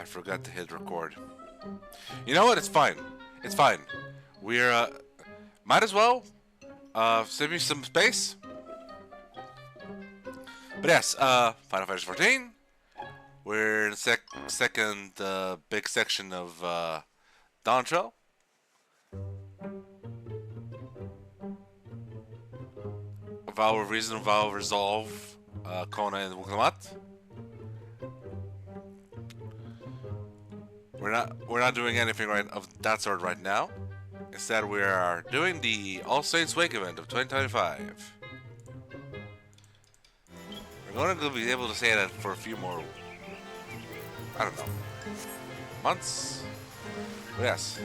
I forgot to hit record. You know what? It's fine. It's fine. We're, might as well, save me some space. But yes, Final Fantasy 14. We're in the second, big section of, Dawntrail. Vow of Reason, Vow of Resolve, Kona and Wukamat. We're not doing anything of that sort right now. Instead, we are doing the All Saints Wake event of 2025. We're going to be able to say that for a few more, I don't know, months. But yes.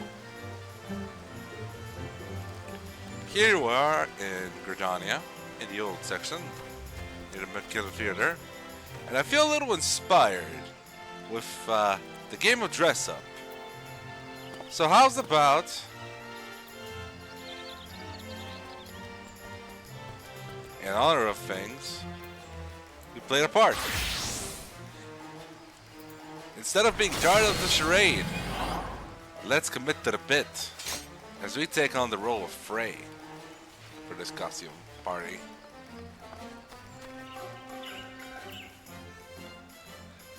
Here we are in Gridania, in the old section, near the Midkiller Theater, and I feel a little inspired with the game of dress up. So how's about in honor of things, we played a part. Instead of being tired of the charade, let's commit to the bit as we take on the role of Frey for this costume party.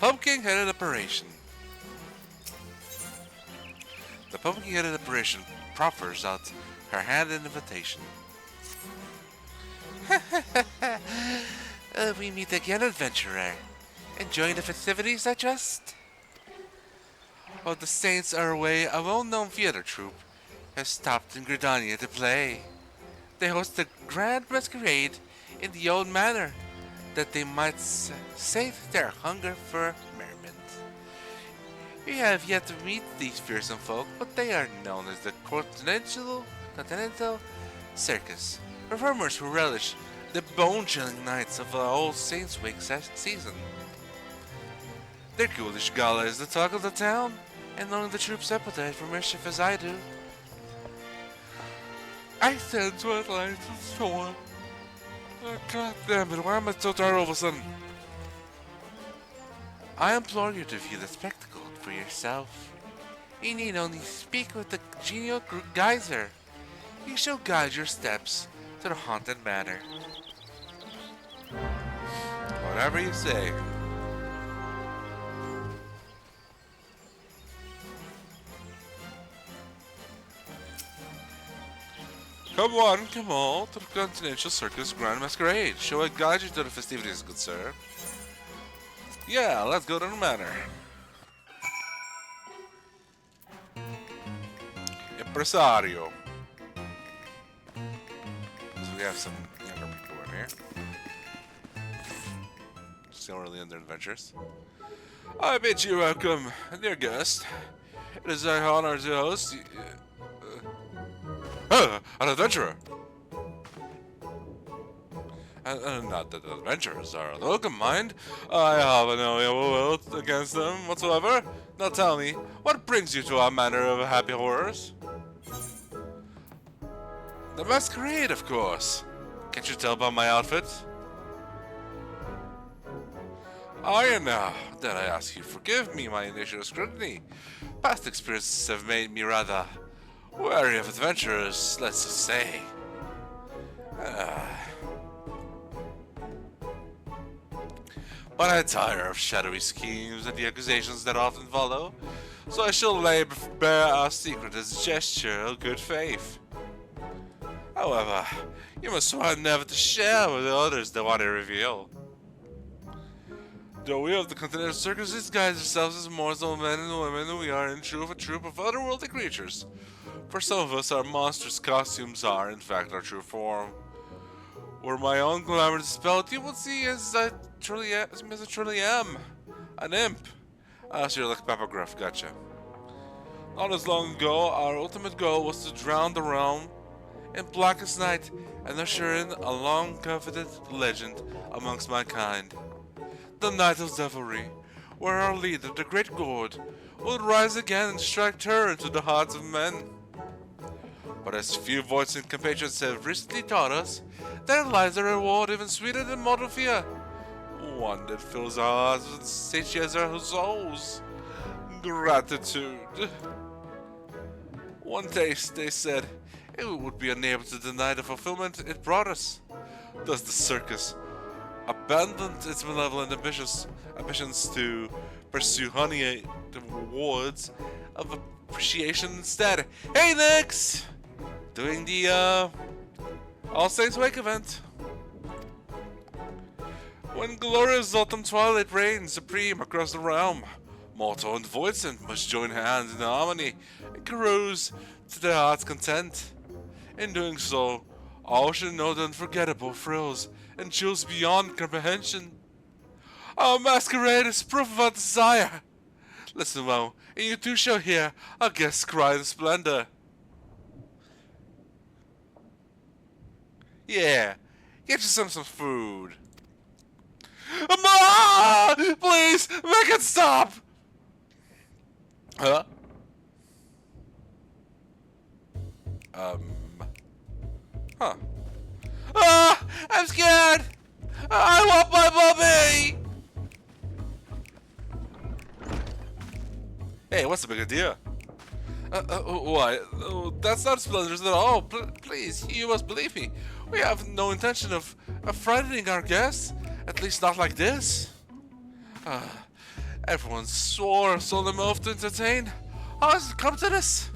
Pumpkin-headed apparition. The pumpkin-headed apparition proffers out her hand in invitation. We meet again, adventurer. Enjoying the festivities, I trust? While the Saints are away, a well-known theater troupe has stopped in Gridania to play. They host a grand masquerade in the old manor, that they might sate their hunger for merriment. We have yet to meet these fearsome folk, but they are known as the Continental Circus, performers who relish the bone-chilling nights of the All Saints Wake season. Their ghoulish gala is the talk of the town, and knowing the troops' appetite for mischief as I do, I sense what lies in store. Oh, God damn it, why am I so tired all of a sudden? I implore you to view the spectacle for yourself. You need only speak with the genial geyser. He shall guide your steps to the haunted manor. Whatever you say. Come on, come all to the Continental Circus Grand Masquerade. Shall I guide you to the festivities, good sir? Yeah, let's go to the manor. Impresario. So we have some younger people in here. Still really in their adventures. I bid you welcome, dear guest. It is my honor to host you. An adventurer! Not that adventurers are unwelcome, mind. I have no ill will against them whatsoever. Now tell me, what brings you to our manor of happy horrors? The masquerade, of course. Can't you tell by my outfit? I now, dare I ask you, forgive me my initial scrutiny. Past experiences have made me rather wary of adventurers, let's just say. But I tire of shadowy schemes and the accusations that often follow, so I shall lay bare our secret as a gesture of good faith. However, you must swear never to share with the others the what I reveal. Though we of the Continental Circus disguise ourselves as mortal men and women, we are in truth a troupe of otherworldly creatures. For some of us, our monstrous costumes are, in fact, our true form. Were my own glamour dispelled, you would see as I truly am. An imp. Ah, so you're like Papa Gruff, gotcha. Not as long ago, our ultimate goal was to drown the realm in blackest night and usher in a long-coveted legend amongst mankind. The Night of Devilry, where our leader, the Great God, would rise again and strike terror into the hearts of men. But as few voicing compatriots have recently taught us, there lies a reward even sweeter than mortal fear. One that fills our hearts and satiates our souls. gratitude. One day, they said, it would be unable to deny the fulfillment it brought us. Thus the circus abandoned its malevolent ambitions to pursue honey the rewards of appreciation instead. Hey, Nix! Doing the All Saints Wake event. When glorious autumn twilight reigns supreme across the realm, mortal and voidsent must join hands in harmony and carouse to their heart's content. In doing so, all should know the unforgettable thrills and chills beyond comprehension. Our masquerade is proof of our desire. Listen well, and you too shall hear our guests cry in splendor. Yeah, get you some food. Ma! Please, make it stop! Huh? Huh. Ah! I'm scared! I want my puppy! Hey, what's the big idea? Why? Oh, that's not splendors at all. Please, you must believe me. We have no intention of frightening our guests. At least not like this. Everyone swore solemn oath to entertain. How has it come to this?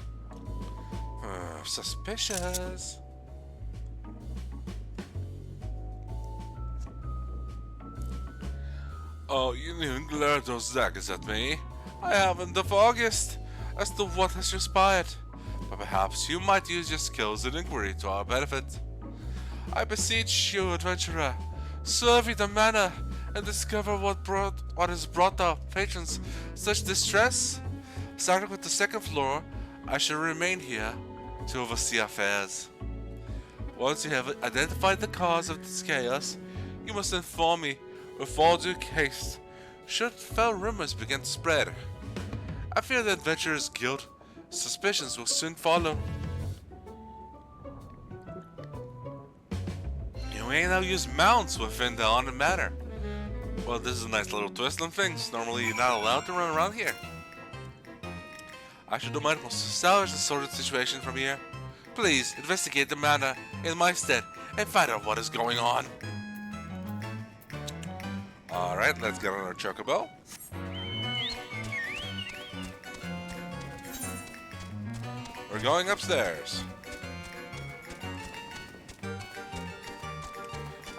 Suspicious. Oh, you needn't glare those daggers at me. I haven't the foggiest as to what has transpired, but perhaps you might use your skills in inquiry to our benefit. I beseech you, adventurer, survey the manor and discover what has brought our patrons such distress. Starting with the second floor, I shall remain here to oversee affairs. Once you have identified the cause of this chaos, you must inform me with all due haste, should foul rumors begin to spread. I fear the adventurer's guilt. Suspicions will soon follow. You may now use mounts within the haunted manor. Well, this is a nice little twist on things. Normally you're not allowed to run around here. I should do my utmost to salvage the sordid situation from here. Please investigate the manor in my stead and find out what is going on. Alright, let's get on our chocobo. We're going upstairs.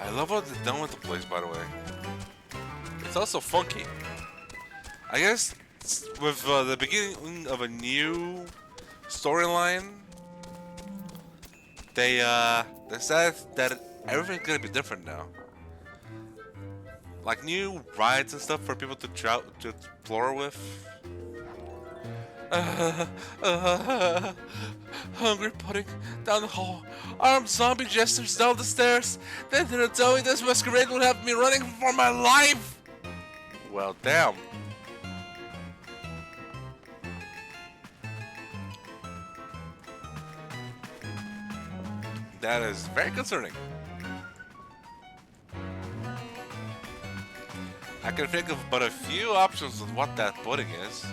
I love what they've done with the place, by the way. It's also funky. I guess with the beginning of a new storyline, they said that everything's gonna be different now. Like new rides and stuff for people to explore with. Hungry pudding down the hall. Armed zombie jesters down the stairs. They didn't tell me this masquerade would have me running for my life. Well, damn. That is very concerning. I can think of but a few options of what that pudding is.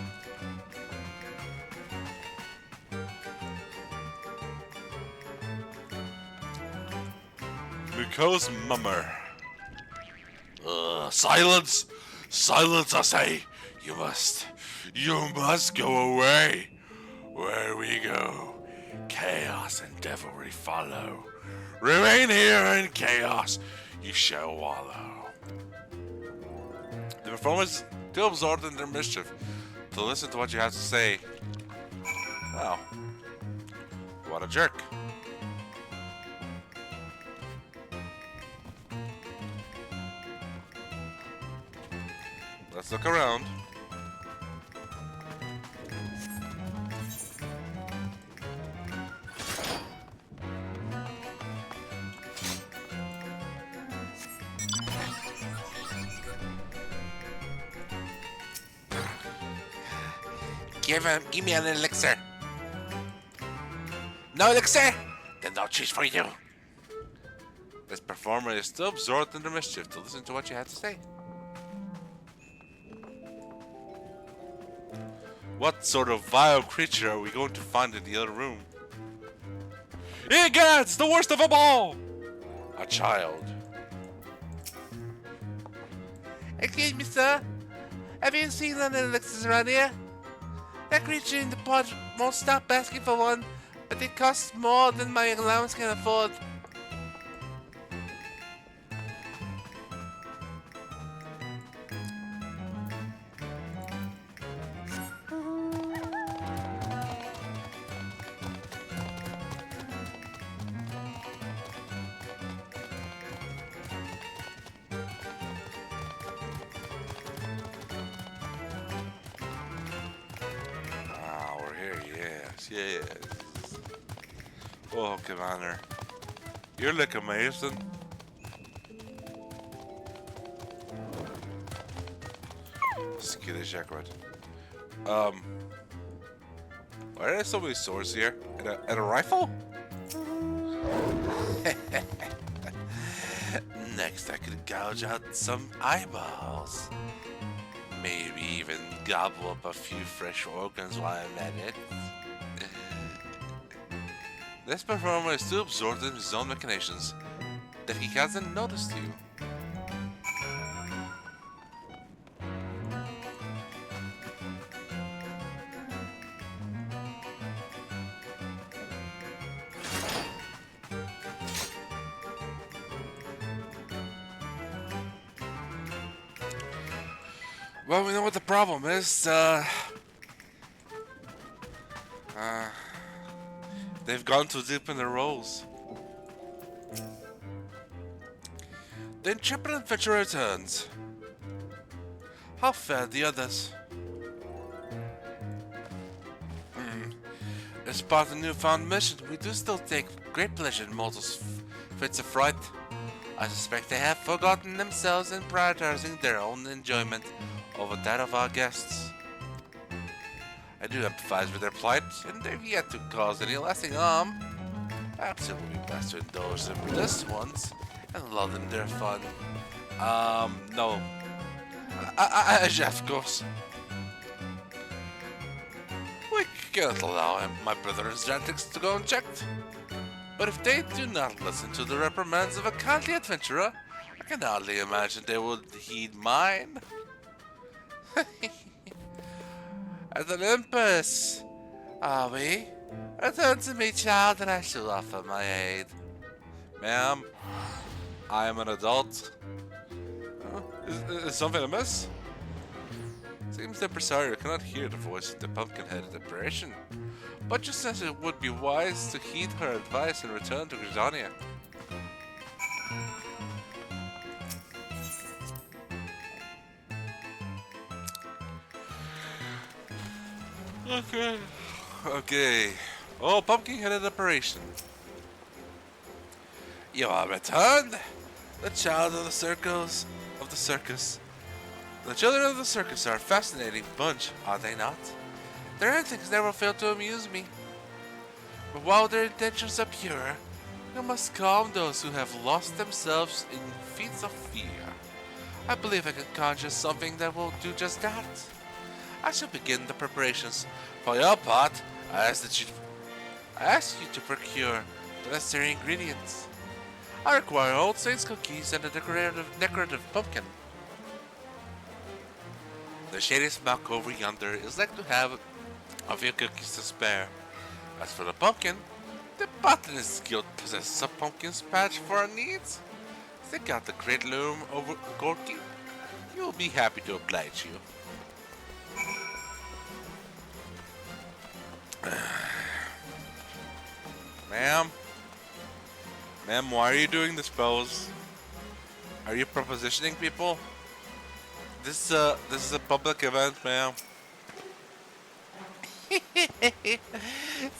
Muco's mummer. Silence! Silence, I say! You must go away. Where we go, chaos and devilry follow. Remain here in chaos, you shall wallow. The performers too absorbed in their mischief to listen to what you have to say. Wow. What a jerk. Let's look around. Give me an elixir. No elixir? Then I'll choose for you. This performer is still absorbed in the mischief to listen to what you have to say. What sort of vile creature are we going to find in the other room? Egads, the worst of them all! A child. Excuse me, sir. Have you seen any elixirs around here? That creature in the pod won't stop asking for one, but it costs more than my allowance can afford. Yes. Oh, Commander. You look amazing. Skittish Equid. Why are there so many swords here? And a rifle? Next, I could gouge out some eyeballs. Maybe even gobble up a few fresh organs while I'm at it. This performer is too absorbed in his own machinations that he hasn't noticed you. Well, we know what the problem is. They've gone too deep in their roles. The intrepid adventurer returns. How fared the others? As part of the newfound mission, we do still take great pleasure in mortals' fits of fright. I suspect they have forgotten themselves in prioritizing their own enjoyment over that of our guests. I do empathize with their plight, and they've yet to cause any lasting harm. Perhaps it would be best to indulge them with this once and lull them their fun. No. Of course. We cannot allow my brother's antics to go unchecked. But if they do not listen to the reprimands of a kindly adventurer, I can hardly imagine they would heed mine. At Olympus, are we? Return to me, child, and I shall offer my aid. Ma'am, I am an adult. Is something amiss? Seems the impresario cannot hear the voice of the pumpkin-headed apparition, but just as it would be wise to heed her advice and return to Grisania. Okay. Oh, pumpkin-headed apparition. You are returned, the child of the circus. The children of the circus are a fascinating bunch, are they not? Their antics never fail to amuse me. But while their intentions are pure, you must calm those who have lost themselves in feats of fear. I believe I can conjure something that will do just that. I shall begin the preparations. For your part, I ask you to procure the necessary ingredients. I require old saints cookies and a decorative pumpkin. The shady smoke over yonder is like to have a few cookies to spare. As for the pumpkin, the botanist guild possesses a pumpkin patch for our needs. Stick out the great loom over Gorky. He will be happy to oblige you. Ma'am, why are you doing this pose? Are you propositioning people? This is a public event, ma'am.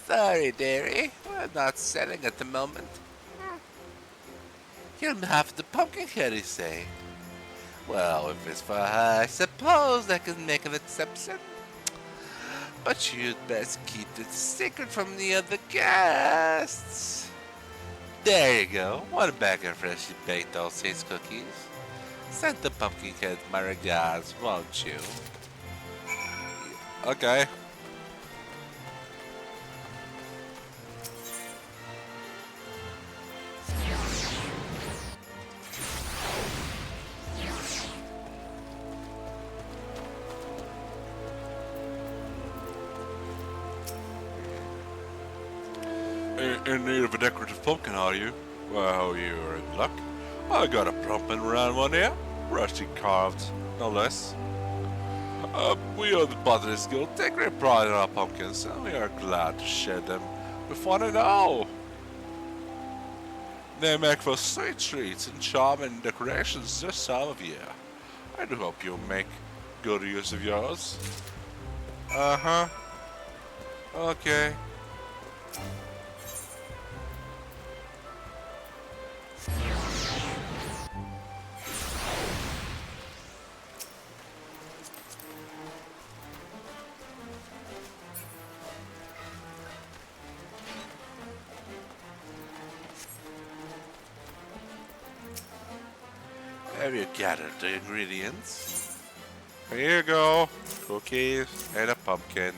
Sorry, dearie. We're not selling at the moment. You'll have the pumpkin head, you say? Well, if it's for her, I suppose I can make an exception. But you'd best keep it secret from the other guests. There you go. One bag of freshly baked All Saints cookies. Send the pumpkin head my regards, won't you? Okay. In need of a decorative pumpkin, are you? Well, you're in luck. I got a pumpkin around one here, freshly carved, no less. We of the Potter's Guild take great pride in our pumpkins, and we are glad to share them with one and all. They make for sweet treats and charming decorations this time of year. I do hope you'll make good use of yours. Uh-huh. Okay. Have you gathered the ingredients? Here you go. Cookies and a pumpkin.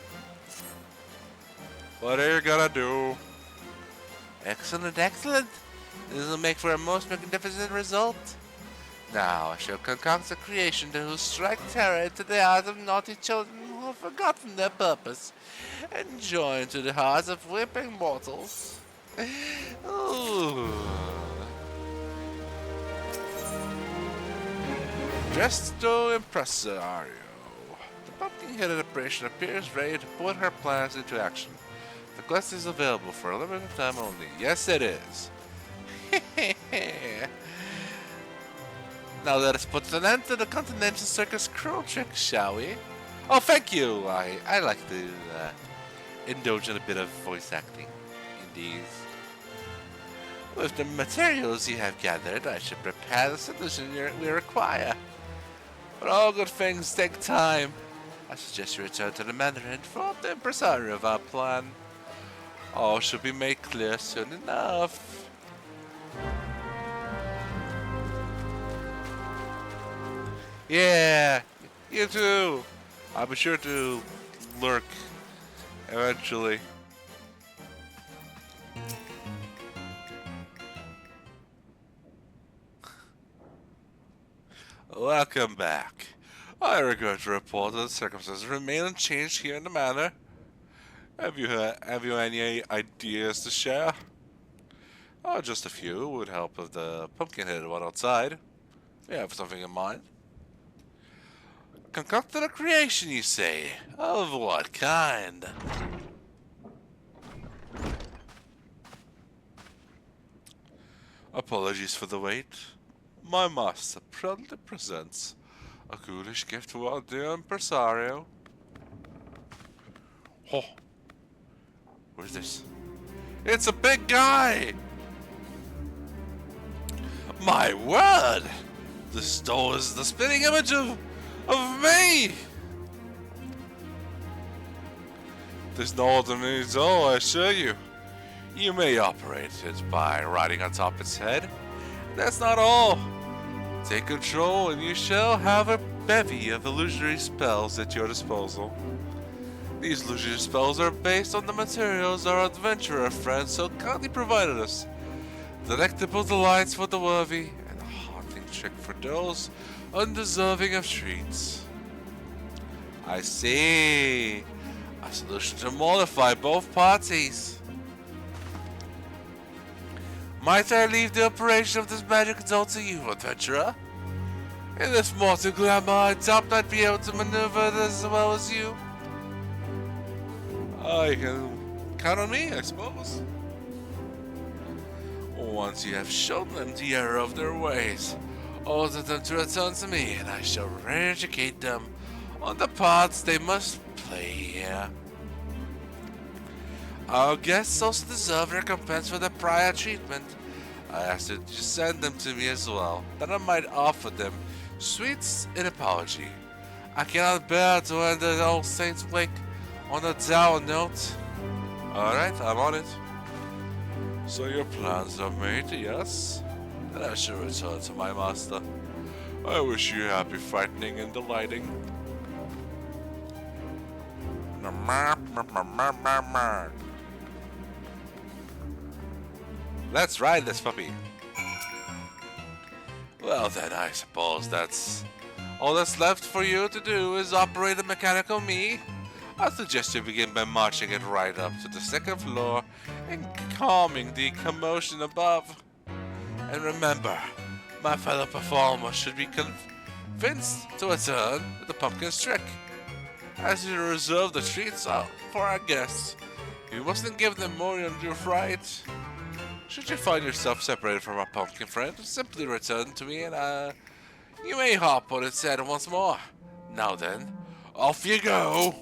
What are you gonna do? Excellent, excellent. This will make for a most magnificent result. Now I shall concoct a creation that will strike terror into the hearts of naughty children who have forgotten their purpose, and join to the hearts of whipping mortals. Ooh. Presto impresario. The pumpkin-headed apparition appears ready to put her plans into action. The quest is available for a limited time only. Yes, it is. Now let us put an end to the Continental Circus cruel trick, shall we? Oh, thank you! I like to indulge in a bit of voice acting in these. With the materials you have gathered, I should prepare the solution we require. But all good things take time. I suggest you return to the manor and inform the impresario of our plan. All should be made clear soon enough. Yeah, you too. I'll be sure to lurk eventually. Welcome back. I regret to report that the circumstances remain unchanged here in the manor. Have you any ideas to share? Oh, just a few would help with the pumpkin-headed one outside. You have something in mind? Concocted a creation, you say? Of what kind? Apologies for the wait. My master proudly presents a ghoulish gift to our dear impresario. Oh, what is this? It's a big guy! My word! This doll is the spitting image of me! This no ordinary doll, I assure you. You may operate it by riding atop its head. That's not all. Take control and you shall have a bevy of illusory spells at your disposal. These illusory spells are based on the materials our adventurer friends so kindly provided us. Delectable delights for the worthy, and a haunting trick for those undeserving of treats. I see. A solution to mollify both parties. Might I leave the operation of this magic doll to you, adventurer? In this mortal glamour, I doubt I'd be able to maneuver it as well as you. You can count on me, I suppose. Once you have shown them the error of their ways, order them to return to me, and I shall re-educate them on the parts they must play here. Our guests also deserve recompense for their prior treatment. I asked you to send them to me as well, that I might offer them sweets in apology. I cannot bear to end the Old Saints' Wake on a dour note. Alright, I'm on it. So your plans are made, yes? Then I shall return to my master. I wish you happy frightening and delighting. Let's ride this puppy. Well then, I suppose that's all that's left for you to do is operate the mechanical me. I suggest you begin by marching it right up to the second floor and calming the commotion above. And remember, my fellow performer should be convinced to return with the pumpkin's trick. As you reserve the treats for our guests, you mustn't give them more than your right. Should you find yourself separated from our pumpkin friend, simply return to me and you may hop on its head once more. Now then, off you go!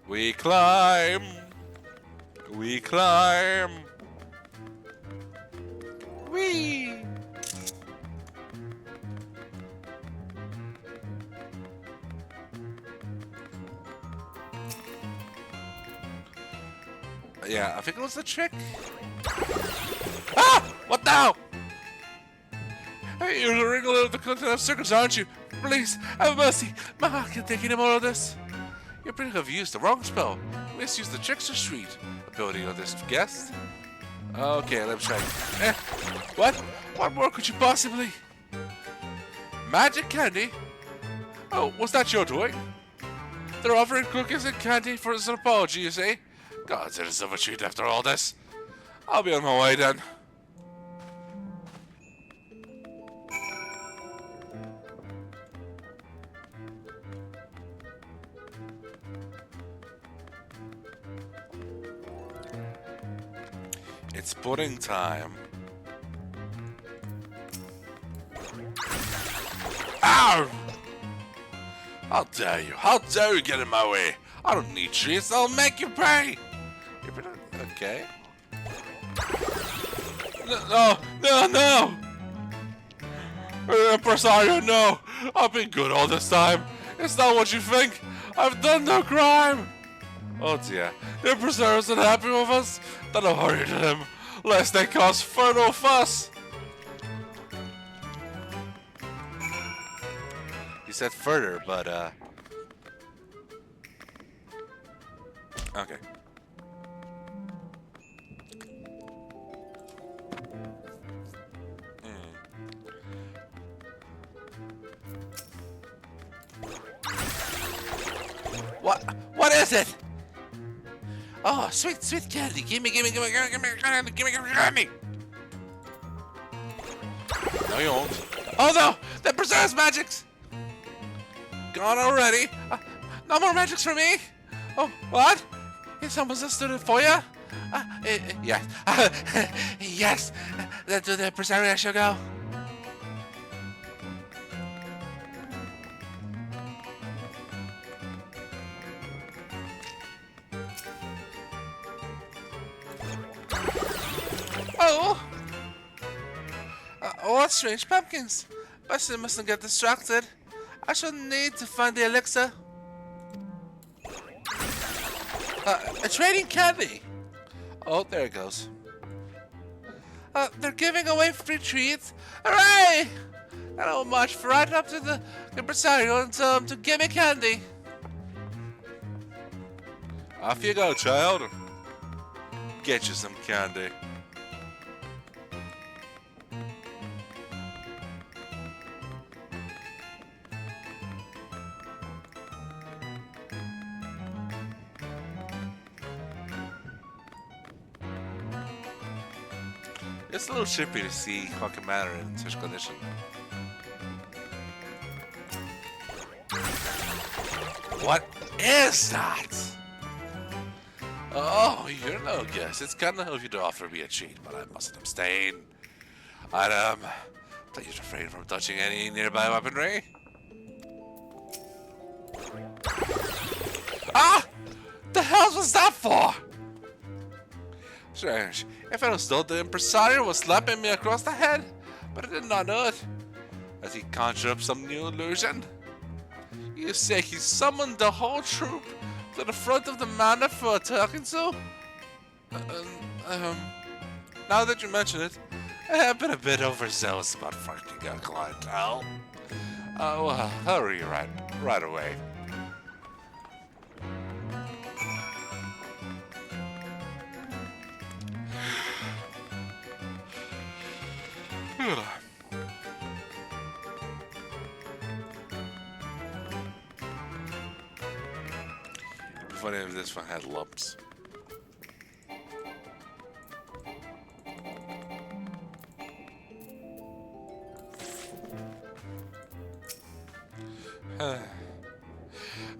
We climb! We climb! Whee! Yeah, I think it was the trick. Ah! What now? Hey, you're the ringleader of the Continental Circus, aren't you? Please, have mercy. I can't take any more of this. You appear to have used the wrong spell. Misused the trickster street ability of this guest. Okay, let me try. What? What more could you possibly? Magic candy? Oh, was that your doing? They're offering cookies and candy for as an apology, you say? God, it is of a treat after all this. I'll be on my way then. It's pudding time. Ow! How dare you? How dare you get in my way? I don't need treats. I'll make you pay. Okay. No! Impresario, no! I've been good all this time. It's not what you think. I've done no crime. Oh dear. The impresario's not happy with us. Then I'll hurry to him, lest they cause further fuss. He said further, but okay. What is it? Oh, sweet candy. Gimme. No, you won't. Oh no! The preserves magics! Gone already? No more magics for me? Oh, what? Is someone stood it for you? Yes. Yes. To the preserve I shall go. Oh! What strange pumpkins! Buster mustn't get distracted. I shall need to find the elixir. A trading candy! Oh, there it goes. They're giving away free treats. Hooray! And I'll march right up to the impresario and tell him to give me candy. Off you go, child. Get you some candy. It's a little trippy to see Hawk Manor in such condition. What is that? Oh, you're no guess. It's kind of you to offer me a treat, but I mustn't abstain. I'd please refrain from touching any nearby weaponry. Ah! The hell was that for? Strange. If I was told the impresario was slapping me across the head, but I did not know it. Has he conjured up some new illusion? You say he summoned the whole troop to the front of the manor for a talking to? Now that you mention it, I have been a bit overzealous about frightening our clientele. Well, hurry right away. if any of this one had lumps.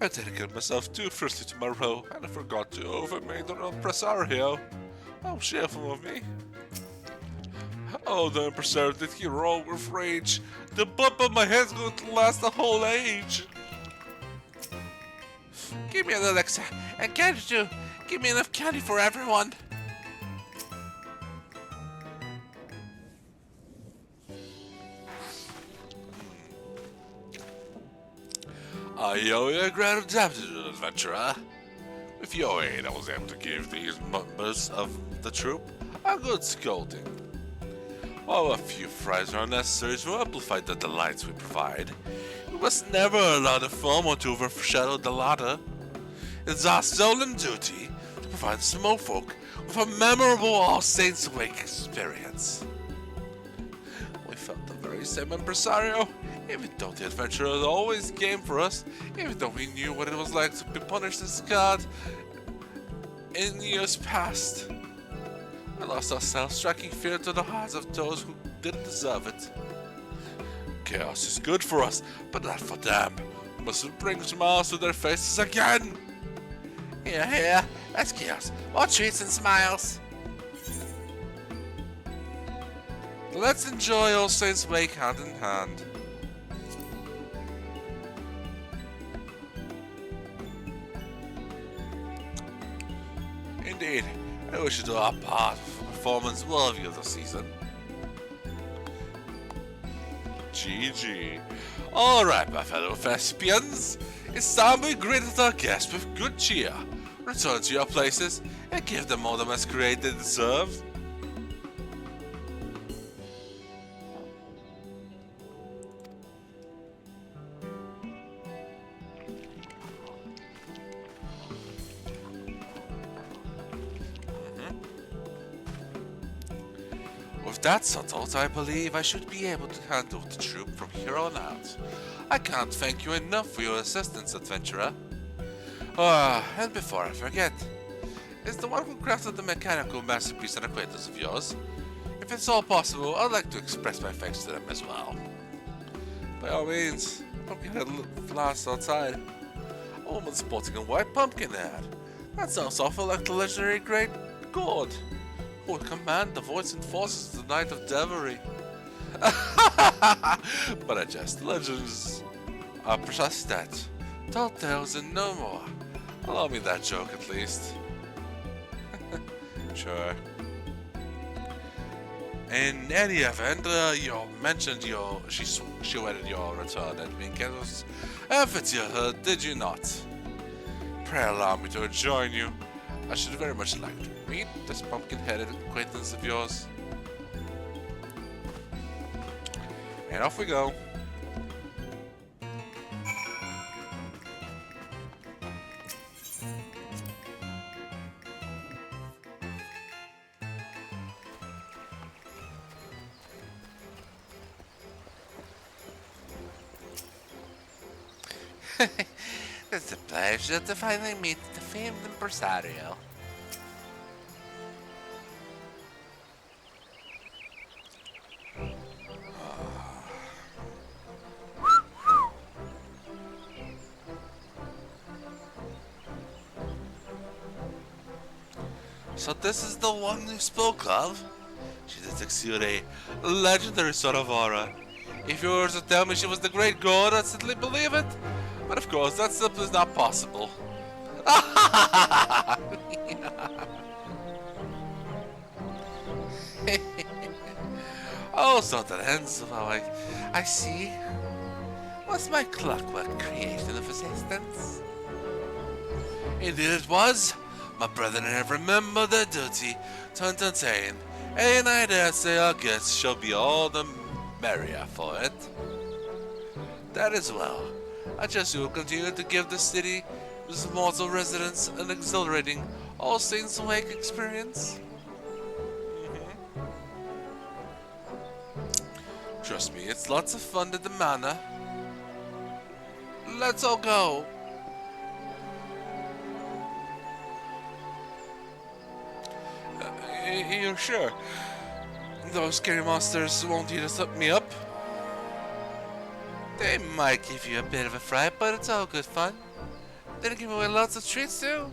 I dedicated myself too firstly to Mrawa'a, and I forgot to overmake the impresario. How shameful of me. Oh, the impresario did he roll with rage. The bump on my head's going to last a whole age. Give me an elixir, and can't you give me enough candy for everyone? I owe you a great gratitude, adventurer. With your aid, I was able to give these members of the troop a good scolding. While a few fries are necessary to amplify the delights we provide, we must never allow the former to overshadow the latter. It's our solemn duty to provide the Smokefolk with a memorable All Saints Wake experience. We felt the very same impresario, even though the adventurer always came for us, even though we knew what it was like to be punished and scarred in years past. We lost ourselves, striking fear to the hearts of those who didn't deserve it. Chaos is good for us, but not for them. We must bring smiles to their faces again. Here, here, let's chaos. More treats and smiles. Let's enjoy All Saints Wake hand in hand. Indeed, I wish to do our part of a performance worthy of the season. GG. Alright, my fellow thespians, it's time we greeted our guests with good cheer. Return to your places and give them all the masquerade they deserve. With that settled, I believe I should be able to handle the troop from here on out. I can't thank you enough for your assistance, adventurer. And before I forget, is the one who crafted the mechanical masterpiece an acquaintance of yours? If it's all possible, I'd like to express my thanks to them as well. By all means, pumpkin head flowers outside. A woman sporting a white pumpkin head. That sounds awful like the legendary Great God, who would command the voice and forces of the Night of Devilry. But I jest. Legends are precisely that. Tall tales and no more. Allow me that joke at least. Sure. In any event, you mentioned she waited your return at Minketos amphitheater, did you not? Pray allow me to join you. I should very much like to meet this pumpkin-headed acquaintance of yours. And off we go. It's a pleasure to finally meet the famed impresario. So this is the one you spoke of? She did exude a legendary sort of aura. If you were to tell me she was the great god, I'd simply believe it. But of course, that simply is not possible. Oh, so that ends how I see. Was my clockwork creation of assistance? Indeed it was. My brethren have remembered their duty to entertain, and I dare say our guests shall be all the merrier for it. That is well. I trust you will continue to give the city, its mortal residents, an exhilarating All Saints Wake experience. Trust me, it's lots of fun at the manor. Let's all go. You're sure? Those scary monsters won't eat me up? They might give you a bit of a fright, but it's all good fun. They give away lots of treats too.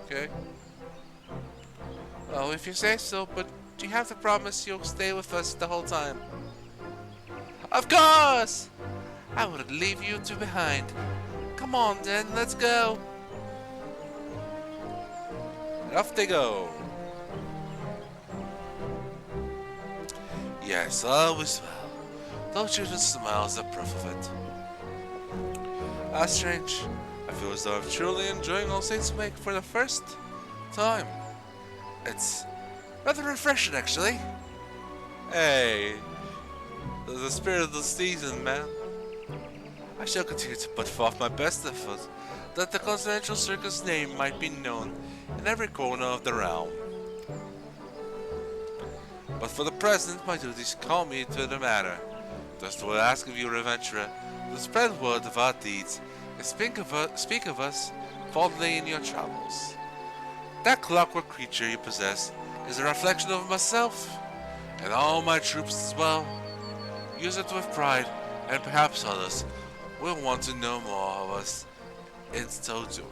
Okay. Well, if you say so, but you have to promise you'll stay with us the whole time. Of course! I wouldn't leave you two behind. Come on then, let's go. And off they go. Yes, all is well. Those children's smiles are proof of it. Ah, strange. I feel as though I'm truly enjoying All Saints' Wake for the first time. It's rather refreshing, actually. Hey, the spirit of the season, man. I shall continue to put forth my best effort that the Continental Circus name might be known in every corner of the realm. But for the present, my duties call me to the matter. Just will ask of you, adventurer, to spread word of our deeds and speak of us fondly in your travels. That clockwork creature you possess is a reflection of myself and all my troops as well. Use it with pride, and perhaps others will want to know more of us in so doing.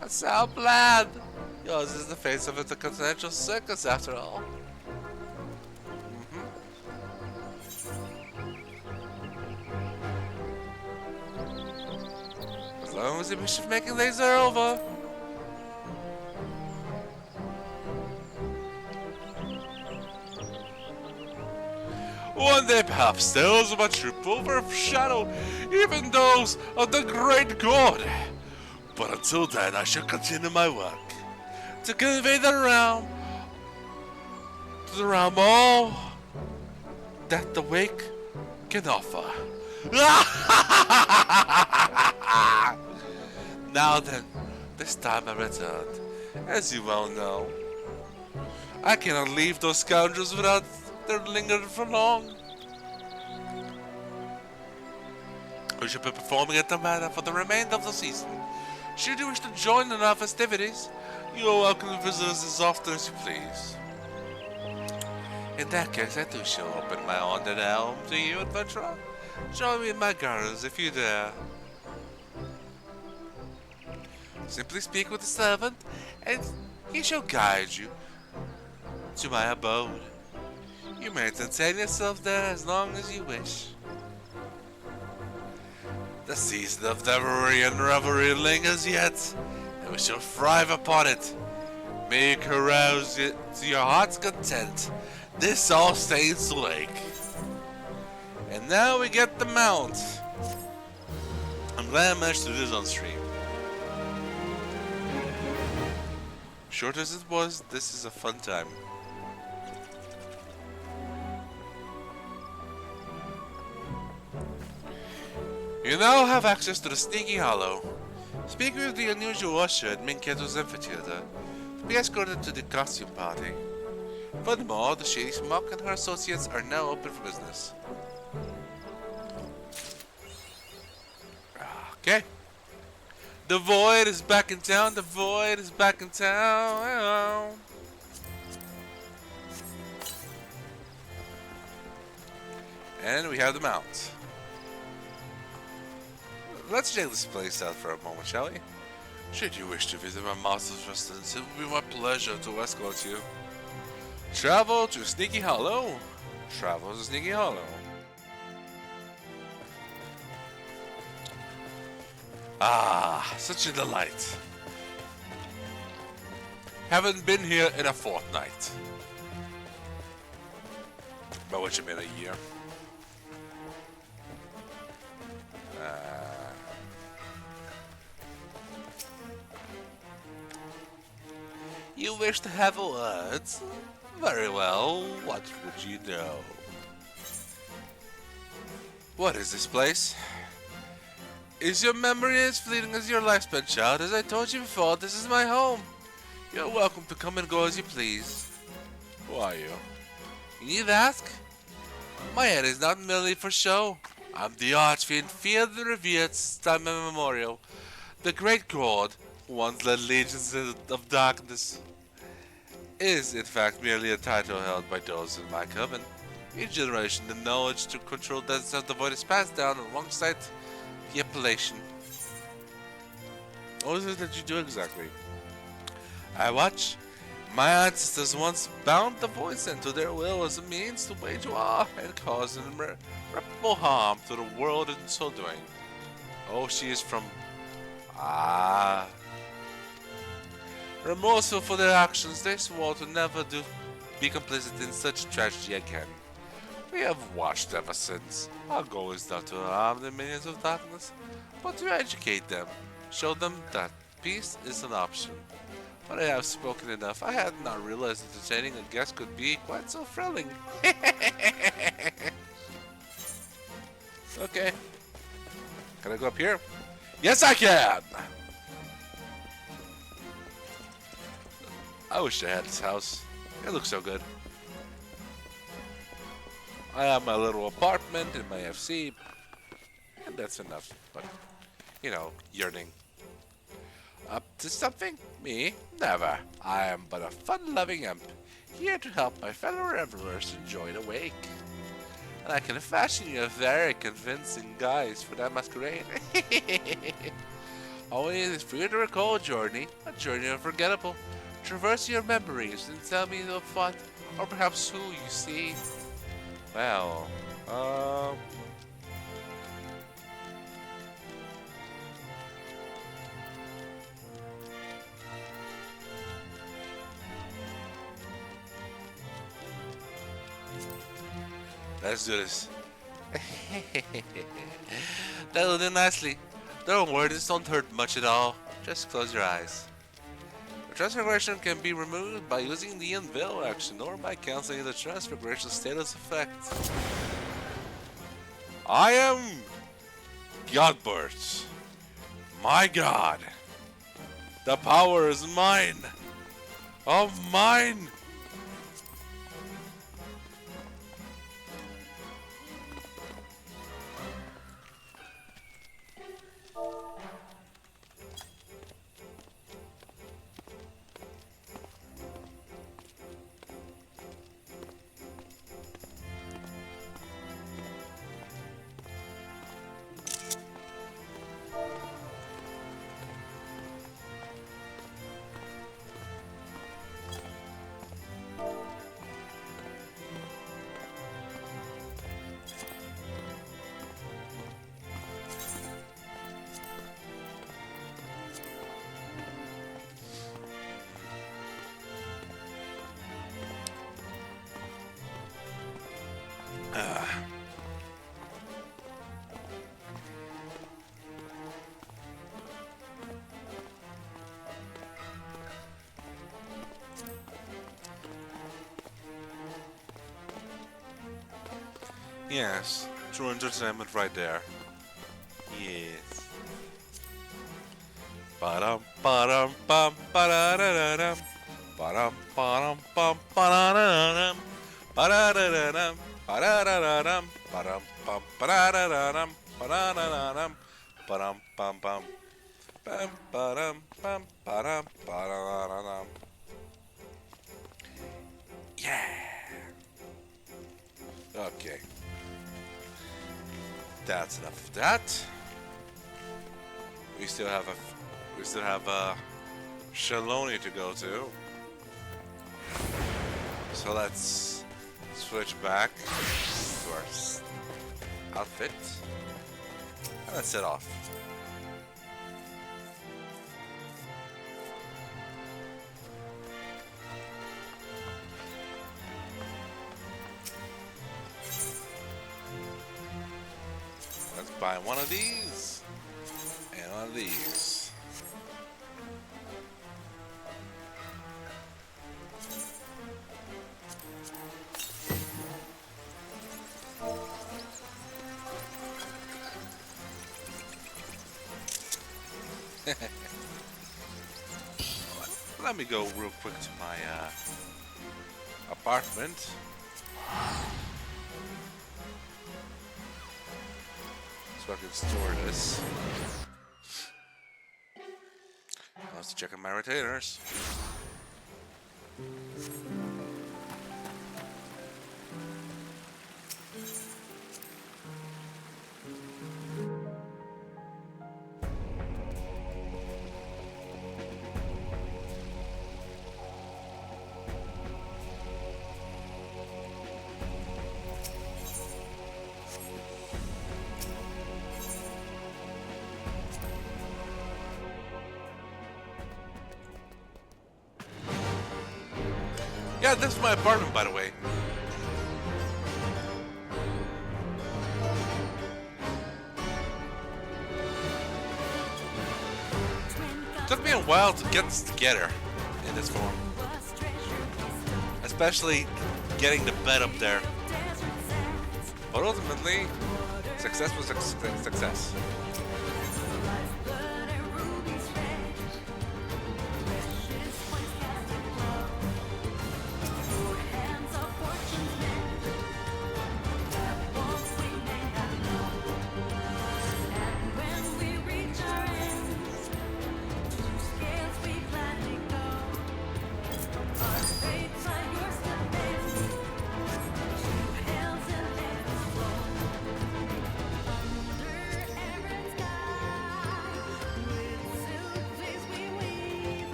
I'm so glad. Yours is the face of the Continental Circus, after all. As long as the mischief-making days are over. One day, perhaps, tales of my troop will overshadow even those of the great god. But until then, I shall continue my work to convey to the realm all that the wake can offer. Now then, this time I returned. As you well know, I cannot leave those scoundrels without their lingering for long. We shall be performing at the manor for the remainder of the season. Should you wish to join in our festivities, you are welcome to visit us as often as you please. In that case, I do shall open my haunted elm to you, adventurer. Join me in my gardens if you dare. Simply speak with the servant, and he shall guide you to my abode. You may entertain yourself there as long as you wish. The season of devilry and revelry lingers yet, and we shall thrive upon it. May you carouse it to your heart's content this All Saints' Wake. And now we get the mount. I'm glad I managed to do this on stream. Short as it was, this is a fun time. You now have access to the Sneaky Hollow. Speak with the unusual usher at Minketo's amphitheater to be escorted to the costume party. Furthermore, the Shady Smock and her associates are now open for business. Okay. The Void is back in town. The Void is back in town. And we have the mount. Let's check this place out for a moment, shall we? Should you wish to visit my master's residence, it will be my pleasure to escort you. Travel to Sneaky Hollow. Travel to Sneaky Hollow. Ah, such a delight. Haven't been here in a fortnight. By which I mean a year. You wish to have a word? Very well, what would you know? What is this place? Is your memory as fleeting as your lifespan, child? As I told you before, this is my home. You're welcome to come and go as you please. Who are you? You need to ask? My head is not merely for show. I'm the archfiend, feared and revered, time immemorial. The great god, who once led legions of darkness, is in fact merely a title held by those in my coven. Each generation, the knowledge to control deserts of the void is passed down alongside the appellation. What is it that you do exactly? I watch. My ancestors once bound the voice into their will as a means to wage war and cause irreparable harm to the world in so doing. Oh, she is from... Ah. Remorseful for their actions, they swore to never be complicit in such tragedy again. We have watched ever since. Our goal is not to harm the minions of darkness, but to educate them, show them that peace is an option. But I have spoken enough. I had not realized entertaining a guest could be quite so thrilling. Okay. Can I go up here? Yes, I can! I wish I had this house. It looks so good. I have my little apartment in my FC, and that's enough. But, you know, yearning. Up to something? Me? Never. I am but a fun-loving imp, here to help my fellow revelers enjoy the wake. And I can fashion you a very convincing guise for that masquerade. Only it is for you to recall a journey unforgettable. Traverse your memories and tell me of what, or perhaps who you see. Well, let's do this. That'll do nicely. Don't worry, this don't hurt much at all. Just close your eyes. The transfiguration can be removed by using the unveil action or by cancelling the transfiguration status effect. I am Godbert. My god. The power is mine. Of mine. Yes, true entertainment right there. Yes. Ba-dum ba-dum bum ba-da-da-da-dum. Ba-dum ba-dum bum ba-da-da-da-dum. Ba-da-da-da-dum. Ba-da-da-da-dum. Ba-dum bum ba-da-da-da-dum. Ba-da-da-da-dum. Ba-dum bum bum. Bum ba-dum bum ba-dum ba-da-da-da-dum. Yeah. Okay. That's enough of that. We still have Shaaloni to go to. So let's switch back to our outfit and let's set off. Let's buy one of these and one of these. Let me go real quick to my apartment. So I can store this. Let's check on my retainers. Yeah, this is my apartment, by the way. Took me a while to get this together in this form. Especially getting the bed up there. But ultimately, success was success.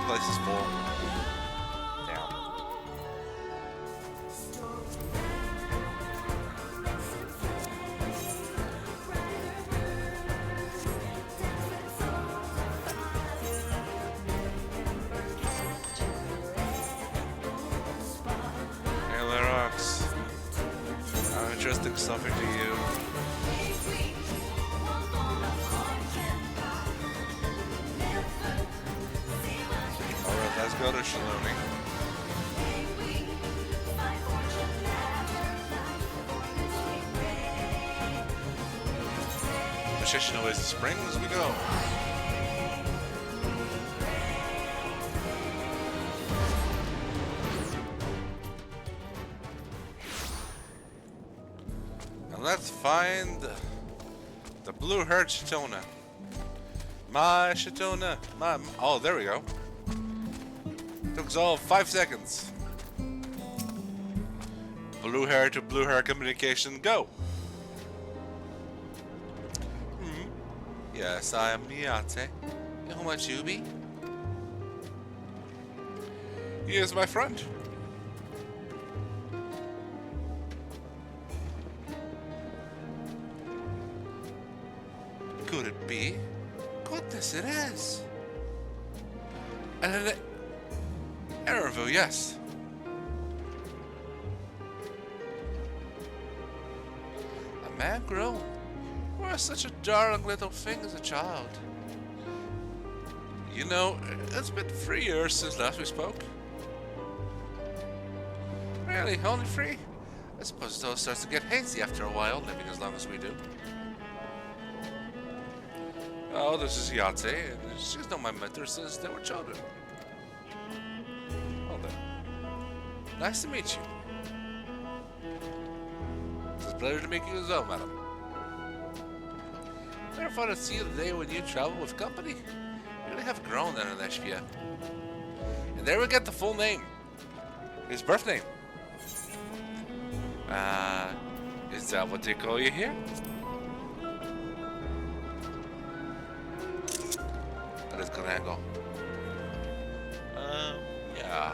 Place is full. Damn. Hey, Lerox. I'm interested something to you. Let's go to Shaaloni. Position away the spring as we go. And let's find the blue-haired Shatona. My Shatona. Oh, there we go. Took us all 5 seconds. Blue hair to blue hair communication, go! Yes, I am Miyate. Who might you be? He is my friend. Could it be? Goodness, it is. And Erenville, yes. A man grown. You were such a darling little thing as a child. You know, it's been 3 years since last we spoke. Really, only 3? I suppose it all starts to get hazy after a while, living as long as we do. Oh, this is Yate, and she's known my mentor since they were children. Well then, nice to meet you. It's a pleasure to meet you as well, madam. Never thought I'd see the day when you travel with company. You really have grown in Neshpia. And there we get the full name. His birth name. Is that what they call you here? That is gonna go. Yeah.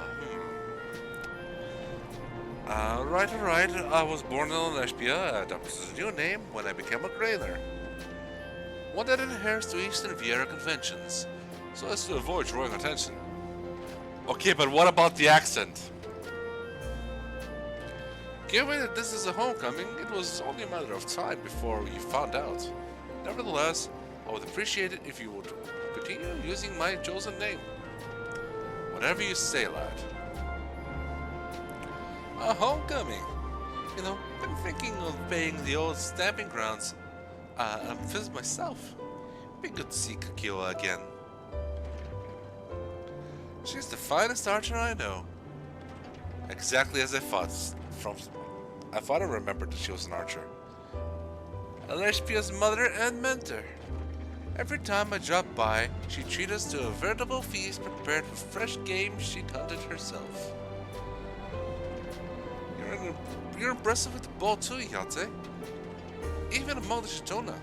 Right. I was born in Neshpia. That was a new name when I became a grailer. One that adheres to Eastern Viera conventions, so as to avoid drawing attention. Okay, but what about the accent? Given that this is a homecoming, it was only a matter of time before you found out. Nevertheless, I would appreciate it if you would continue using my chosen name. Whatever you say, lad. A homecoming. You know, I'm thinking of paying the old stamping grounds. I'm visit myself. Be good to see Kakiwa again. She's the finest archer I know. Exactly as I thought. I thought I remembered that she was an archer. Aleshpia's mother and mentor. Every time I dropped by, she treated us to a veritable feast prepared with fresh game she'd hunted herself. You're impressive with the bow too, Yate. Even among the Shitona.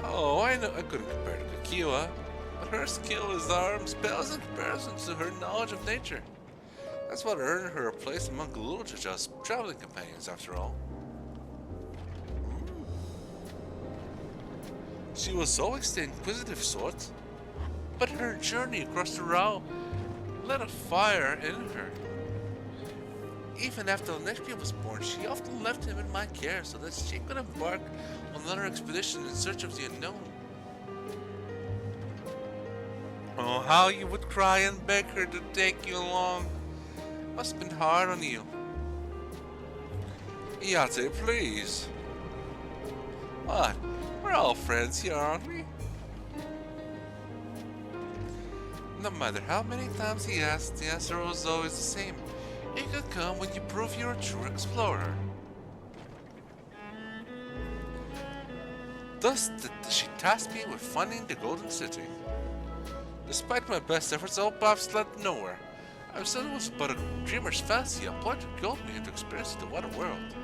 Oh, I know I couldn't compare to Kakiwa, but her skill with arms pales in comparison to her knowledge of nature. That's what earned her a place among Galulaja's traveling companions, after all. She was always the inquisitive sort, but her journey across the Rao lit a fire in her. Even after Aleshpia was born, she often left him in my care so that she could embark on another expedition in search of the unknown. Oh, how you would cry and beg her to take you along. Must have been hard on you. Yate, please. What? We're all friends here, aren't we? No matter how many times he asked, the answer was always the same. You can come when you prove you're a true explorer. Thus did she task me with finding the Golden City. Despite my best efforts, all paths led nowhere. I said it was but a dreamer's fancy, a pleasure guided me into experiencing the wider world.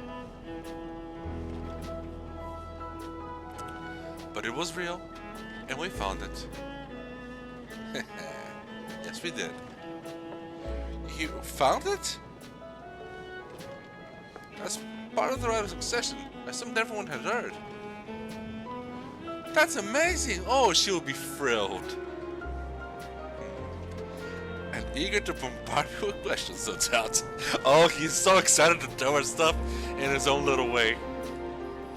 But it was real, and we found it. Yes, we did. You found it? As part of the rite of succession, I assumed everyone had heard. That's amazing! Oh, she'll be thrilled. And eager to bombard me with questions, no doubt. Oh, he's so excited to tell her stuff in his own little way.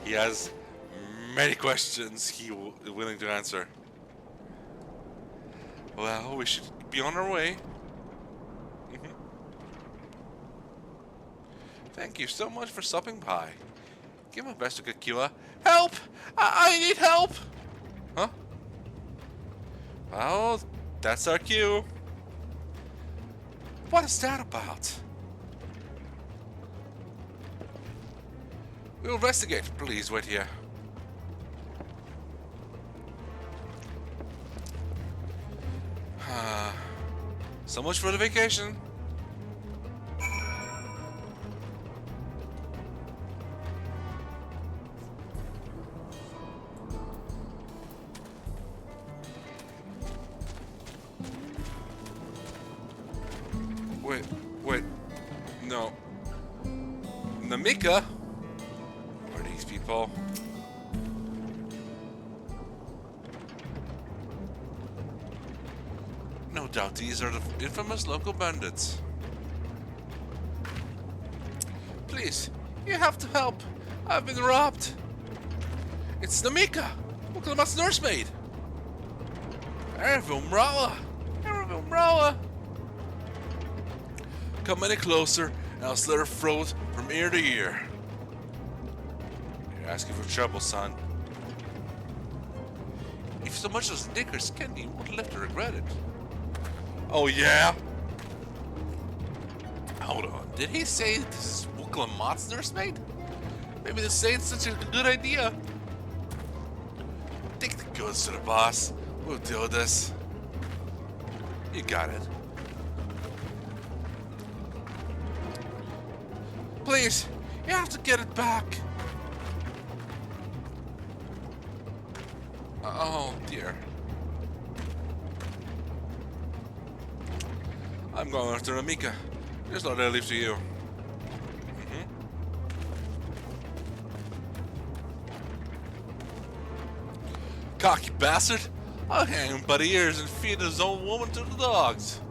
He has many questions he is willing to answer. Well, we should be on our way. Thank you so much for stopping by. Give my best to Kakiwa. Help! I need help! Huh? Well, that's our cue. What is that about? We'll investigate. Please wait here. So much for the vacation. Wait, no. Namika? Who are these people? No doubt these are the infamous local bandits. Please, you have to help. I've been robbed. It's Namika, Oklamat's nursemaid. Erenville Mrawa'a. Come any closer, and I'll slit her throat from ear to ear. You're asking for trouble, son. If so much as Nicker's candy, you won't live to regret it. Oh yeah? Hold on, did he say this is Oklamat's nursemaid? Maybe this ain't such a good idea. Take the goods to the boss. We'll deal with this. You got it. Please, you have to get it back. Oh dear. I'm going after Namika. Just let her leave to you. Cocky bastard! I'll hang him by the ears and feed his own woman to the dogs.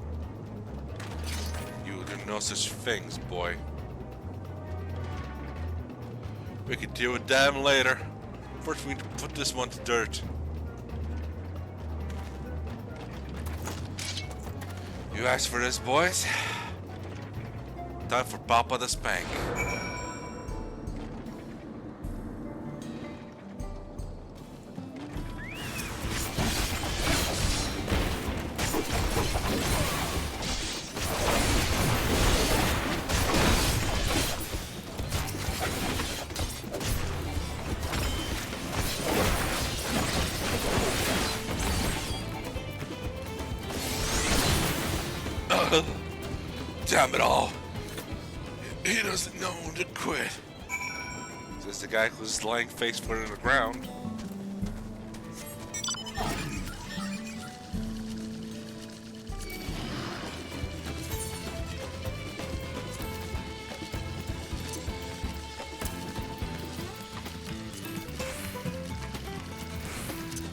You do no such things, boy. We can deal with them later. First we need to put this one to dirt. You asked for this, boys. Time for Papa to spank. Damn it all. He doesn't know when to quit. Says the guy who's lying face first in the ground.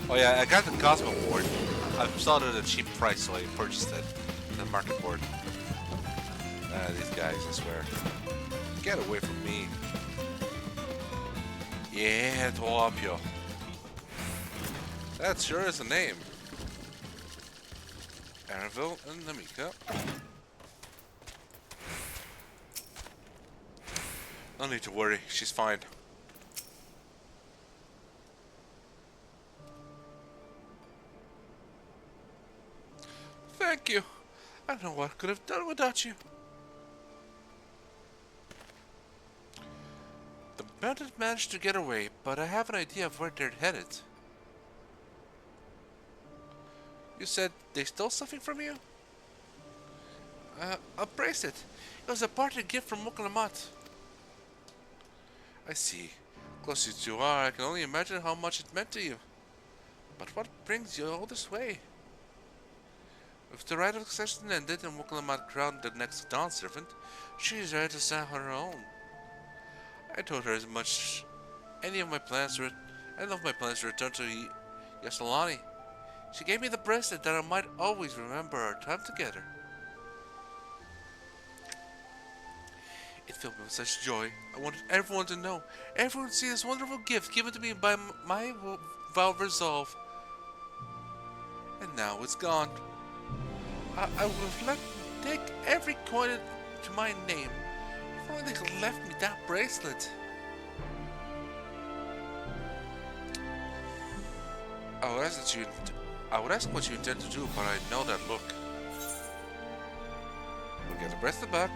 Oh yeah, I got the Cosmo board. I saw it at a cheap price, so I purchased it. The market board. These guys, I swear. Get away from me. Yeah, Twapio. That sure is a name. Erenville and Namika. No need to worry, she's fine. Thank you. I don't know what I could have done without you. The bandit managed to get away, but I have an idea of where they're headed. You said they stole something from you? A bracelet. It was a parting gift from Mukalamat. I see. Close as you are, I can only imagine how much it meant to you. But what brings you all this way? If the rite of succession ended and Mukalamat crowned the next Dawn servant, she is ready to stand on her own. I told her as much. Any of my plans to return to Shaaloni. She gave me the bracelet that I might always remember our time together. It filled me with such joy. I wanted everyone to know, everyone to see this wonderful gift given to me by my vow of resolve. And now it's gone. I would have take every coin to my name. If only they could left me that bracelet. I would ask what you intend to do, but I know that look. We'll get the bracelet back.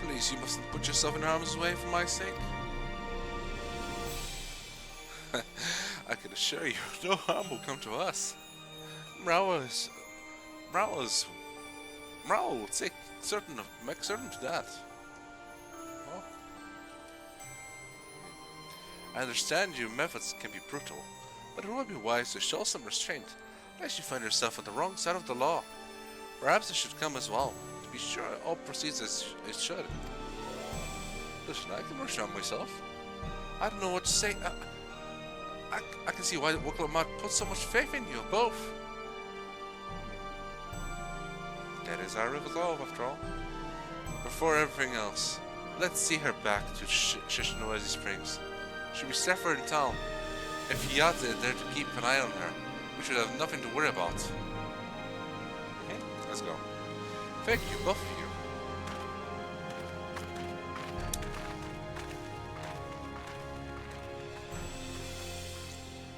Please, you mustn't put yourself in harm's way for my sake. I can assure you, no harm will come to us. Mrawa'a will make certain of that. Well, I understand your methods can be brutal, but it would be wise to show some restraint, lest you find yourself on the wrong side of the law. Perhaps it should come as well, to be sure all proceeds as it should. Listen, I can work on myself. I don't know what to say. I can see why Mukalamat put so much faith in you both. That is our resolve, after all. Before everything else, let's see her back to Shishinoezi Springs. She'll be safer in town. If Yata is there to keep an eye on her, we should have nothing to worry about. Okay, let's go. Thank you, both of you.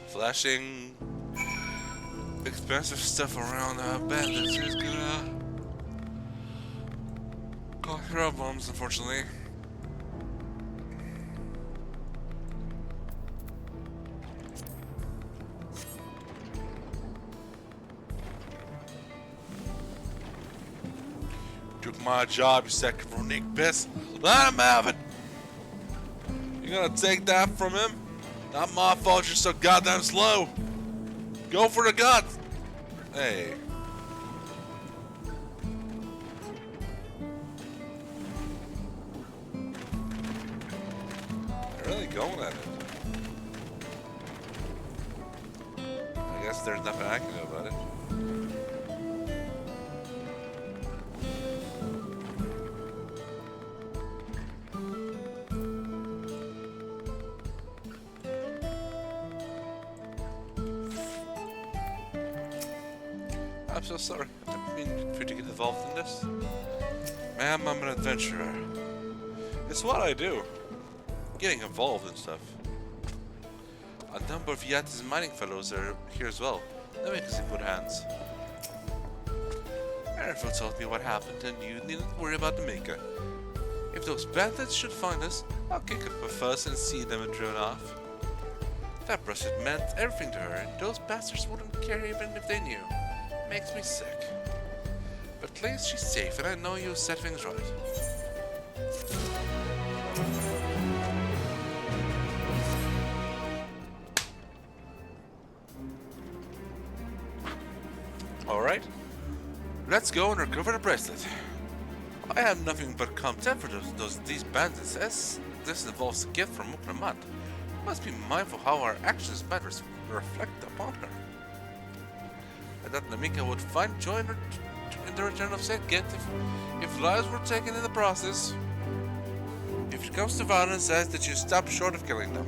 Flashing expensive stuff around bandits is gonna cause problems, unfortunately. Took my job, you sacrificial piss. Let him have it! You gonna take that from him? Not my fault you're so goddamn slow. Go for the guts. Hey. They're really going at it. I guess there's nothing I can do about it. I'm so sorry. I didn't mean for you to get involved in this. Ma'am, I'm an adventurer. It's what I do. Getting involved in stuff. A number of Yati's mining fellows are here as well. That makes us in good hands. Erenville told me what happened, and you needn't worry about the Mika. If those bandits should find us, I'll kick up a fuss and see them driven off. That bracelet meant everything to her, and those bastards wouldn't care even if they knew. Makes me sick. But at least she's safe, and I know you set things right. Alright, let's go and recover the bracelet. I have nothing but contempt for these bandits, as this involves a gift from Muknamat. Must be mindful how our actions might reflect upon her. And that Namika would find joy in the return of said gift if lives were taken in the process. If it comes to violence, ask that you stop short of killing them.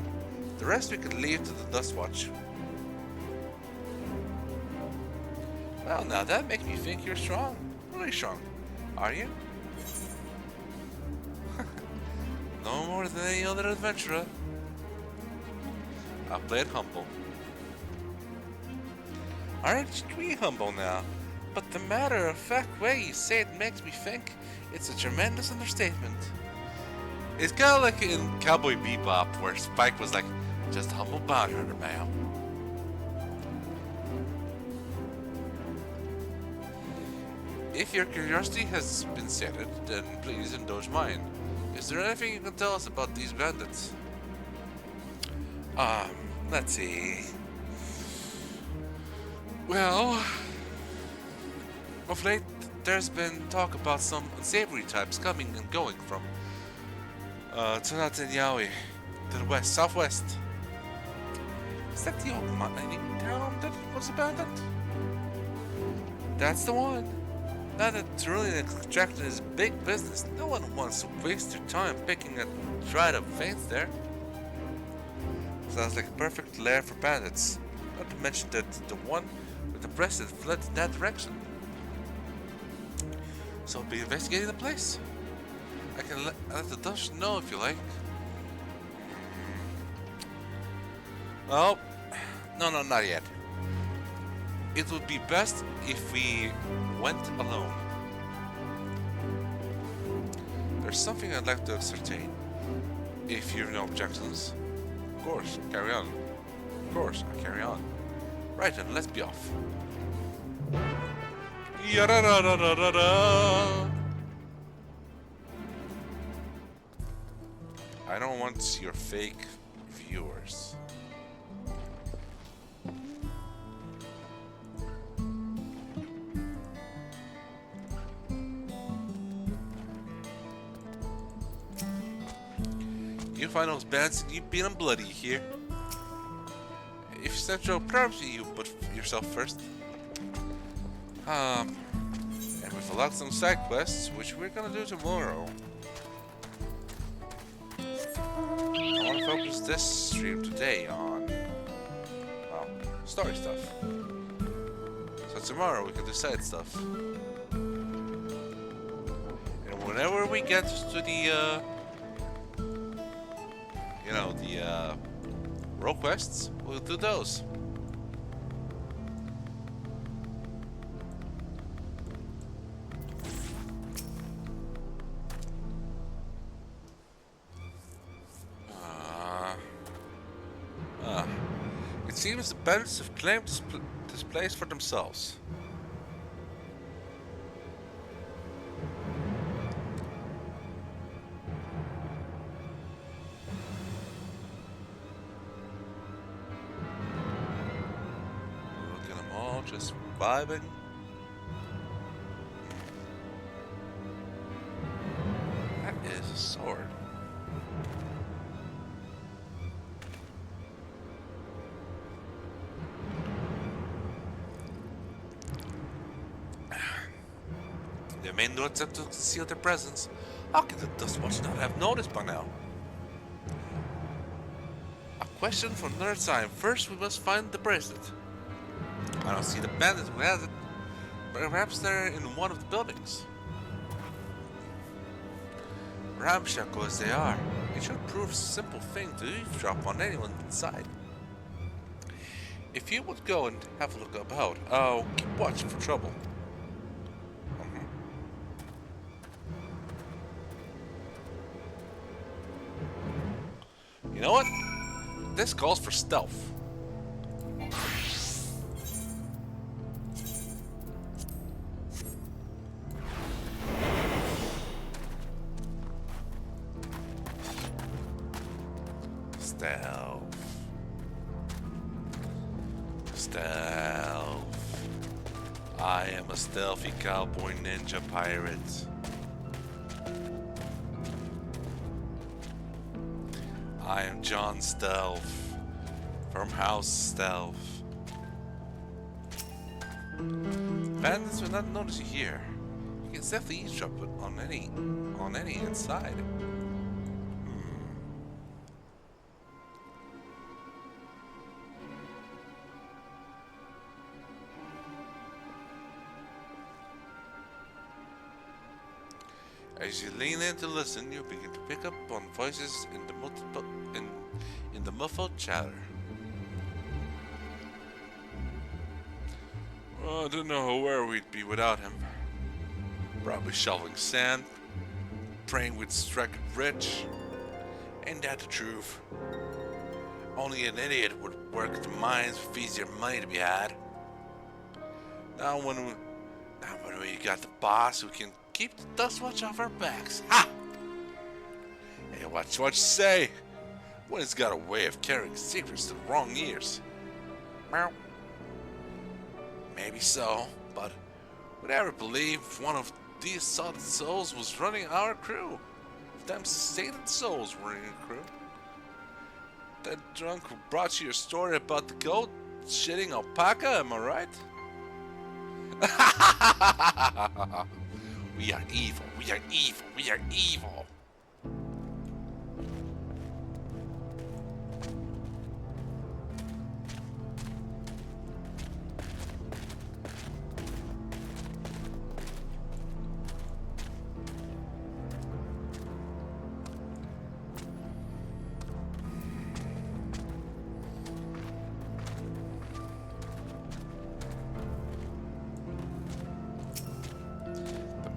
The rest we could leave to the Dust Watch. Well, now that makes me think you're strong. Really strong. Are you? No more than any other adventurer. I'll play it humble. Aren't we humble now? But the matter-of-fact way you say it makes me think it's a tremendous understatement. It's kind of like in Cowboy Bebop, where Spike was like, just a humble bounty hunter, ma'am. If your curiosity has been sated, then please indulge mine. Is there anything you can tell us about these bandits? Let's see. Well, of late, there's been talk about some unsavory types coming and going from Tunat and Yaoi to the west, southwest. Is that the old mining town that was abandoned? That's the one. Now that Turali extraction is big business, no one wants to waste their time picking at dried up veins there. Sounds like a perfect lair for bandits. Not to mention that the one with the bracelet fled in that direction. So I'll be investigating the place. I can let the Dutch know if you like. Well, no, not yet. It would be best if we went alone. There's something I'd like to ascertain. If you have no objections. Of course, carry on. Of course, I carry on. Right then, let's be off. Yada-da-da-da-da-da. I don't want your fake viewers. You find those bands and you beat them bloody here. If Central prompts you put yourself first. And we've allowed some side quests, which we're gonna do tomorrow. I want to focus this stream today on, well, story stuff. So tomorrow we can do side stuff. And whenever we get to the, you know, the role quests, we'll do those. It seems the bandits have claimed this place for themselves. Look at them all just vibing. That is a sword. They made no attempt to conceal their presence. How could the Dust Watch not have noticed by now? A question for another time. First, we must find the bracelet. I don't see the bandit who has it. Perhaps they're in one of the buildings. Ramshackle as they are, it should prove a simple thing to eavesdrop on anyone inside. If you would go and have a look about, I'll keep watching for trouble. You know what? This calls for stealth. Stealth. Stealth. I am a stealthy cowboy ninja pirate. I am John Stealth from House Stealth. Bandits will not notice you here. You can safely eavesdrop on any inside. As you lean in to listen, you begin to pick up on voices in the muffled chatter. Oh, I don't know where we'd be without him. Probably shoveling sand, praying we'd strike it rich. Ain't that the truth? Only an idiot would work the mines with easier money to be had. Now when we got the boss, we can keep the dust watch off our backs. Ha! Hey, watch what you say. One has got a way of carrying secrets to the wrong ears. Meow. Maybe so, but would I ever believe one of these solid souls was running our crew? If them sated souls were in your crew. That drunk who brought you your story about the goat shitting alpaca, am I right? We are evil, we are evil, we are evil.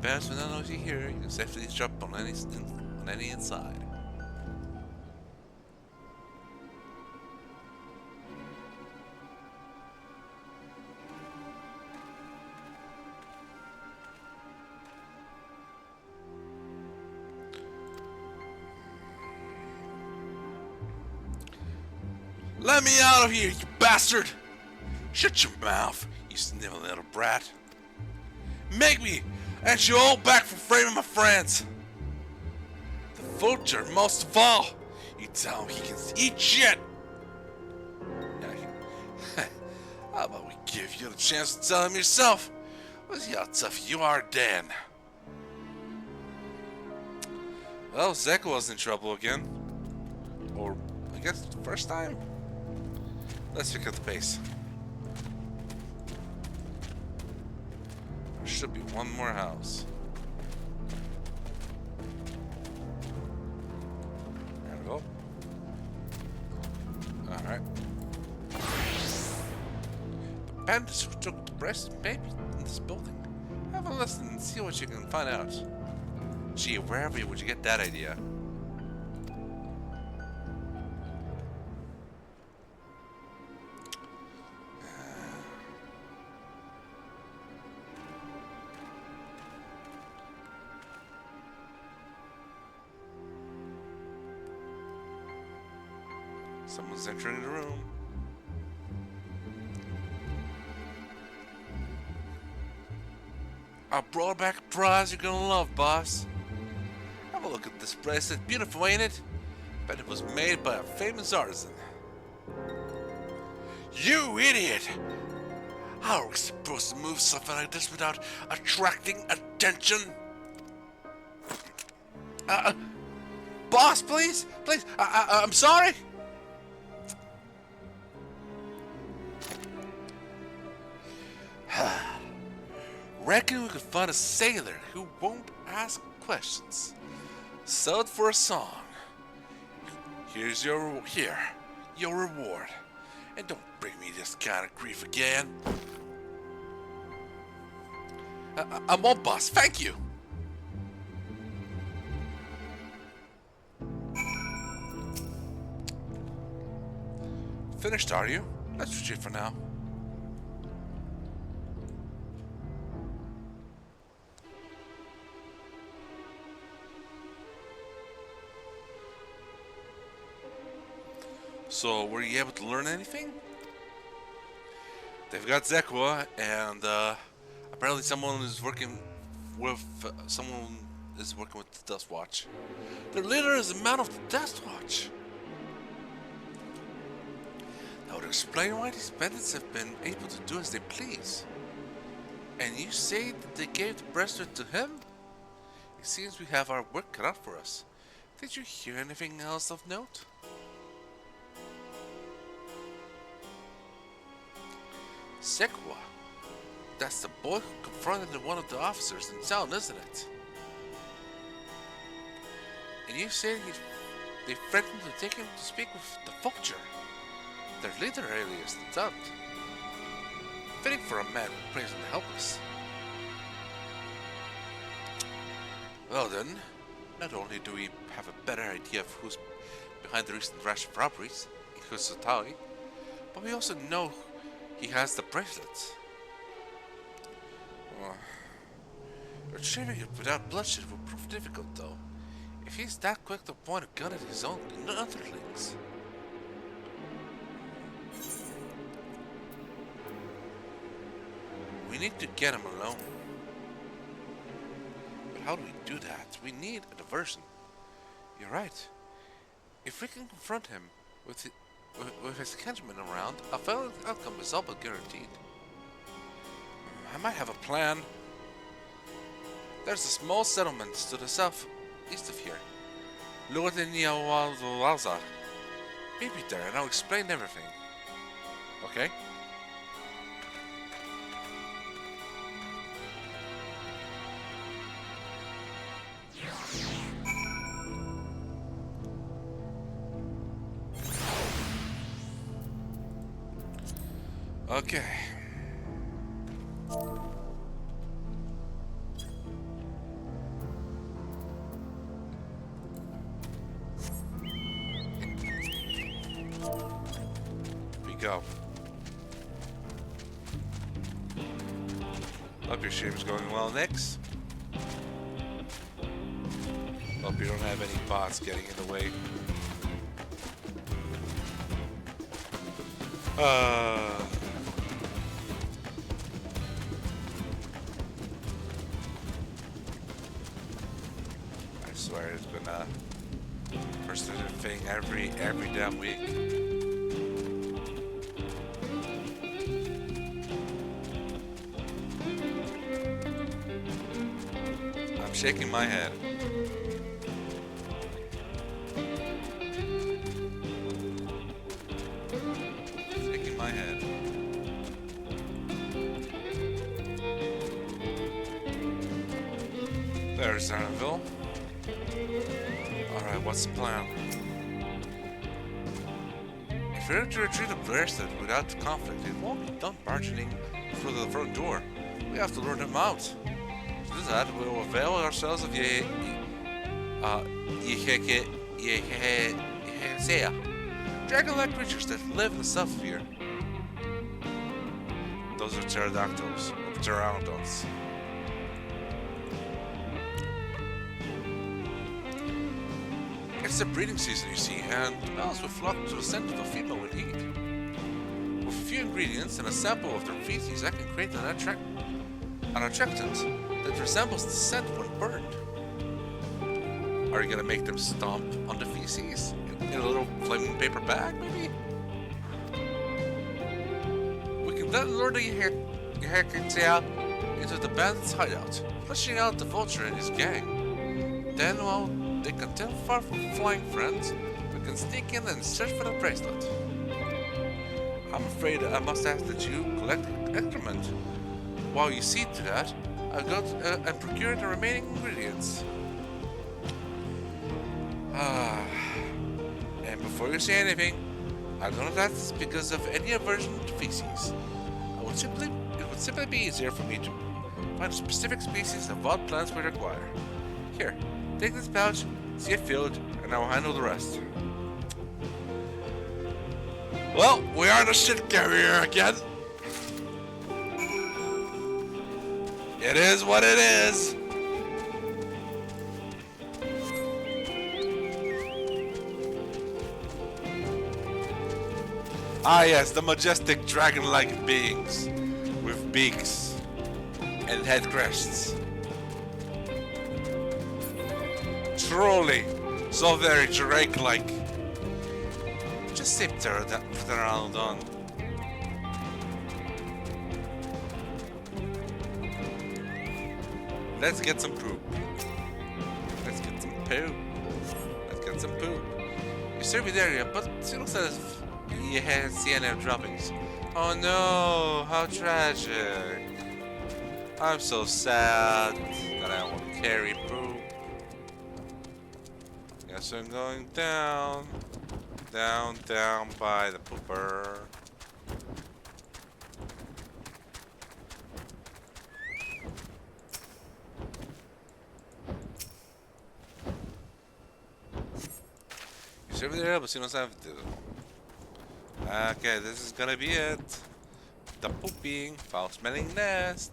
Best when I know you here, you can safely drop on any inside. Let me out of here, you bastard! Shut your mouth, you sniveling little brat. Make me and you all back from framing my friends. The vulture, most of all. You tell him he can eat shit. How about we give you the chance to tell him yourself? Let's see how tough you are, Dan. Well, Zeka was in trouble again. Or, I guess, the first time. Let's pick up the pace. There should be one more house. There we go. Alright. The bandits who took the breast baby in this building. Have a listen and see what you can find out. Gee, wherever would you get that idea? Someone's entering the room. I brought back a prize you're gonna love, boss. Have a look at this bracelet. Beautiful, ain't it? Bet it was made by a famous artisan. You idiot! How are we supposed to move something like this without attracting attention? Boss, please? Please? I'm sorry? Reckon we could find a sailor who won't ask questions. Sell it for a song. Here's your reward. And don't bring me this kind of grief again. I'm all, boss. Thank you. Finished, are you? Let's retreat for now. So, were you able to learn anything? They've got Zekwa, and apparently someone is working with the Dust Watch. Their leader is a man of the Dust Watch. That would explain why these bandits have been able to do as they please. And you say that they gave the bracelet to him? It seems we have our work cut out for us. Did you hear anything else of note? Zekwa? That's the boy who confronted one of the officers in town, isn't it? And you said they threatened to take him to speak with the Vulture, their leader alias, the Dubbed. Fitting for a man who prays on the helpless. Well then, not only do we have a better idea of who's behind the recent rash of robberies in Turali, but we also know he has the bracelet. Retrieving it without bloodshed will prove difficult, though. If he's that quick to point a gun at his own underlings. We need to get him alone. But how do we do that? We need a diversion. You're right. If we can confront him with his henchmen around, a failed outcome is all but guaranteed. I might have a plan. There's a small settlement to the southeast of here. Lower than Yeehaw. Meet me there and I'll explain everything. Okay? Okay. We go. Hope your stream's going well, Nix. Hope you don't have any bots getting in the way. I swear it's been a persistent thing every damn week. I'm shaking my head. Shaking my head. There's Erenville. Alright, what's the plan? If we're to retreat the bracelet without conflict, it won't be done barging through the front door. We have to lure them out. To do that, we will avail ourselves of dragon-like creatures that live in the south of here. Those are pterodactyls, or pteranodons. It's the breeding season, you see, and males will flock to the scent of a female we eat. With a few ingredients and a sample of their feces, I can create an attractant that resembles the scent when burned. Are you gonna make them stomp on the feces in a little flaming paper bag, maybe? We can then lure the Yeehaw into the bandit's hideout, flushing out the Vulture and his gang. Then, while they continue far from flying friends, we can sneak in and search for the bracelet. I'm afraid I must ask that you collect excrement. While you see to that, I'll go and procure the remaining ingredients. And before you say anything, I don't know if that's because of any aversion to feces. It would simply be easier for me to find a specific species of what plants we require. Here, take this pouch, see it filled, and I will handle the rest. Well, we are the shit carrier again. It is what it is. Ah yes, the majestic dragon-like beings with beaks and head crests. Truly, so very Drake-like. Just sip Pteranodon. Let's get some poop. Let's get some poop. Let's get some poop. You surveyed the area, but it looks as if you haven't seen any droppings. Oh no, how tragic. I'm so sad that I won't carry poop. Guess I'm going down. Down by the pooper. You surveyed the area, but you don't have to. Okay, this is gonna be it. The pooping, foul-smelling nest.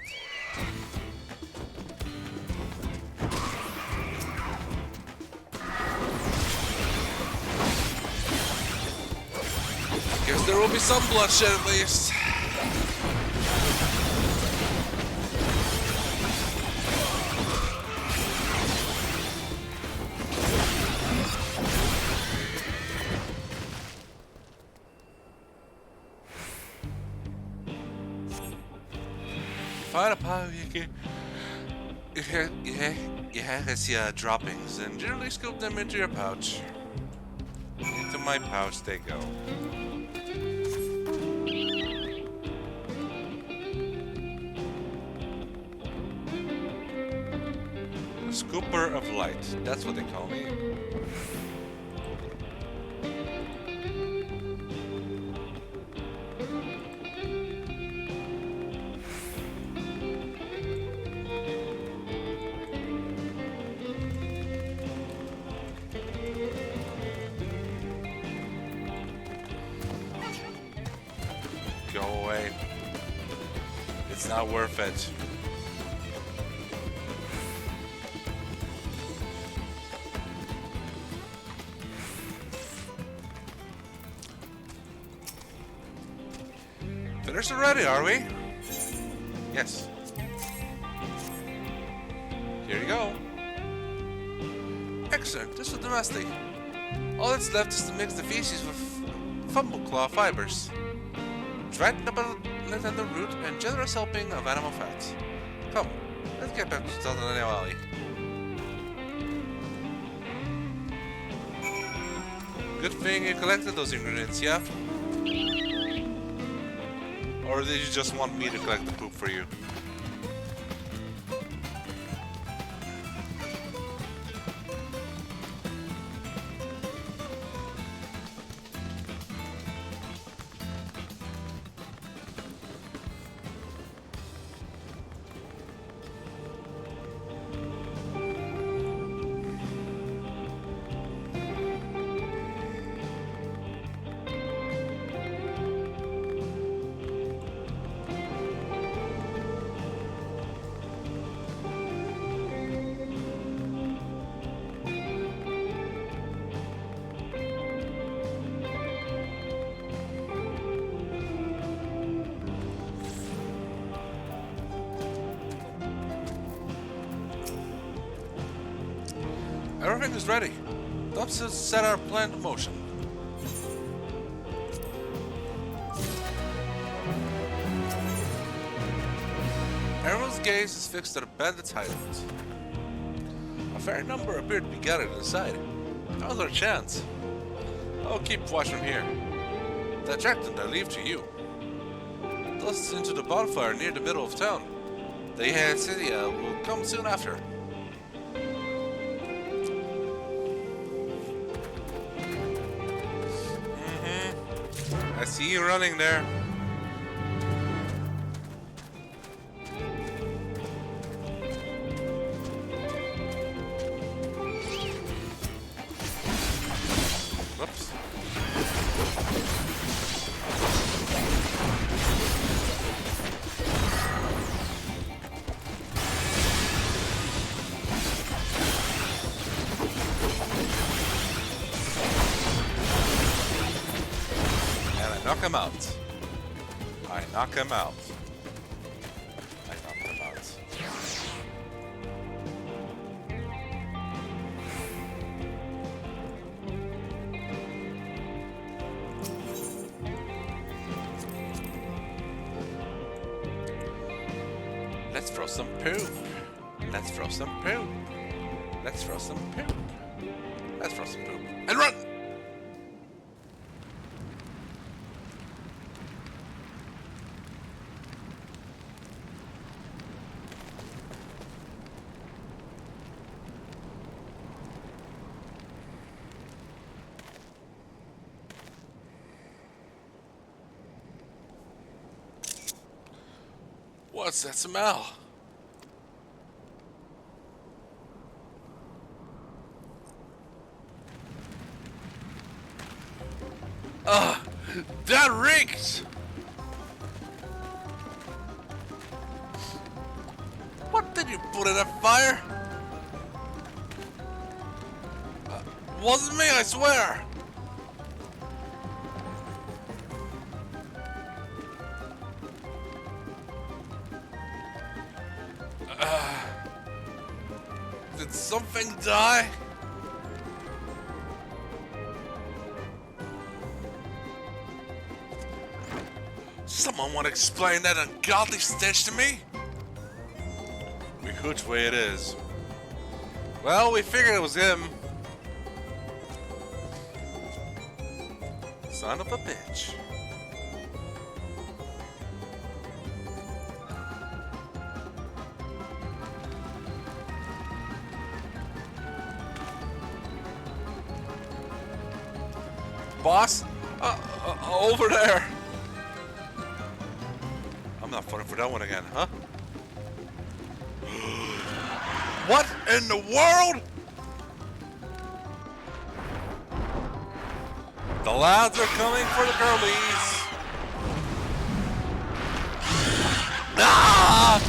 Guess there will be some bloodshed at least. Find a pile you can see droppings and generally scoop them into your pouch. Into my pouch they go. A scooper of light, that's what they call me. Go away. It's not worth it. Finished already, are we? Yes. Here you go. Excellent, this is domestic. All that's left is to mix the feces with fumbleclaw fibers. Dried at the root and generous helping of animal fats. Come, let's get back to Turali. Good thing you collected those ingredients, yeah? Or did you just want me to collect the poop for you? Everything is ready. Let's set our plan in motion. Everyone's gaze is fixed at a bandit's hideout. A fair number appear to be gathered inside. Now's our chance. I'll keep watch from here. The attractant I leave to you. Thus into the bonfire near the middle of town. The Yeehaw city will come soon after. I see you running there. Whoops. Knock him out. I knock him out. I knock him out. Let's throw some poop. Let's throw some poop. Let's throw some poop. Let's throw some poop. And run! What's that smell? That reeks! What did you put in that fire? Wasn't me, I swear! Did something die? Someone want to explain that ungodly stench to me? Which way it is? Well, we figured it was him. Son of a bitch. Boss? Over there. I'm not falling for that one again, huh? What in the world? The lads are coming for the girlies. Ah!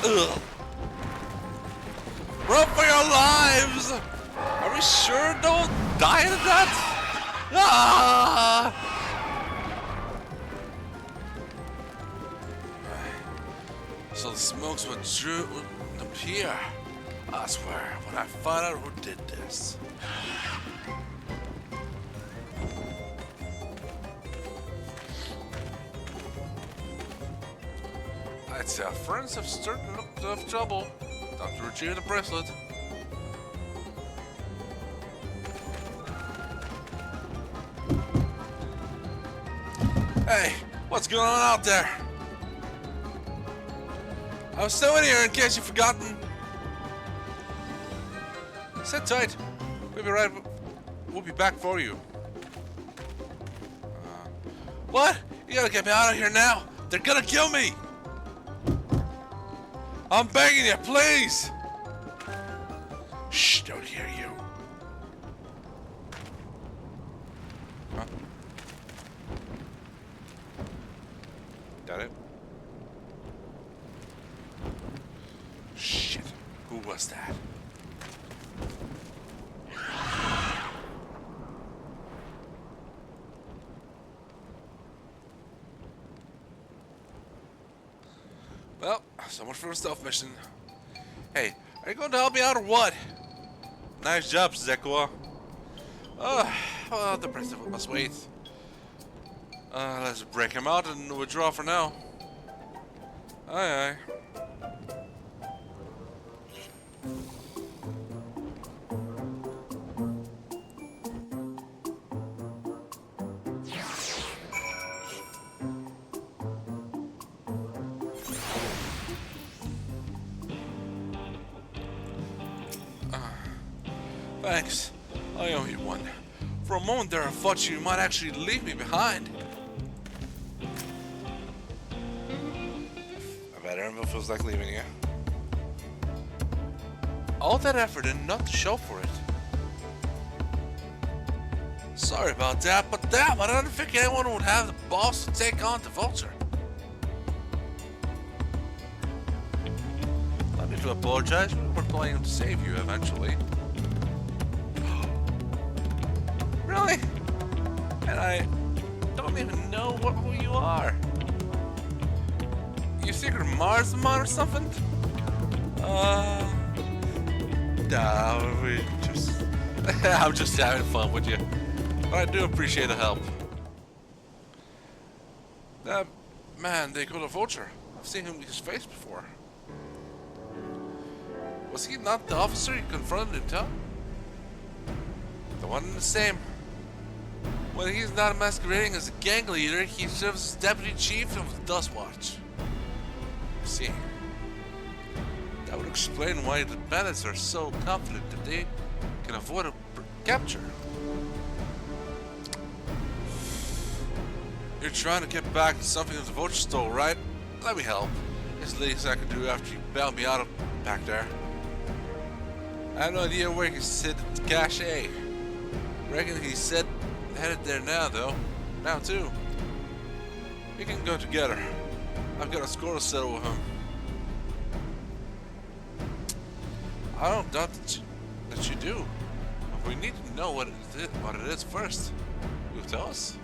Ugh. Run for your lives! Are we sure don't die in that? Ah! So the smokes would appear. I swear, when I find out who did this. I'd say our friends have stirred up of trouble. Time to retrieve the bracelet. Hey, what's going on out there? I was still in here in case you've forgotten. Sit tight. We'll be right. We'll be back for you. What? You gotta get me out of here now. They're gonna kill me. I'm begging you, please. Shh, don't hear you. Huh? Got it? Shit. Who was that? Well, so much for a stealth mission. Hey, are you going to help me out or what? Nice job, Zekwa. Well, the principal must wait. Let's break him out and withdraw for now. Aye, aye. Thanks. I owe you one. For a moment there I thought you might actually leave me behind. I bet Erenville feels like leaving you. All that effort and not to show for it. Sorry about that, but damn, I don't think anyone would have the balls to take on the vulture. Not need to apologize, we were planning to save you eventually. Really? And I don't even know who you are. You secret Marsman or something? Nah, we just... I'm just having fun with you. But I do appreciate the help. That man, they call a vulture. I've seen his face before. Was he not the officer you confronted in town? The one and the same. When he's not masquerading as a gang leader, he serves as deputy chief of the Dust Watch. See, that would explain why the bandits are so confident that they can avoid a capture. You're trying to get back something that the vulture stole, right? Let me help. It's the least I can do after you bailed me out of back there. I have no idea where he's hid the cache. Reckon he's headed there now, though. Now, too. We can go together. I've got a score to settle with him. I don't doubt that you do. But we need to know what it is first. You'll tell us.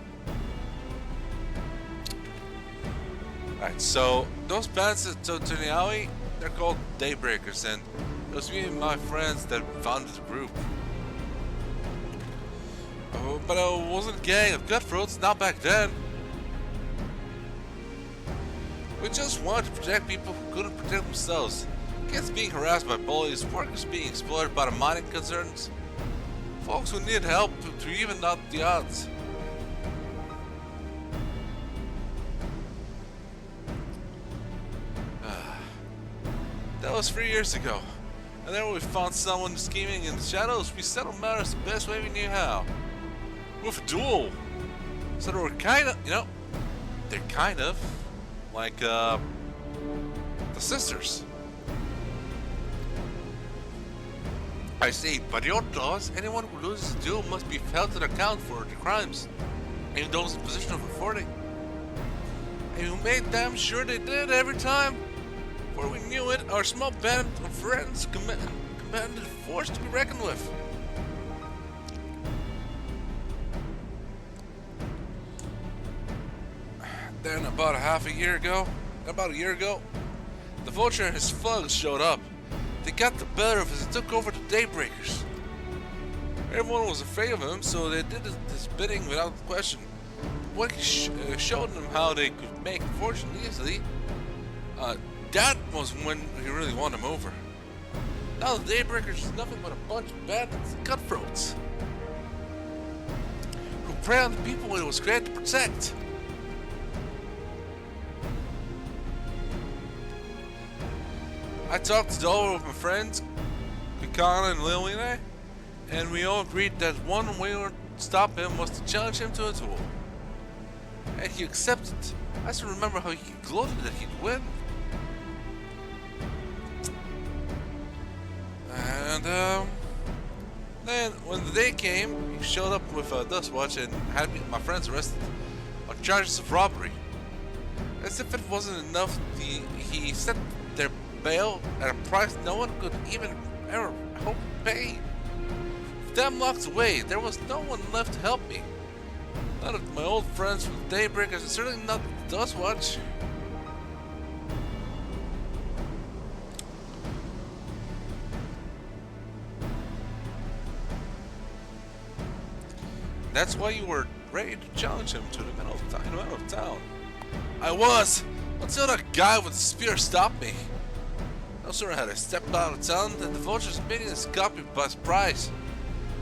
Alright, so those bands at Turali, they're called Daybreakers, and it was me and my friends that founded the group. But I wasn't a gang of cutthroats, not back then. We just wanted to protect people who couldn't protect themselves. Kids being harassed by bullies, workers being exploited by the mining concerns. Folks who needed help to even out the odds. That was 3 years ago. And then when we found someone scheming in the shadows, we settled matters the best way we knew how. With a duel. So they were kind of, they're kind of like the sisters. I say, by your laws, anyone who loses a duel must be held to account for the crimes, even those in position of reporting. And we made damn sure they did every time. Before we knew it, our small band of friends commanded a force to be reckoned with. Then about a year ago, the vulture and his thugs showed up. They got the better of us and took over the Daybreakers. Everyone was afraid of him, so they did his bidding without question. When he showed them how they could make a fortune easily, that was when he really won them over. Now the Daybreakers is nothing but a bunch of bandits and cutthroats who prey on the people it was created to protect. I talked it over with my friends, Kikana and Lilwine, and we all agreed that one way to stop him was to challenge him to a duel. And he accepted. I still remember how he gloated that he'd win. And then when the day came, he showed up with a dust watch and had my friends arrested on charges of robbery. As if it wasn't enough, he set their bail at a price no one could even ever hope to pay. With them locked away, there was no one left to help me. None of my old friends from the Daybreakers, and certainly not the Dust Watch. That's why you were ready to challenge him to the middle of town. I was, until that guy with the spear stopped me. No sooner had I stepped out of town than the vultures made us caught me by surprise.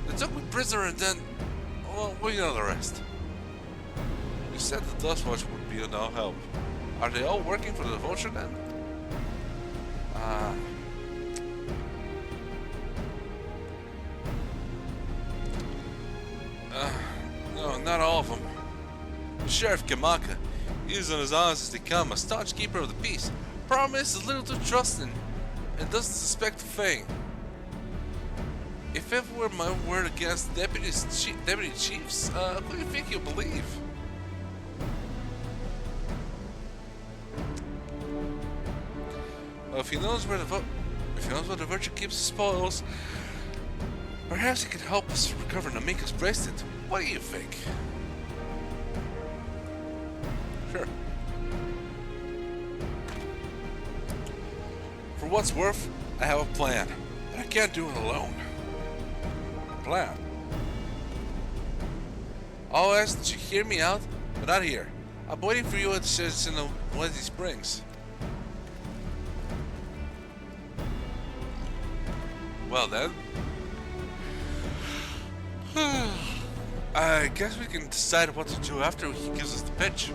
They took me prisoner and then, well, we know the rest. You said the Dust Watch would be of no help. Are they all working for the vulture then? No, not all of them. Sheriff Kamaka, he is as honest as they come, a staunch keeper of the peace. Problem is little to trust in, and doesn't suspect a thing. If ever were my word against deputy chiefs, what do you think he'll believe? Well, if he knows where the virtue keeps his spoils, perhaps he can help us recover Namika's bracelet. What do you think? Sure. For what's worth, I have a plan, but I can't do it alone. Plan? I'll ask that you hear me out, but not here. I'm waiting for you at the citizen of one of these springs. Well then, I guess we can decide what to do after he gives us the pitch.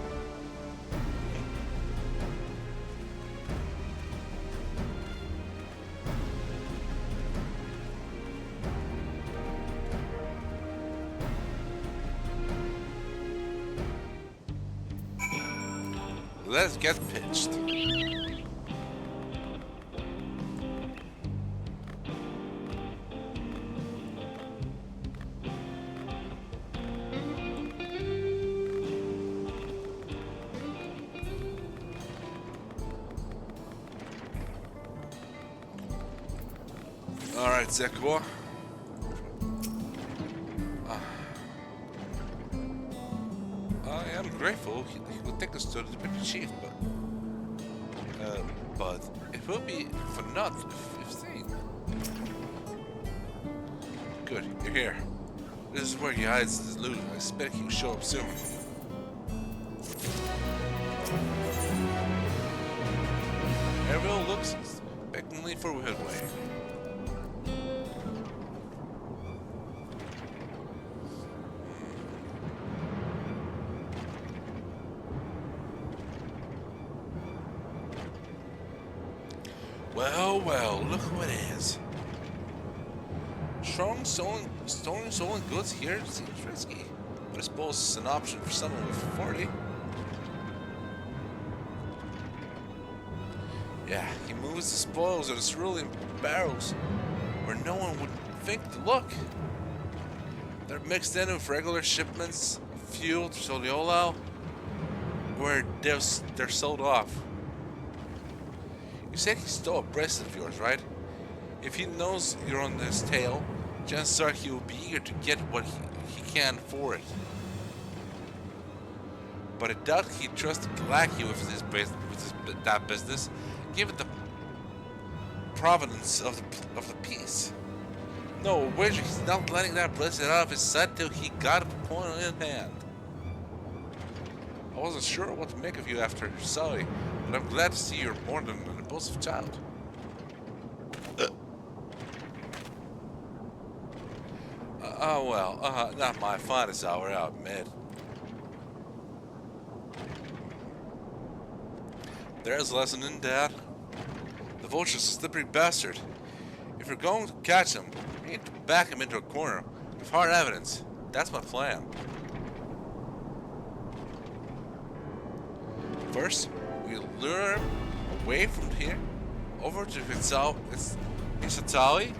Let's get pitched. Alright, Zekuo. I am grateful he will take us to the deputy chief, but it will be for naught if seen. Good, you're here. This is where he hides his loot. I expect he will show up soon. Erenville looks expectantly for Headway. Well, look who it is. Stolen goods here seems risky, but I suppose it's an option for someone with 40. Yeah, he moves the spoils of the cerulean barrels where no one would think to look. They're mixed in with regular shipments of fuel to Soliola, where they're sold off. You said he stole a bracelet of yours, right? If he knows you're on his tail, chances are he will be eager to get what he can for it. But I doubt he'd trust Galaki with that business, given the provenance of the piece. No wager he's not letting that bracelet out of his sight till he got a point in hand. I wasn't sure what to make of you after Saudi, but I'm glad to see you're more than an impulsive child. Not my finest hour, I'll admit. There's a lesson in that. The vulture's a slippery bastard. If you're going to catch him, you need to back him into a corner with hard evidence. That's my plan. First, we lure him away from here over to Hisatali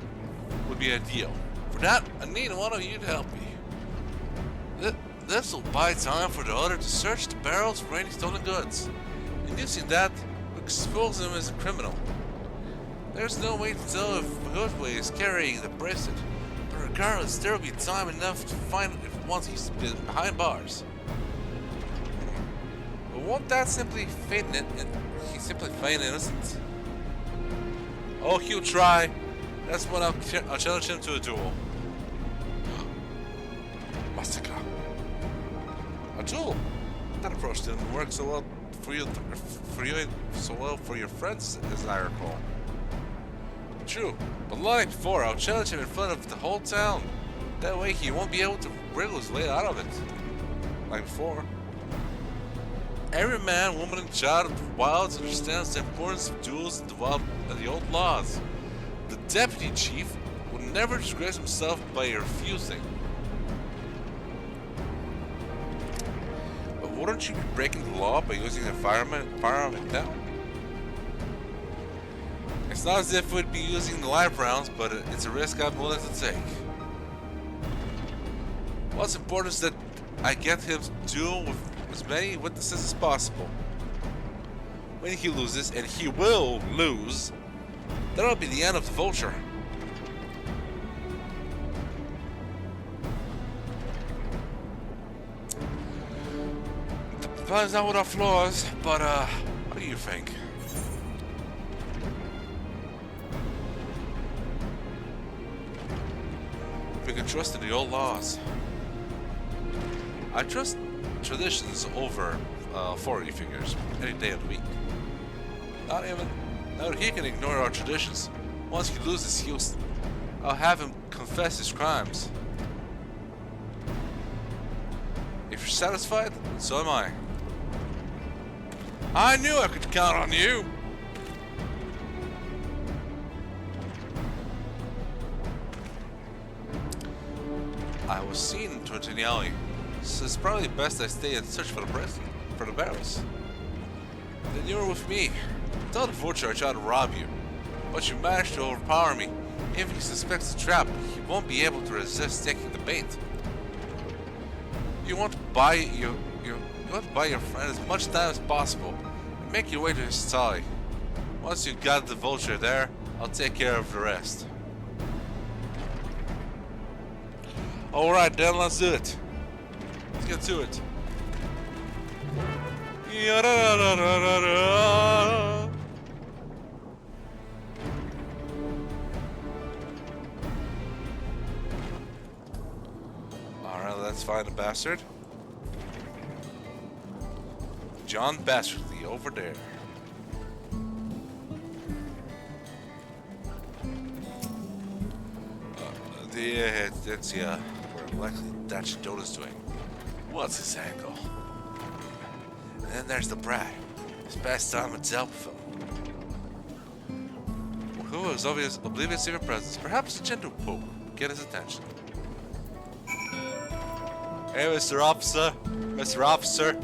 would be ideal. For that, I need one of you to help me. This will buy time for the other to search the barrels for any stolen goods. Inducing that will expose him as a criminal. There's no way to tell if Headway is carrying the bracelet, but regardless, there will be time enough to find it once he's been behind bars. But won't that simply feign it? He's simply feign innocent. Oh, he'll try. That's when I'll challenge him to a duel. Masaka. A duel? That approach didn't work so well for your friends, as I recall. True, but like before, I'll challenge him in front of the whole town. That way he won't be able to wriggle his way out of it. Like before. Every man, woman, and child of the wilds understands the importance of duels in the old laws. The deputy chief would never disgrace himself by refusing. wouldn't you be breaking the law by using a firearm at them? It's not as if we'd be using the live rounds, but it's a risk I'm willing to take. What's important is that I get him to duel with as many witnesses as possible. When he loses, and he will lose, that'll be the end of the vulture. The plan's not without flaws, but what do you think? We can trust in the old laws. I trust traditions over authority figures any day of the week. Not that he can ignore our traditions. Once he loses, I'll have him confess his crimes. If you're satisfied, so am I. I knew I could count on you! I was seen in Turali, so it's probably best I stay and search for the barrels. Then you were with me. Tell the vulture I tried to rob you, but you managed to overpower me. If he suspects a trap, he won't be able to resist taking the bait. You want to buy your friend as much time as possible and make your way to his stall. Once you got the vulture there, I'll take care of the rest. Alright then, let's do it. Let's get to it. Alright, let's find the bastard. John Bastardly over there. That's where likely Dutch Dota's doing. What's his angle? And then there's the brat. His best time at dealt with him. Who is oblivious to your presence? Perhaps a gentle poke. Get his attention. Hey, Mr. Officer. Mr. Officer.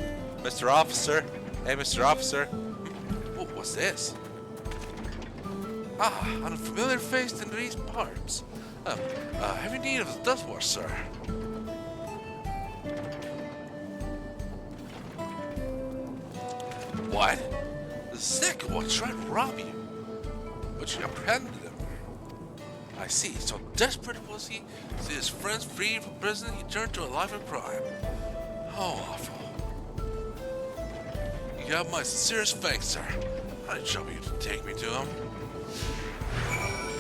Mr. Officer. Hey, Mr. Officer. What was this? Ah, an unfamiliar face in these parts. Have you need of the dust wash, sir? What? The sick one tried to rob you, but you apprehended him. I see. So desperate was he to see his friends freed from prison, he turned to a life of crime. How awful. You have my sincerest thanks, sir. I trouble you to take me to him.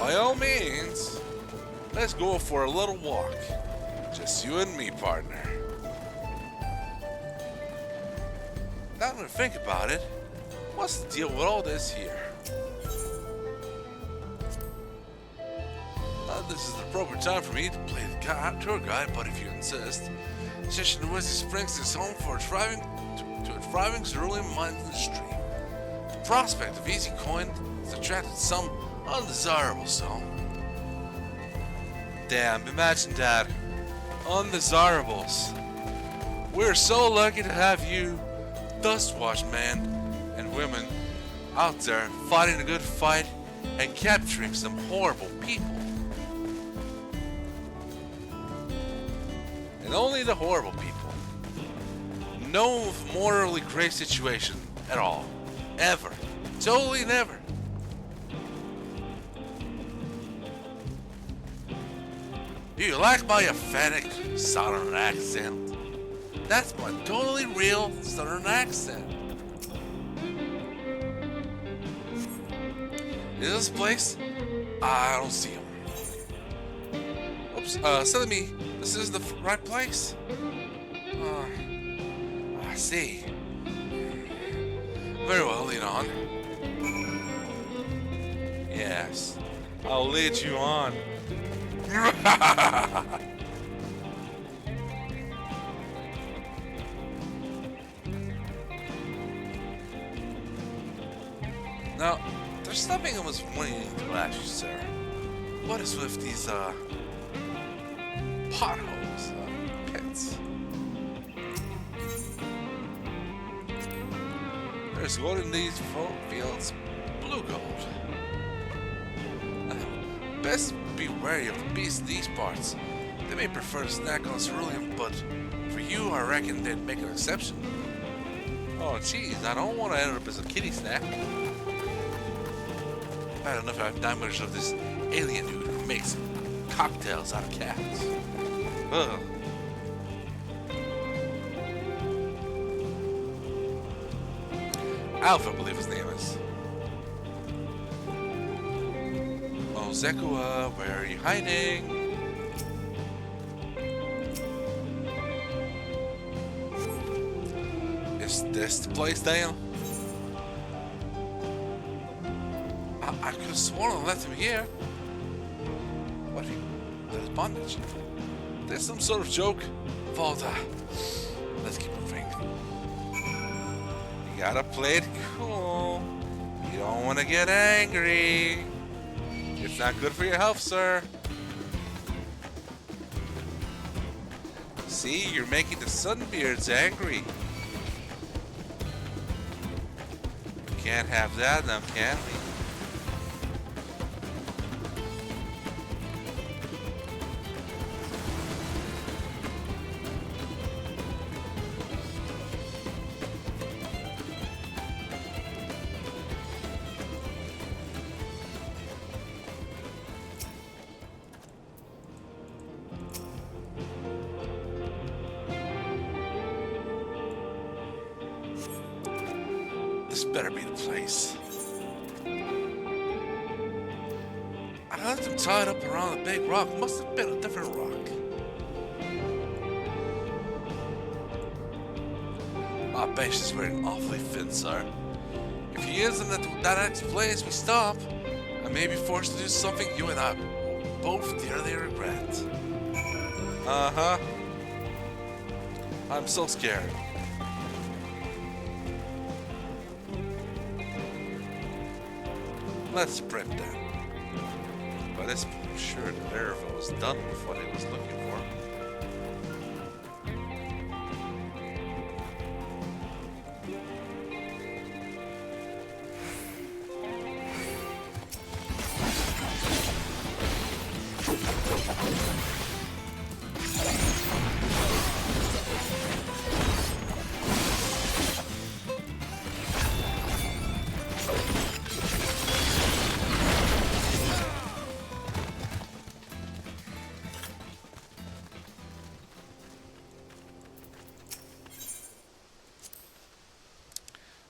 By all means. Let's go for a little walk. Just you and me, partner. Now that I think about it, what's the deal with all this here? This is the proper time for me to play the tour guide, but if you insist, Session to Whiskey Springs is home for a thriving cerulean mine industry. The prospect of easy coin has attracted some undesirable zone. Damn, imagine that. Undesirables. We're so lucky to have you, Dustwash men and women, out there fighting a good fight and capturing some horrible people. And only the horrible people. No morally gray situation at all. Ever. Totally never. Do you like my authentic southern accent? That's my totally real southern accent. Is this place? I don't see him. Oops, silly me. This is the right place? I see. Very well, lead on. Yes, I'll lead you on. Now, there's something I was wanting to ask you, sir. What is with these, potholes, pits? There's gold in these fields, blue gold. Best be wary of the beasts in these parts. They may prefer to snack on cerulean, but for you, I reckon they'd make an exception. Oh, jeez, I don't want to end up as a kitty snack. Bad enough I have nightmares of this alien dude who makes cocktails out of cats. Ugh. Alpha, I believe his name is. Oh, Zekua, where are you hiding? Is this the place, Dale? I could have sworn I left him here. What if he there's bondage? There's some sort of joke. Volta. Let's keep moving. You gotta play it cool. You don't want to get angry. It's not good for your health, sir. See, you're making the Sunbeards angry. Can't have that now, can we? This better be the place. I left him tied up around a big rock. Must have been a different rock. I bet she's wearing awfully thin, sir. If he isn't at that next place we stop, I may be forced to do something you and I will both dearly regret. Uh-huh. I'm so scared. Let's sprint then. But I'm sure that Erenville was done with what he was looking for.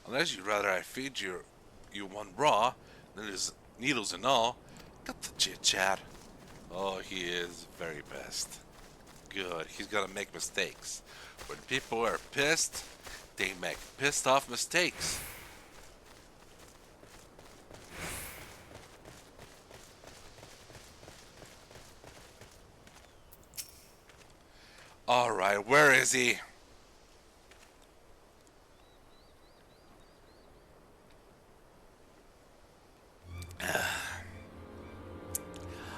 Unless you'd rather I feed you one raw, than there's needles and all. Got the chit chat. Oh, he is very best. Good, he's gonna make mistakes. When people are pissed, they make pissed off mistakes. Alright, where is he?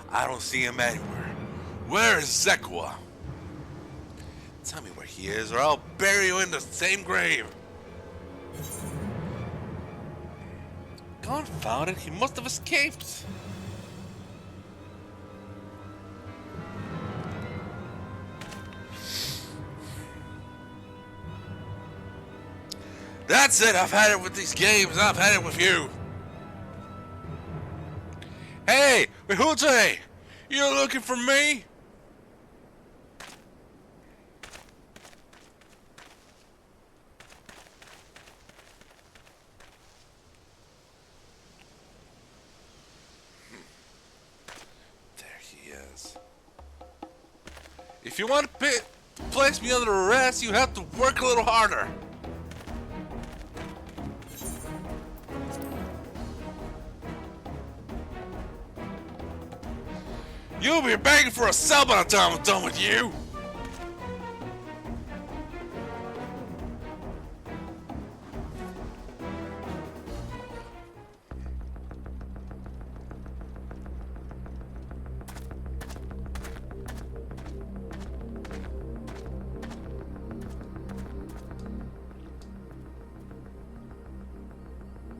I don't see him anywhere. Where is Zekua? Tell me where he is, or I'll bury you in the same grave. Confound it, he must have escaped. That's it, I've had it with these games, I've had it with you. Hey, Wehute! You're looking for me? There he is. If you want to place me under arrest, you have to work a little harder. You'll be begging for a cell by the time I'm done with you!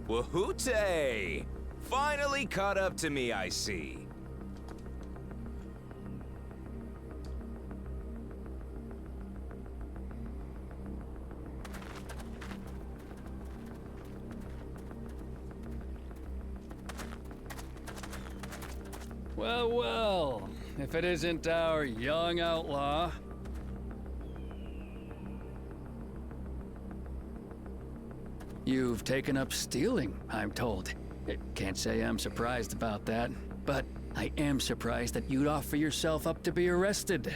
Wahoote! Finally caught up to me, I see. Well, well, if it isn't our young outlaw. You've taken up stealing, I'm told. Can't say I'm surprised about that, but I am surprised that you'd offer yourself up to be arrested.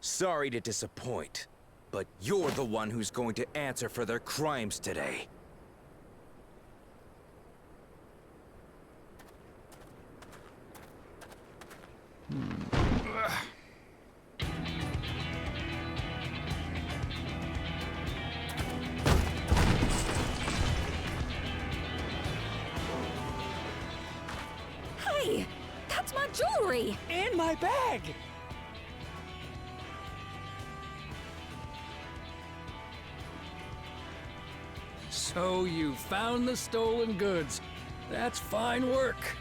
Sorry to disappoint, but you're the one who's going to answer for their crimes today. Hey, that's my jewelry! In my bag! So you found the stolen goods. That's fine work.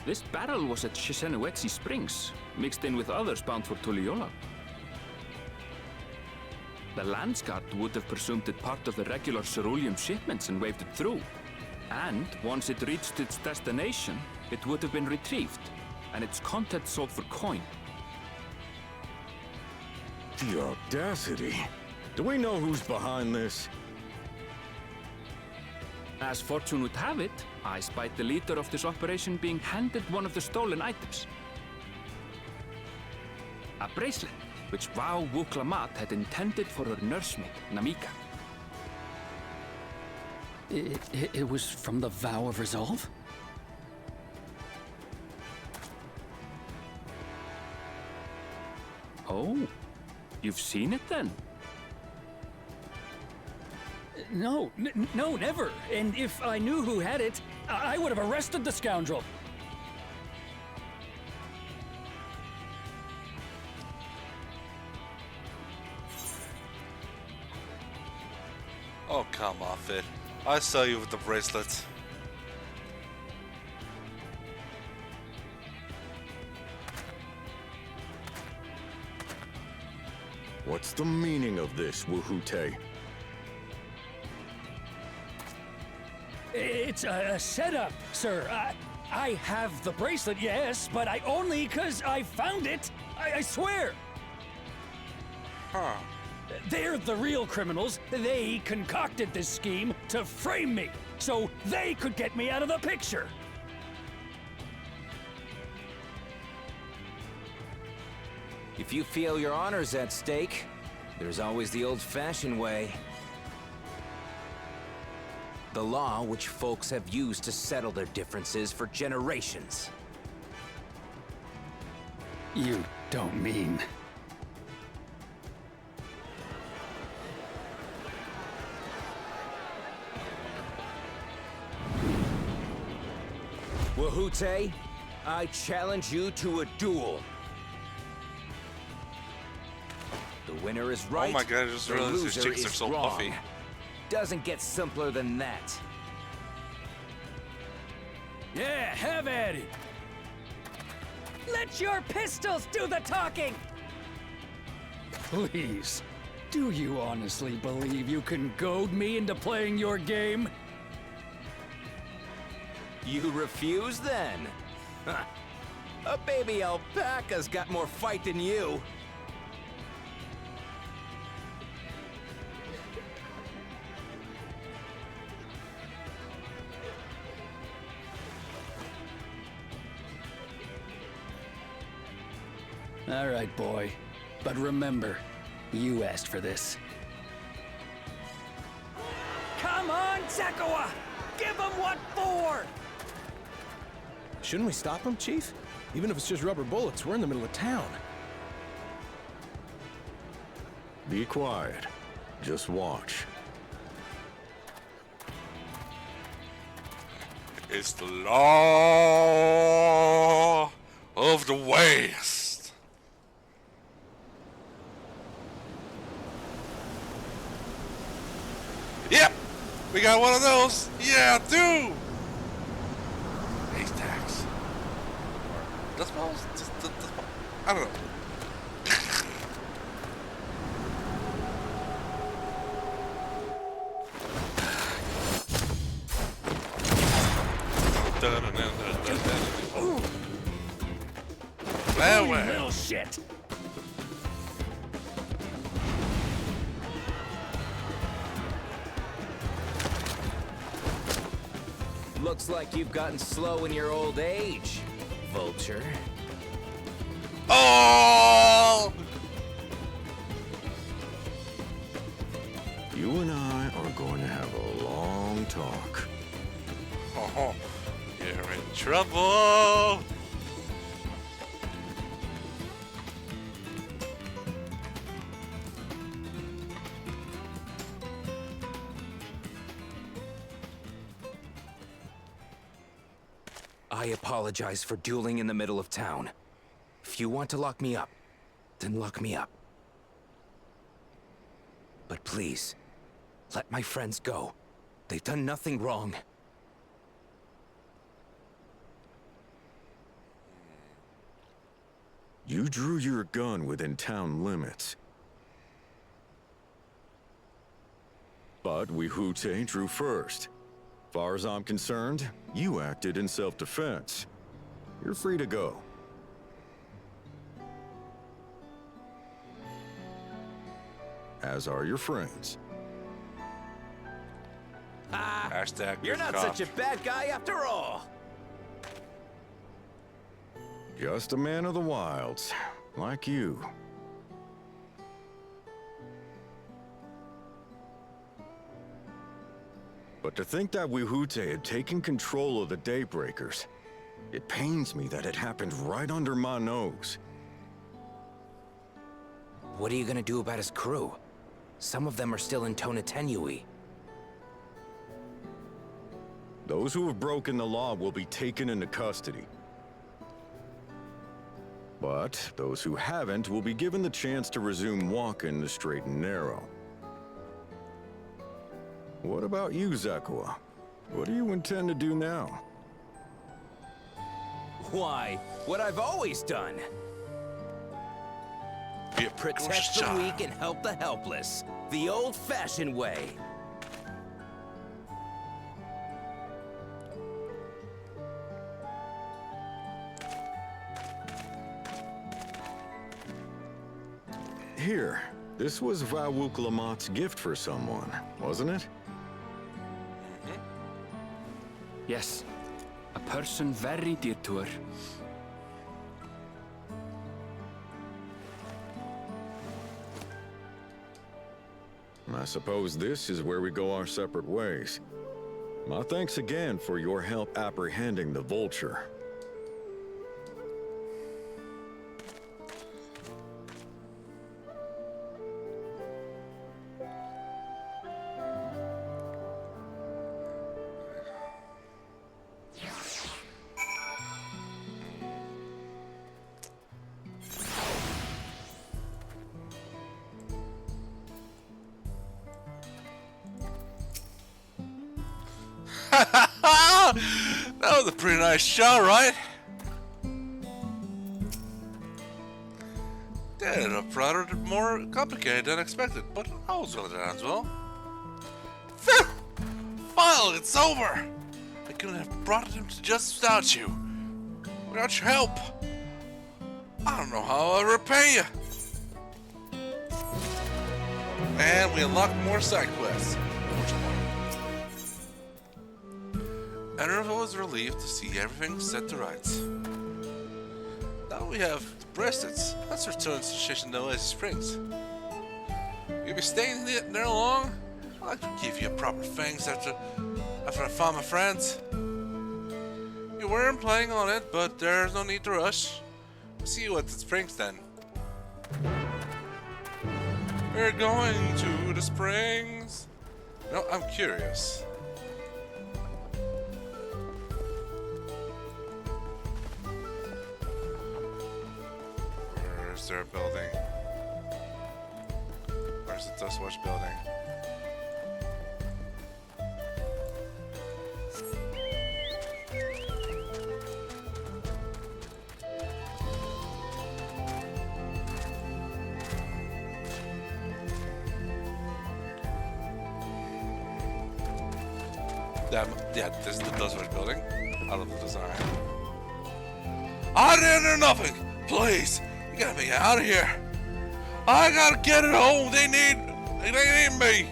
This barrel was at Shisenuetsi Springs, mixed in with others bound for Tuliyola. The Landsguard would have presumed it part of the regular cerulean shipments and waved it through. And once it reached its destination, it would have been retrieved, and its contents sold for coin. The audacity. Do we know who's behind this? As fortune would have it, I spied the leader of this operation being handed one of the stolen items. A bracelet, which Vau Wuklamat had intended for her nursemaid, Namika. It was from the Vow of Resolve? Oh, you've seen it then? No, no, never. And if I knew who had it, I would have arrested the scoundrel. Oh, come off it. I saw you with the bracelet. What's the meaning of this, Wahoote? It's a setup, sir. I have the bracelet, yes, but I only because I found it. I swear. Huh. They're the real criminals. They concocted this scheme to frame me, so they could get me out of the picture. If you feel your honor's at stake, there's always the old-fashioned way. The law which folks have used to settle their differences for generations. You don't mean... Wahoote, I challenge you to a duel. The winner is right. Oh my god, I just the realized these loser chicks are is so wrong. puffy. Doesn't get simpler than that. Yeah, have at it. Let your pistols do the talking! Please, do you honestly believe you can goad me into playing your game? You refuse then? Huh. A baby alpaca's got more fight than you. All right, boy. But remember, you asked for this. Come on, Zakawa! Give him what for! Shouldn't we stop him, Chief? Even if it's just rubber bullets, we're in the middle of town. Be quiet. Just watch. It's the law of the West. We got one of those! Yeah, 2! Ace tax. Dust balls? I don't know. Farewell. Little shit. Looks like you've gotten slow in your old age, vulture. Oh! You and I are going to have a long talk. Oh, you're in trouble! I apologize for dueling in the middle of town. If you want to lock me up, then lock me up. But please, let my friends go. They've done nothing wrong. You drew your gun within town limits. But Wi'hute drew first. Far as I'm concerned, you acted in self-defense. You're free to go. As are your friends. Hashtag You're good not cop. such a bad guy after all. Just a man of the wilds, like you. But to think that Wi'hute had taken control of the Daybreakers, it pains me that it happened right under my nose. What are you gonna do about his crew? Some of them are still in Tonatenui. Those who have broken the law will be taken into custody. But those who haven't will be given the chance to resume walking the straight and narrow. What about you, Zakua? What do you intend to do now? Why, what I've always done. Be a Protect the weak and help the helpless. The old-fashioned way. Here, this was Vawuk Lamott's gift for someone, wasn't it? Yes, a person very dear to her. I suppose this is where we go our separate ways. My thanks again for your help apprehending the vulture. That was a pretty nice shot, right? That ended up rather more complicated than expected, but I was well done as well. Phew! Finally, it's over! I couldn't have brought him to just without you. Without your help. I don't know how I'll repay you. And we unlocked more side quests. Erenville was relieved to see everything set to rights. Now we have the bracelets. Let's return to Station Oasis Springs. You'll be staying there long? I'd like to give you a proper thanks after I found my friends. You weren't planning on it, but there's no need to rush. We'll see you at the Springs then. We're going to the Springs. No, I'm curious. Where's their building? Where's the Dust Watch building? Yeah, this is the Dustwatch building. I love the design. I didn't do nothing! Please! You gotta be out of here! I gotta get it home! They need me!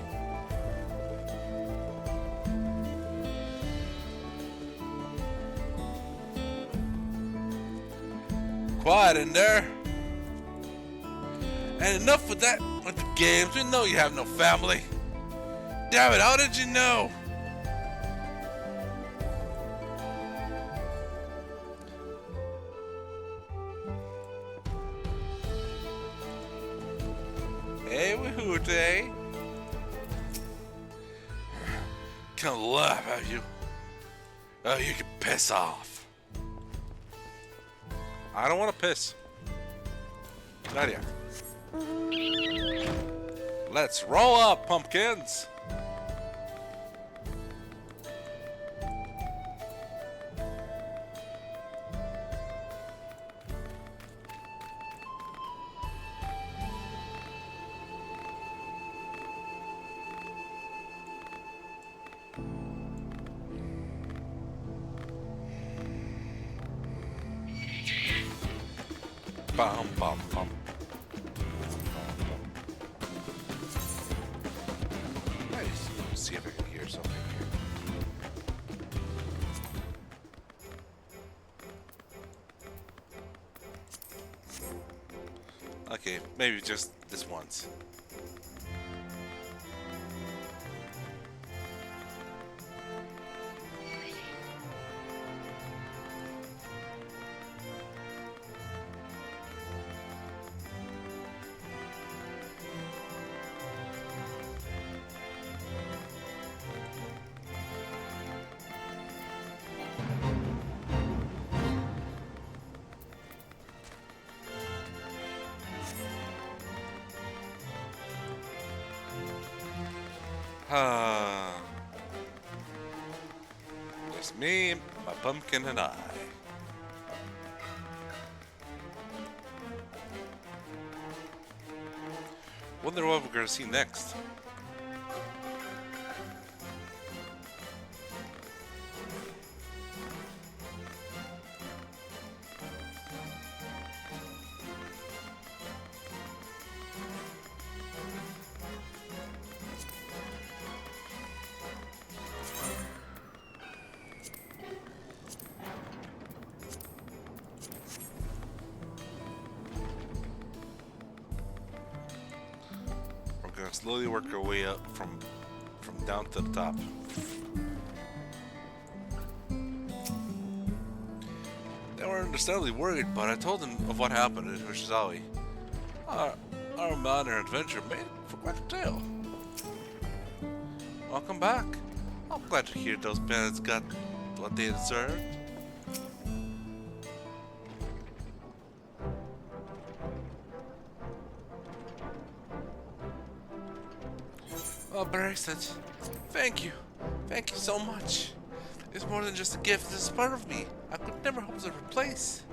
Quiet in there! And enough with that with the games. We know you have no family. Damn it, how did you know? Hey, Wahoote. Gonna laugh at you. Oh, you can piss off. I don't want to piss. Not yet. Let's roll up, pumpkins. Bum, bum, bum. Nice. Let's see if I can hear something here. Okay, maybe just this once. Just me, my pumpkin, and I. Wonder what we're gonna see next. Slowly work our way up from down to the top. They were understandably worried, but I told them of what happened in Hoshizawa. Our minor adventure made for quite a tale. Welcome back. I'm glad to hear those bandits got what they deserved. Oh, bracelet. Thank you. Thank you so much. It's more than just a gift. It's part of me. I could never hope to replace.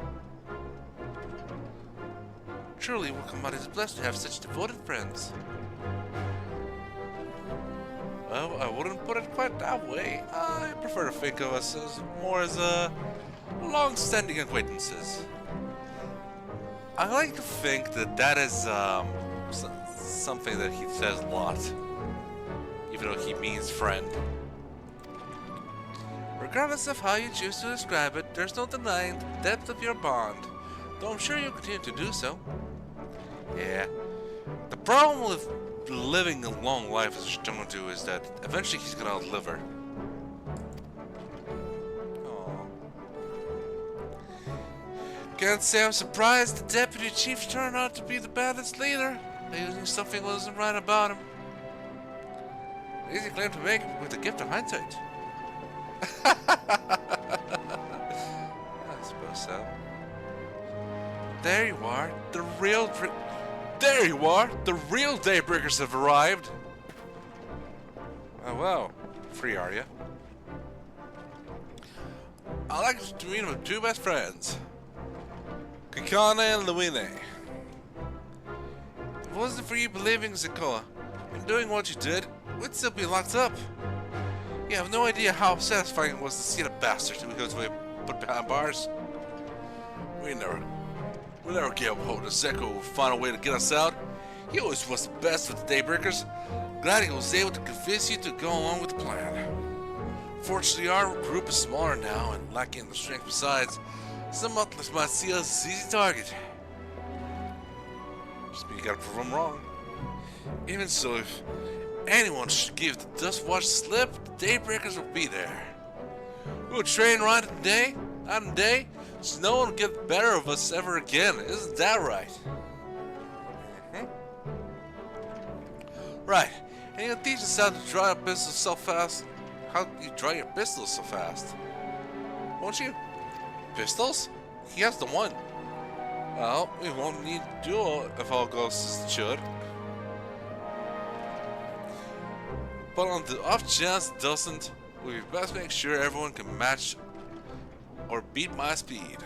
Truly, Wakamata is blessed to have such devoted friends. Well, I wouldn't put it quite that way. I prefer to think of us as more as long-standing acquaintances. I like to think that that is something that he says a lot. Even though he means friend. Regardless of how you choose to describe it, there's no denying the depth of your bond, though I'm sure you'll continue to do so. Yeah. The problem with living a long life as Shitomo is that eventually he's gonna outlive her. Aww. Can't say I'm surprised the deputy chief turned out to be the baddest leader. I knew something wasn't right about him. Easy claim to make with the gift of hindsight. I suppose so. There you are, the real Daybreakers have arrived. Oh wow, free are ya? I like to meet my two best friends, Kikane and Luine. If it wasn't for you believing Zakoa and doing what you did, we'd still be locked up. You have no idea how satisfying it was to see the bastard who goes away put behind bars. We'll never give up hope that Zeko will find a way to get us out. He always was the best with the Daybreakers. Glad he was able to convince you to go along with the plan. Fortunately, our group is smaller now and lacking the strength. Besides, some outlets might see us as an easy target. Just mean you gotta prove them wrong. Even so, if anyone should give the Dust Watch slip, the Daybreakers will be there. We'll train night and day, so no one will get the better of us ever again. Isn't that right? Right. And you'll teach us how to draw your pistols so fast. How do you draw your pistols so fast? Won't you? Pistols? He has the one. Well, we won't need duel if all goes as it should. But on the off chance it doesn't, we best make sure everyone can match or beat my speed.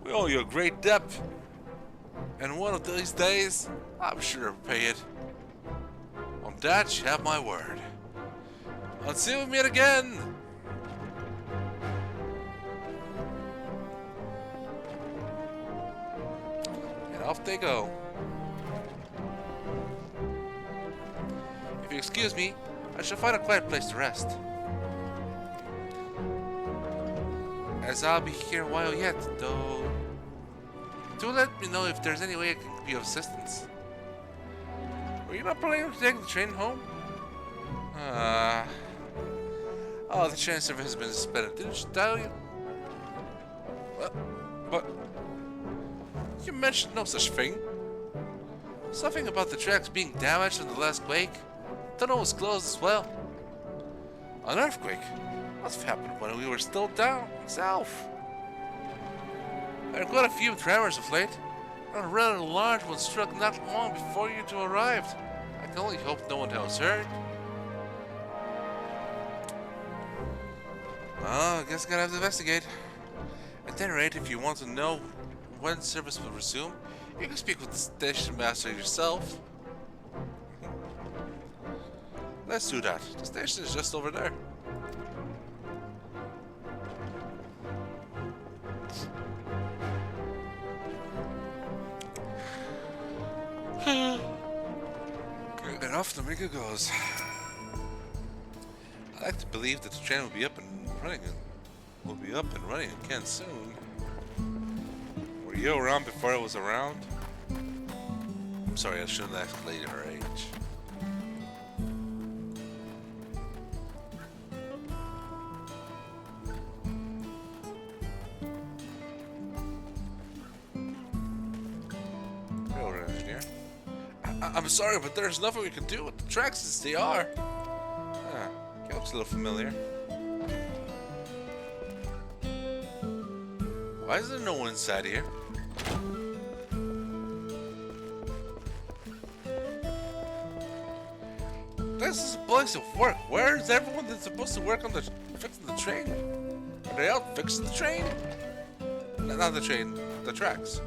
We owe you a great debt, and one of these days, I'm sure to pay it. On that, you have my word. Until we meet again! And off they go. If you excuse me, I shall find a quiet place to rest. As I'll be here a while yet, though. Do let me know if there's any way I can be of assistance. Were you not planning to take the train home? Oh, the train service has been suspended. Didn't she tell you? But you mentioned no such thing. Something about the tracks being damaged in the last quake. Tunnel was closed as well. An earthquake? Must have happened when we were still down south. There are quite a few tremors of late. A rather large one struck not long before you two arrived. I can only hope no one else heard. Well, I guess I'm gonna have to investigate. At any rate, if you want to know when service will resume, you can speak with the station master yourself. Let's do that. The station is just over there. Good enough, the Mika goes. I like to believe that the train will be up and running again soon. Were you around before it was around? I'm sorry, I shouldn't ask a lady her age. Railroad engineer. I'm sorry, but there's nothing we can do with the tracks as they are. It looks a little familiar. Why is there no one inside here? This is a place of work. Where is everyone that's supposed to work on the fixing the train? Are they out fixing the train? Not the train, the tracks.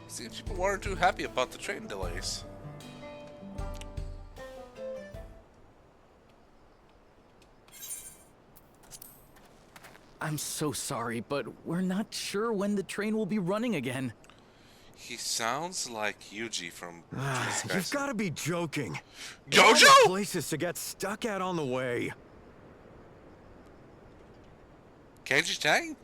Seems people weren't too happy about the train delays. I'm so sorry, but we're not sure when the train will be running again. He sounds like Yuji from You've got to be joking. Jojo? Places to get stuck at on the way. Kenji Tang?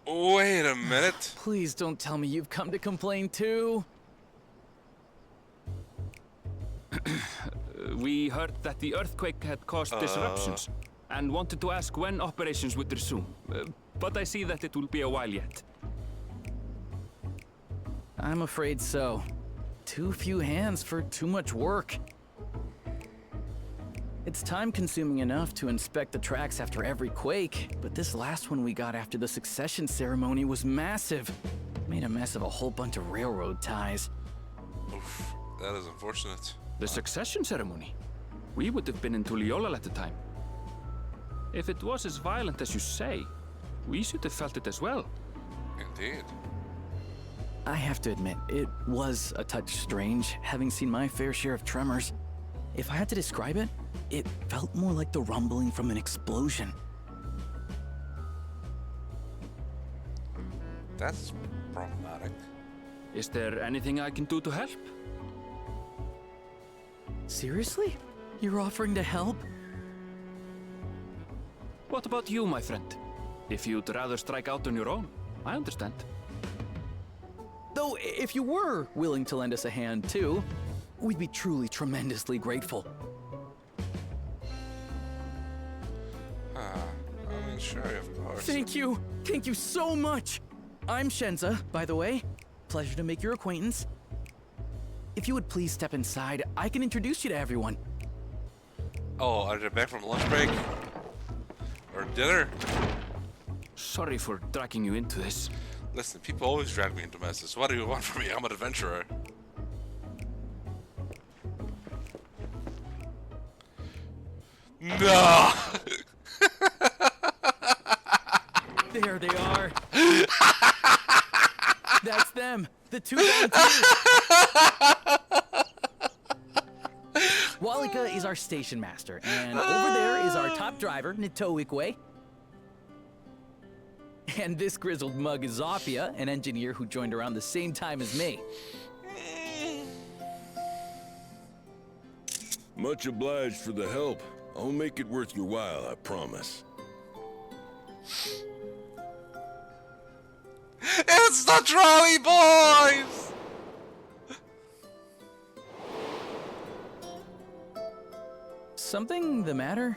Wait a minute. Please don't tell me you've come to complain too. We heard that the earthquake had caused disruptions and wanted to ask when operations would resume. But I see that it will be a while yet. I'm afraid so. Too few hands for too much work. It's time-consuming enough to inspect the tracks after every quake, but this last one we got after the succession ceremony was massive. Made a mess of a whole bunch of railroad ties. Oof, that is unfortunate. The succession ceremony? We would have been in Tuliyola at the time. If it was as violent as you say, we should have felt it as well. Indeed. I have to admit, it was a touch strange, having seen my fair share of tremors. If I had to describe it, it felt more like the rumbling from an explosion. That's problematic. Is there anything I can do to help? Seriously? You're offering to help? What about you, my friend? If you'd rather strike out on your own, I understand. Though, if you were willing to lend us a hand, too, we'd be truly tremendously grateful. I mean, sure, of course. Thank you! Thank you so much! I'm Shenza, by the way. Pleasure to make your acquaintance. If you would please step inside, I can introduce you to everyone. Oh, are they back from lunch break? Or dinner? Sorry for dragging you into this. Listen, people always drag me into messes. What do you want from me? I'm an adventurer. No! There they are. That's them, the two volunteers. Walika is our station master, and over there is our top driver, Nitoikwe. And this grizzled mug is Zopia, an engineer who joined around the same time as me. Much obliged for the help. I'll make it worth your while, I promise. It's the Turali boys! Something the matter?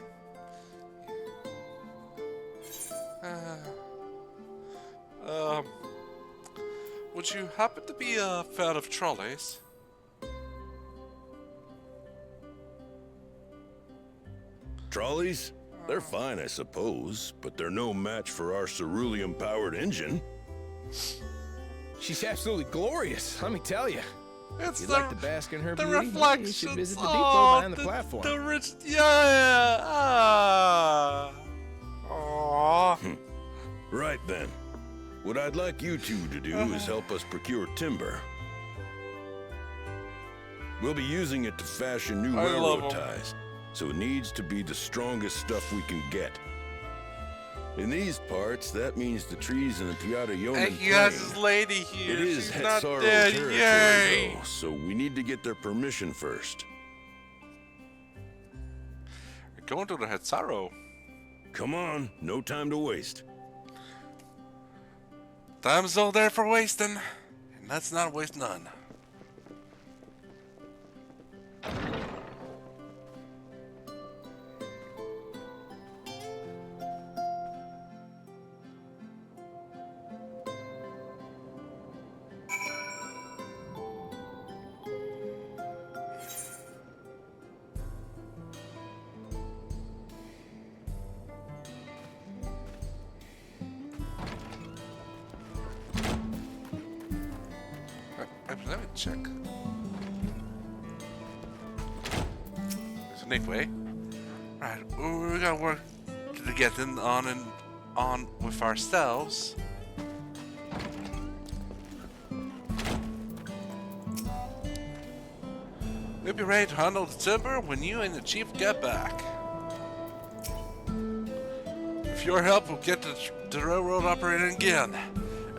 Would you happen to be a fan of trolleys? Trolleys? They're fine, I suppose, but they're no match for our cerulean-powered engine. She's absolutely glorious, let me tell you. It's You'd like to bask in her the beauty? reflections. You should visit the depot behind the platform. The rich, yeah. Aww. Right then. What I'd like you two to do is help us procure timber. We'll be using it to fashion new I love railroad 'em. ties, so it needs to be the strongest stuff we can get. In these parts, that means the trees in the Piata-Yonan And he has plain. his lady here. It is She's not Hetsaro dead. territory, Yay! though, so we need to get their permission first. We're going to the Hetsaro. Come on, no time to waste. Time's all there for wasting, and let's not waste none. Let me check. There's a Nick way. Right, we gotta work to get in on with ourselves. We'll be ready to handle the timber when you and the chief get back. With your help, we'll get the railroad operating again,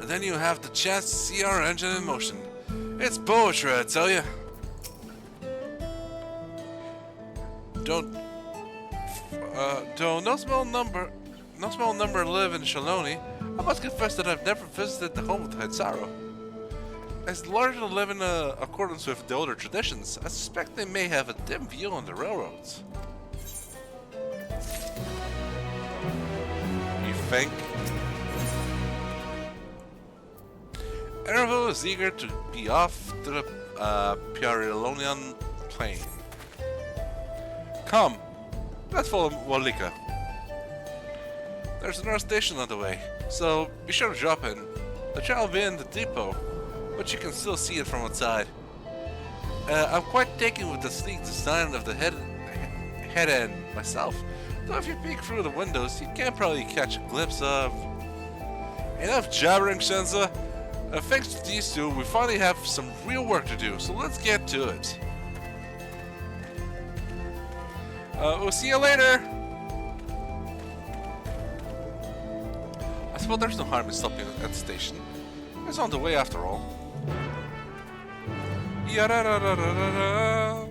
and then you'll have the chance to see our engine in motion. It's poetry, I tell you. Though no small number live in Shaaloni, I must confess that I've never visited the home of the Hetsaro. As large to live in accordance with the older traditions, I suspect they may have a dim view on the railroads. You think? Erenville is eager to be off to the Piarillonian plain. Come, let's follow Walika. There's another station on the way, so be sure to drop in. The train will be in the depot, but you can still see it from outside. I'm quite taken with the sleek design of the head end myself. Though if you peek through the windows, you can probably catch a glimpse of... Enough jabbering, Shenza. Thanks to these two, we finally have some real work to do, so let's get to it. We'll see you later! I suppose there's no harm in stopping at the station. It's on the way after all. Ya-da-da-da-da-da-da.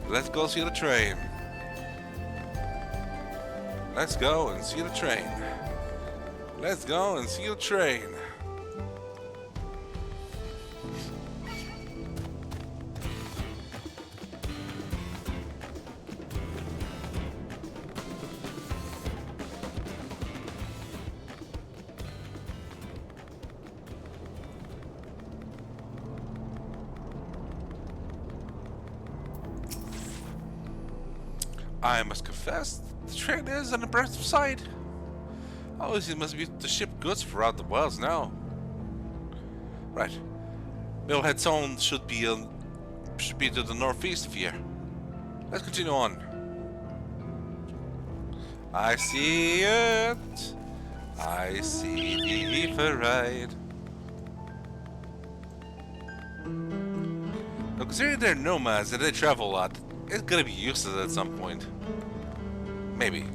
Let's go see the train. Let's go and see the train. Let's go and see the train. I must confess, the train is an impressive sight. Obviously, it must be to ship goods throughout the wilds now. Right. Millhead Zone should be to the northeast of here. Let's continue on. I see it. I see the parade. Now, considering they're nomads and they travel a lot, it's gonna be useless at some point. Maybe.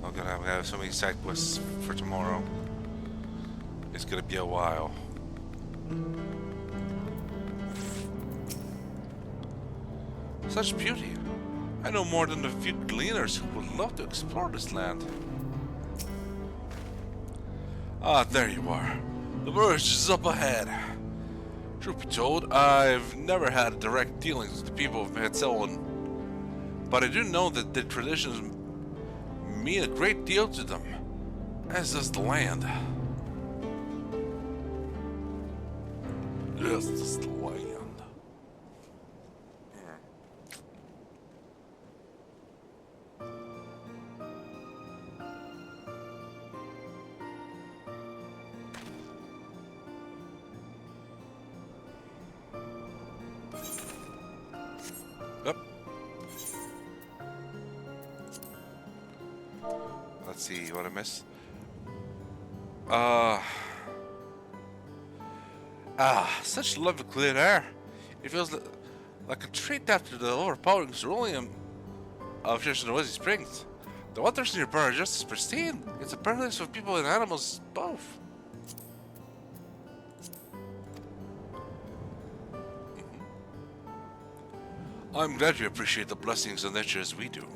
I'm gonna have so many side quests for tomorrow. It's gonna be a while. Such beauty. I know more than a few gleaners who would love to explore this land. Ah, there you are. The village is up ahead. Truth be told, I've never had direct dealings with the people of Metzelon, but I do know that the traditions mean a great deal to them, as does the land. Yes, this is the land. Let's see what I missed. Such lovely clear air. It feels like a treat after the overpowering cerulean of Yeehaw Springs. The waters nearby are just as pristine. It's a paradise for people and animals both. I'm glad you appreciate the blessings of nature as we do.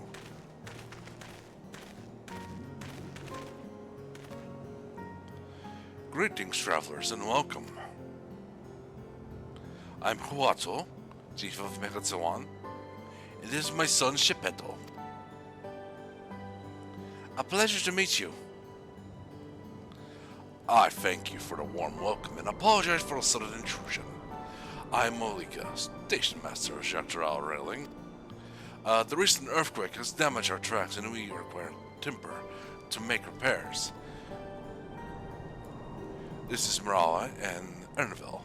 Greetings, travelers, and welcome. I'm Huato, chief of Metzelon, and this is my son Shepetto. A pleasure to meet you. I thank you for the warm welcome and apologize for the sudden intrusion. I'm Molika, station master of Dawntrail Railing. The recent earthquake has damaged our tracks and we require timber to make repairs. This is Mrawa'a and Erenville.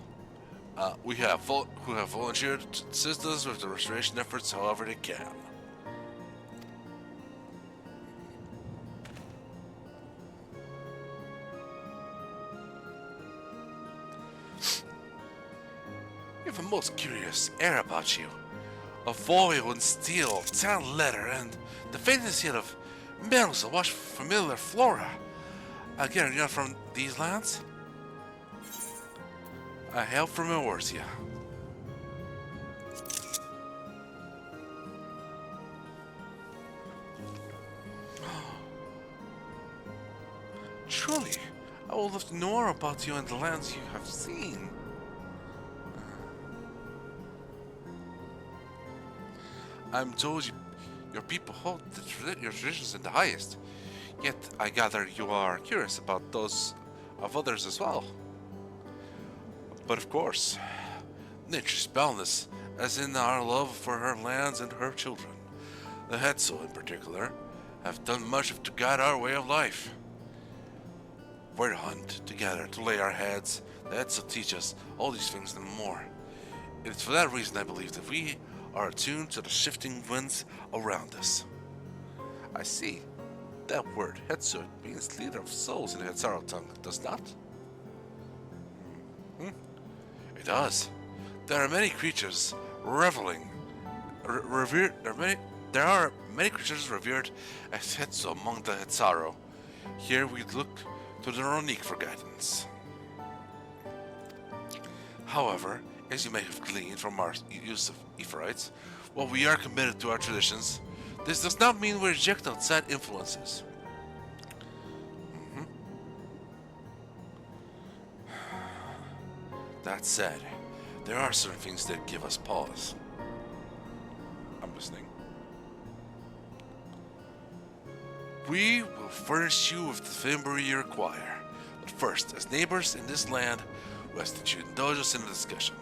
Who have volunteered to assist us with the restoration efforts however they can. You have a most curious air about you. Of oil and steel, tan leather, and the faintest hint of metals that wash familiar flora. Again, you're not from these lands? I hail from Eorzea. Truly, I would love to know more about you and the lands you have seen. I'm told your people hold your traditions in the highest, yet I gather you are curious about those of others as well. But of course, nature's boundless, as in our love for her lands and her children. The Hetzel in particular, have done much to guide our way of life. We're to hunt together, to lay our heads. The heads will teach us all these things and more. It is for that reason I believe that we are attuned to the shifting winds around us. I see. That word, Hetsu, means leader of souls in the Hetsaro tongue, does not? It does. There are many creatures reveling, revered. There are many creatures revered as Hetsu among the Hetsaro. Here we look to the Ronique for guidance. However, as you may have gleaned from our use of Ephorites, while we are committed to our traditions, this does not mean we reject outside influences. That said, there are certain things that give us pause. I'm listening. We will furnish you with the fimbri you require, but first, as neighbors in this land, we ask that you indulge us in a discussion.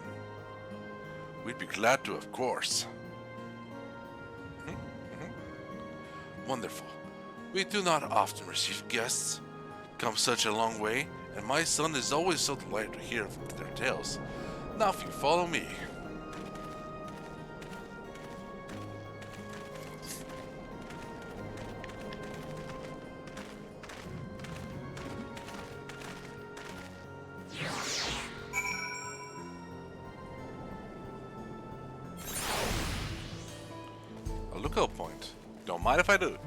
We'd be glad to, of course. Wonderful. We do not often receive guests. Come such a long way, and my son is always so delighted to hear their tales. Now if you follow me. A lookout point. Don't mind if I do.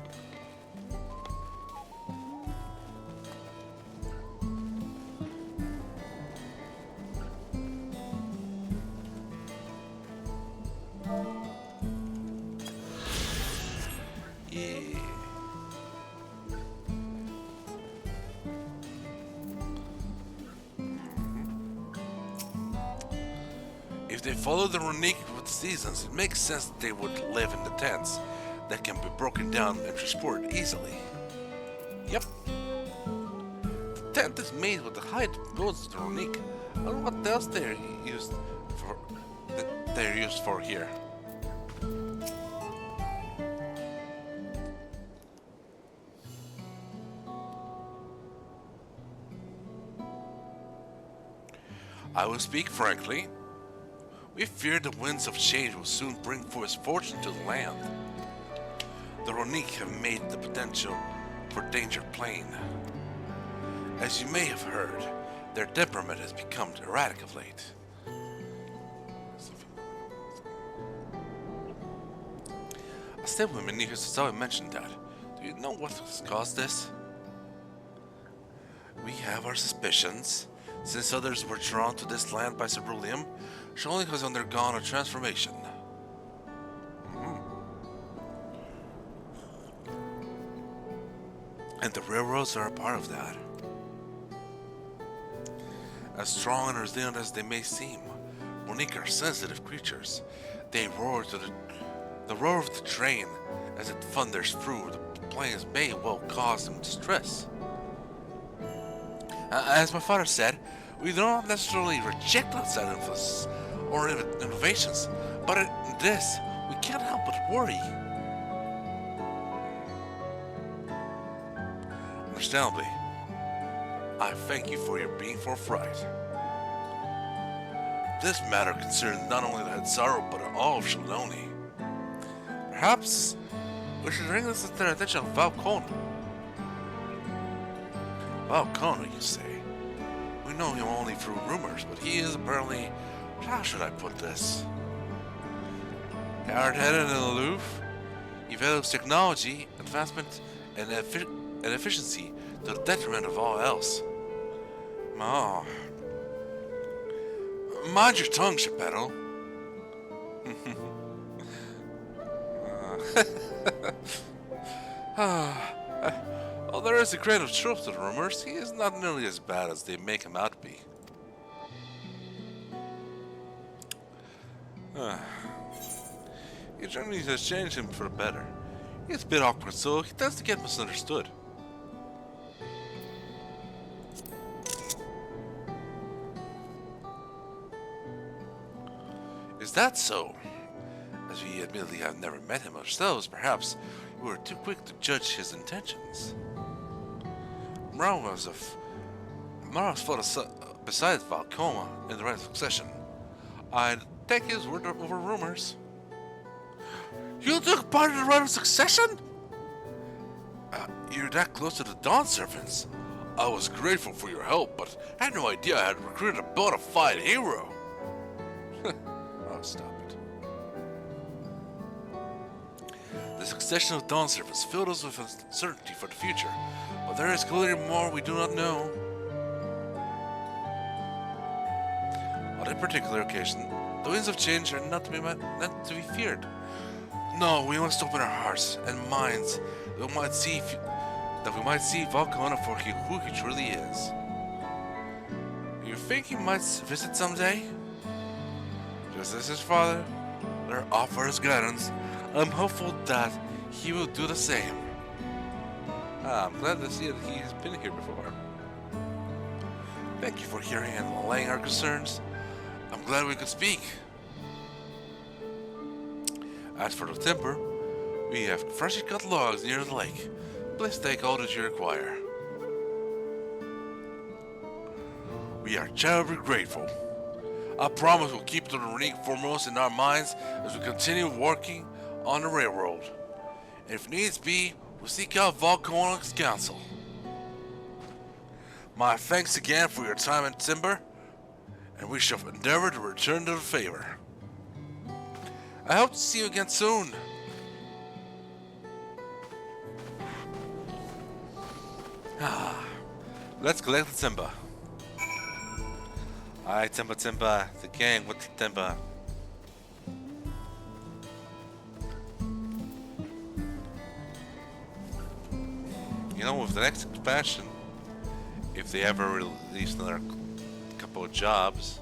If they follow the Ronique with the seasons, it makes sense that they would live in the tents that can be broken down and transported easily. Yep. The tent is made with the hide bones of the Ronique. I don't know what else they're used for here. I will speak frankly. We fear the winds of change will soon bring misfortune to the land. The Ronique have made the potential for danger plain. As you may have heard, their temperament has become erratic of late. A stepwoman near Sasawa mentioned that. Do you know what has caused this? We have our suspicions. Since others were drawn to this land by ceruleum, Shaaloni has undergone a transformation. And the railroads are a part of that. As strong and resilient as they may seem, Ronique are sensitive creatures. They roar to the roar of the train as it thunders through the plains may well cause them distress. As my father said, we do not necessarily reject outside influences or innovations, but in this, we can't help but worry. Understandably, I thank you for your being forthright. This matter concerns not only the Hetsaro, but all of Shaaloni. Perhaps we should bring this to their attention of Valcona. Valcona, you say? We know him only through rumors, but he is apparently, how should I put this? Hard-headed and aloof, he values technology, advancement, and efficiency to the detriment of all else. Oh. Mind your tongue, Geppetto. Well, there is a grain of truth to the rumors. He is not nearly as bad as they make him out to be. Your journey has changed him for the better. He's a bit awkward, so he tends to get misunderstood. Is that so? As we admittedly have never met him ourselves, perhaps we were too quick to judge his intentions. Mrawa'a fought beside Valcoma in the right succession. I'd take his word over rumors. You took part in the right of succession? You're that close to the Dawn Servants. I was grateful for your help, but had no idea I had recruited a bona fide hero. Oh, stop it. The succession of Dawn Servants filled us with uncertainty for the future, but there is clearly more we do not know. On a particular occasion, the winds of change are not to be feared. No, we must open our hearts and minds that we might see Valcona for who he truly is. You think he might visit someday? Just as his father, there offer his guidance. I'm hopeful that he will do the same. I'm glad to see that he's been here before. Thank you for hearing and allaying our concerns. I'm glad we could speak. As for the timber, we have freshly cut logs near the lake. Please take all that you require. We are terribly grateful. I promise we'll keep the unique foremost in our minds as we continue working on the railroad. And if needs be, we'll seek out Valcona's counsel. My thanks again for your time and timber, and we shall endeavor to return to the favor. I hope to see you again soon. Let's collect the timber. Alright, timber, the gang with the timber. You know, with the next expansion, if they ever release another couple of jobs,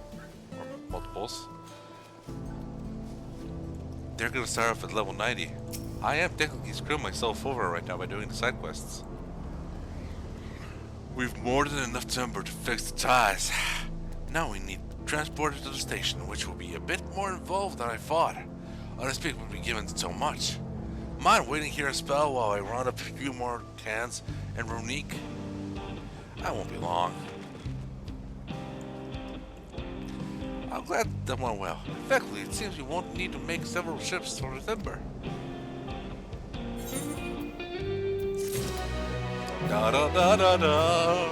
or multiples, they're gonna start off at level 90. I am technically screwing myself over right now by doing the side quests. We've more than enough timber to fix the ties. Now we need to transport it to the station, which will be a bit more involved than I thought. Honest people will be given so much. Mind waiting here a spell while I round up a few more cans and Runique? I won't be long. I'm glad that went well. Effectively, it seems we won't need to make several ships for the timber. Da da da da da.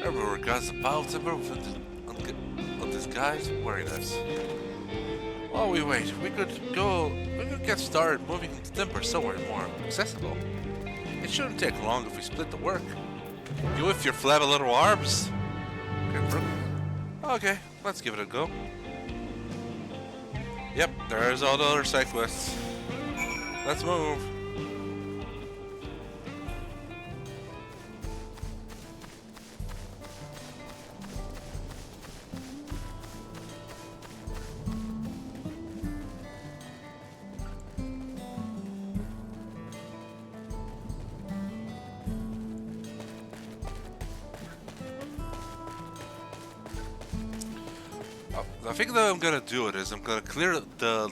Everyone regards the pile of timber on this guy's wearing this. While we wait, we could get started moving the timber somewhere more accessible. It shouldn't take long if we split the work. You with your flabby little arms. Okay, let's give it a go. Yep, there's all the other side quests. Let's move. I think that I'm gonna do it is I'm gonna clear the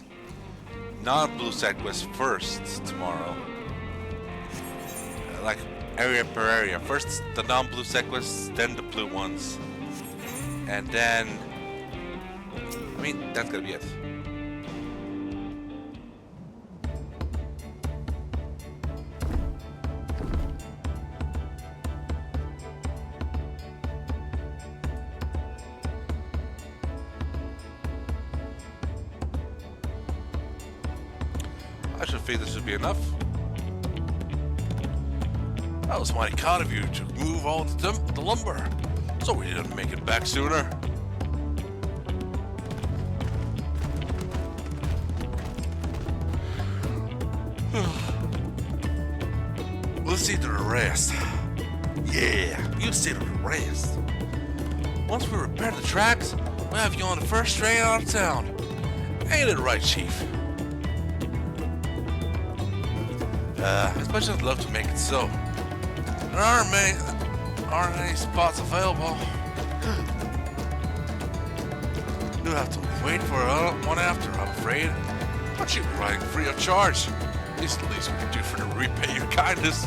non-blue side quest first tomorrow. Like area per area. First the non-blue side quests, then the blue ones. And then I mean that's gonna be it. I should think this should be enough. That was mighty kind of you to move all the lumber, so we didn't make it back sooner. We'll see to the rest. Yeah, you see to the rest. Once we repair the tracks, we'll have you on the first train out of town. Ain't it right, Chief? As much as I'd love to make it so, There aren't any spots available. You'll have to wait for one after, I'm afraid. But you'll be riding free of charge. It's the least we can do for to repay your kindness.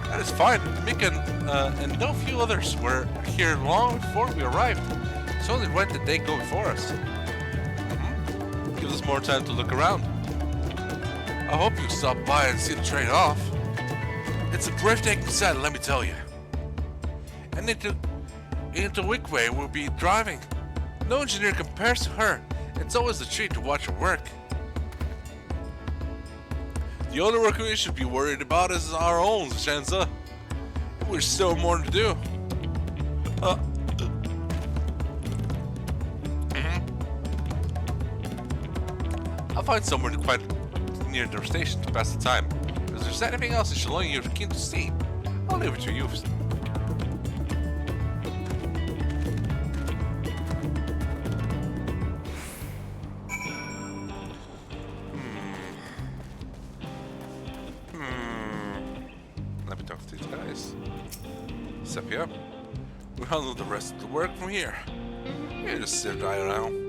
That is fine. Mika and no few others were here long before we arrived. It's only right that they go before us. Gives us more time to look around. I hope you stop by and see the train off. It's a breathtaking sight, let me tell you. And into Wickway we'll be driving. No engineer compares to her. It's always a treat to watch her work. The only work we should be worried about is our own, Shenza. There's still more to do. I'll find somewhere quite near the station to pass the time. If there's anything else in Shaaloni you're keen to see, I'll leave it to you. Let me talk to these guys. Step you up. We'll handle the rest of the work from here. You just sit right around.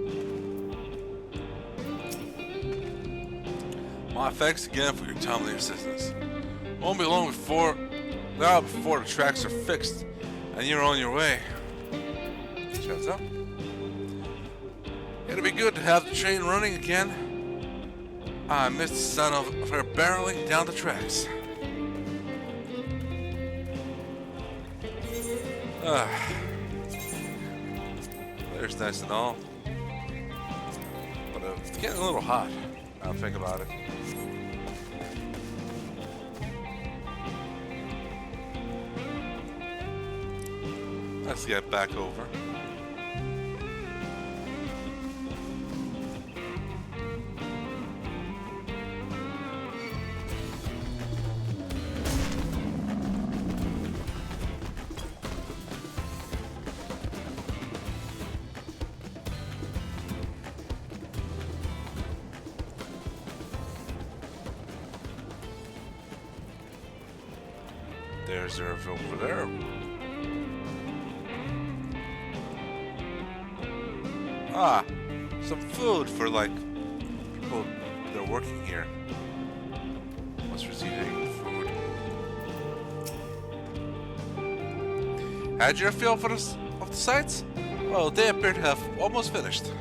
My thanks again for your timely assistance. Won't be long before the tracks are fixed and you're on your way. Shuts up. It'll be good to have the train running again. I missed the sound of her barreling down the tracks. There's nice and all. But it's getting a little hot. Now I think about it. Let's get back over. There's Erenville over there. Ah, some food for like people that are working here. What's receiving food? Had your feel for of the sights? Well, they appear to have almost finished.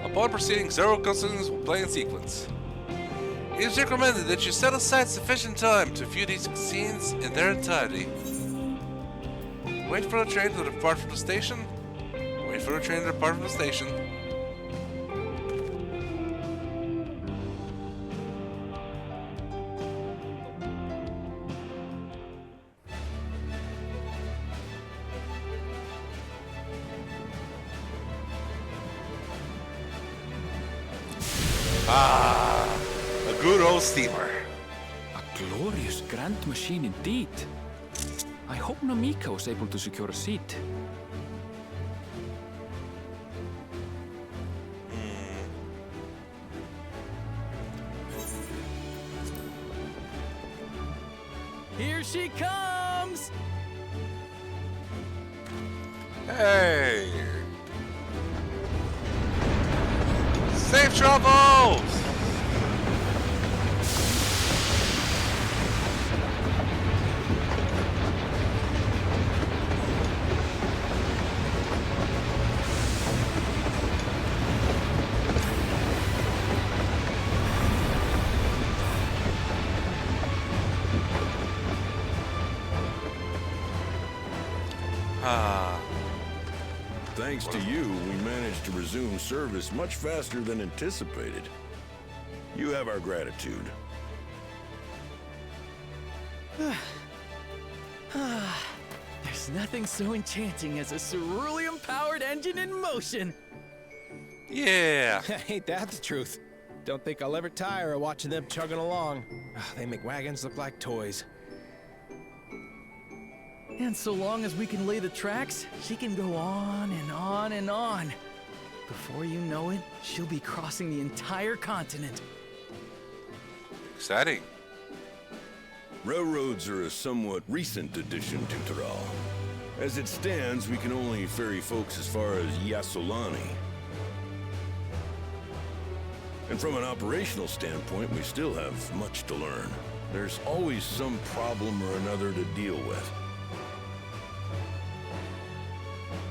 Upon proceeding, several cutscenes will play in sequence. It is recommended that you set aside sufficient time to view these scenes in their entirety. Wait for the train to depart from the station. Wait for the train to depart from the station. Ah, a good old steamer. A glorious grand machine indeed. I hope Namika was able to secure a seat. Here she comes! Hey! Safe travels! Thanks to you, we managed to resume service much faster than anticipated. You have our gratitude. There's nothing so enchanting as a cerulean-powered engine in motion. Yeah! Ain't that the truth? Don't think I'll ever tire of watching them chugging along. They make wagons look like toys. And so long as we can lay the tracks, she can go on and on and on. Before you know it, she'll be crossing the entire continent. Exciting. Railroads are a somewhat recent addition to Turali. As it stands, we can only ferry folks as far as Shaaloni. And from an operational standpoint, we still have much to learn. There's always some problem or another to deal with.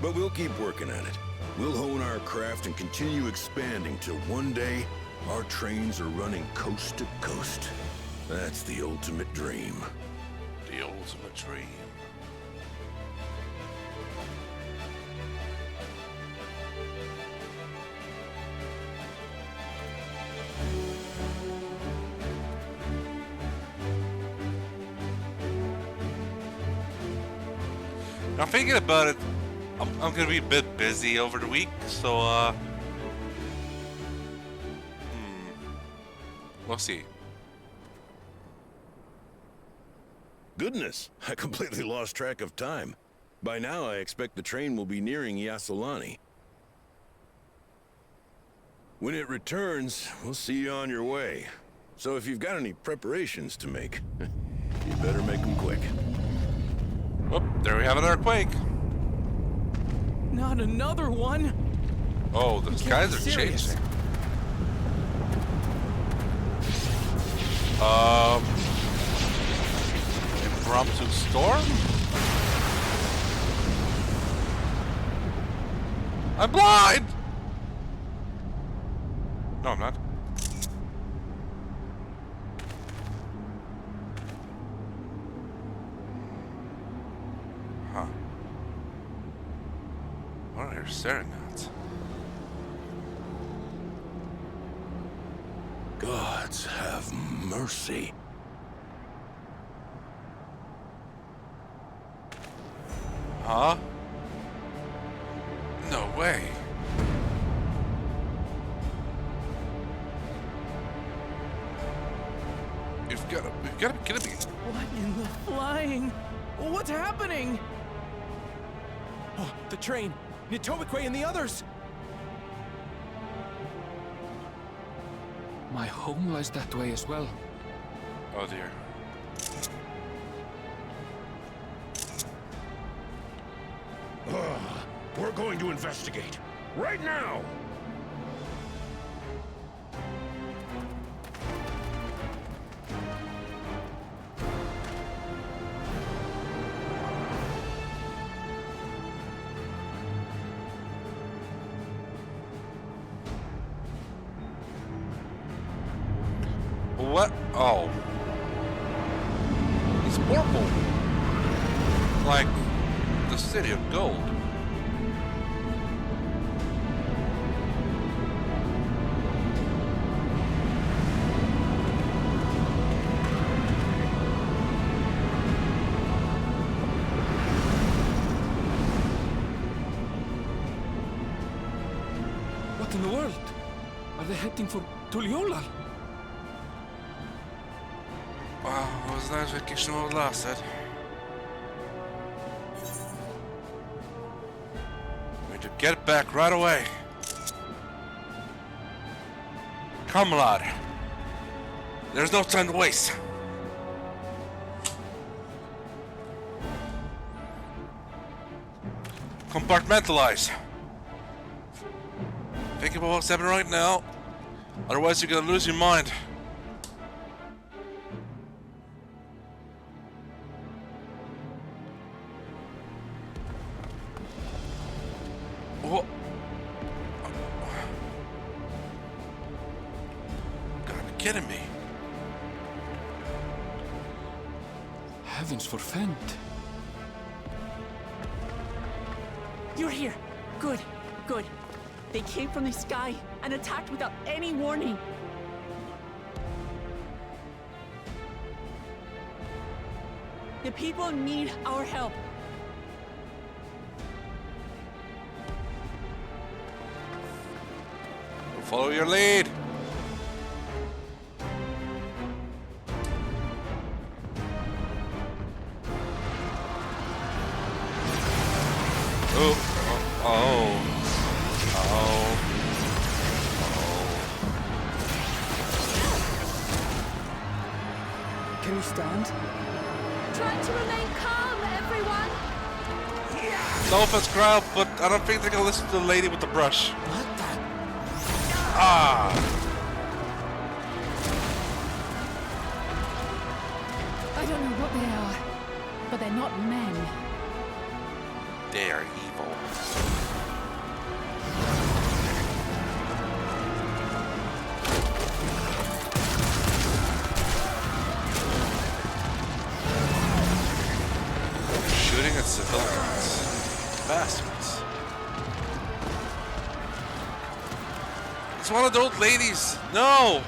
But we'll keep working at it. We'll hone our craft and continue expanding till one day, our trains are running coast to coast. That's the ultimate dream. The ultimate dream. Now thinking about it, I'm gonna be a bit busy over the week, so we'll see. Goodness, I completely lost track of time. By now, I expect the train will be nearing Shaaloni. When it returns, we'll see you on your way. So if you've got any preparations to make, you better make them quick. Whoop, there we have another quake. Not another one! Oh, the skies are changing. Impromptu storm? I'm blind! No, I'm not. Huh. What are you staring at? Gods have mercy. Huh? No way. We've got to be kidding me. What in the flying? What's happening? Oh, the train! Nitobekwe and the others! My home lies that way as well. Oh dear. We're going to investigate. Right now! What? Oh. It's purple. Like the city of gold. What in the world? Are they heading for Tuliolal? Wow, it was nice vacation while it lasted. We need to get back right away. Come, lad. There's no time to waste. Compartmentalize. Think about what's happening right now. Otherwise, you're gonna lose your mind. What? Gotta be kidding me. Heavens forfend. You're here. Good, good. They came from the sky and attacked without any warning. The people need our help. Follow your lead. Oh, oh, oh, Can understand. Try to remain calm, everyone. No offense, crowd, but I don't think they're gonna listen to the lady with the brush. What the? Ah! I don't know what they are, but they're not men. They are evil. Shooting at civilians. Bastards. It's one of the old ladies. No!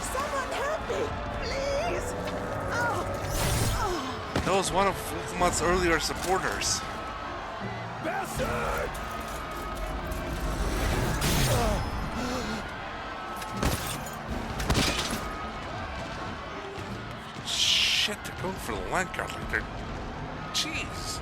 Someone help me, please! That was one of Wolfmot's earlier supporters. Bastard! Shit, they're going for the land guard like they're... Jeez.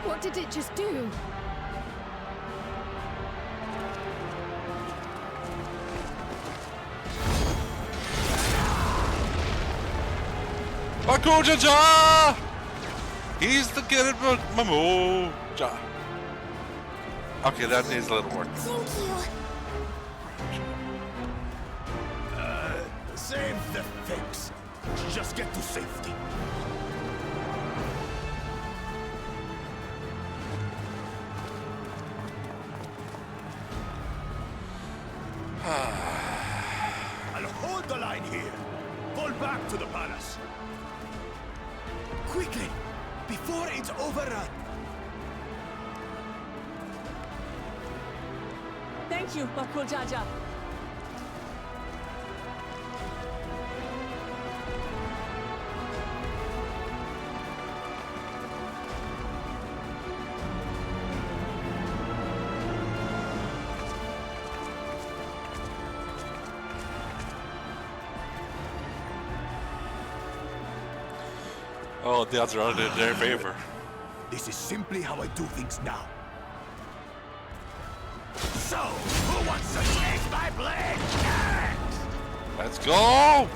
What did it just do? Bakuja! He's the kid at Mamoja. Okay, that needs a little work. Thank you. Save the fix. Just get to safety. I'll hold the line here. Fall back to the palace. Quickly, before it's overrun. Thank you, Bakujaja. Oh, the odds are in their favor. This is simply how I do things now. So, who wants to taste my blade next? Let's go!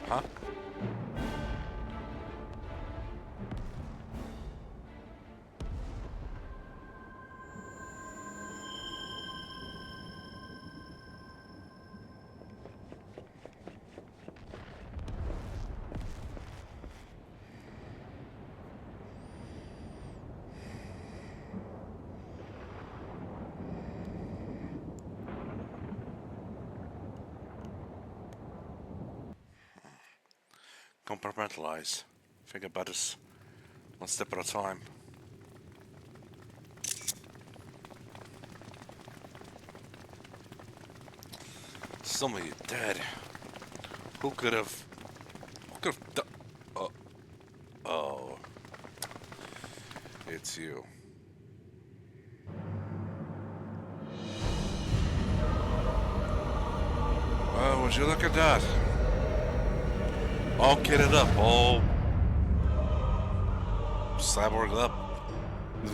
Huh? Compartmentalize. Think about this one step at a time. Somebody dead. Who could have done? Oh. It's you. Oh, would you look at that? All kitted up, all cyborged up.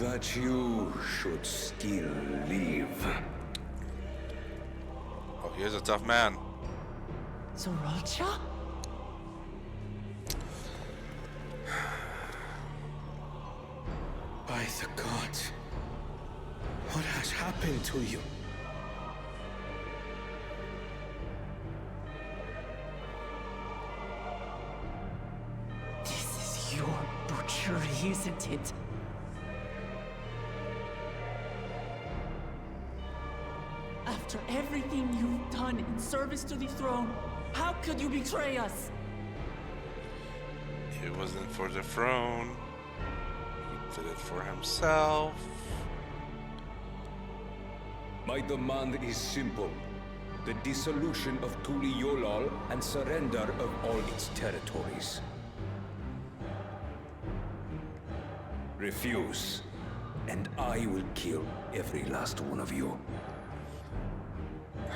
That you should still live. Oh, he's a tough man. Zoralcha? By the gods, what has happened to you? This is your butchery, isn't it? After everything you've done in service to the throne, how could you betray us? It wasn't for the throne. He did it for himself. My demand is simple. The dissolution of Tuli Yolal and surrender of all its territories. refuse, and I will kill every last one of you.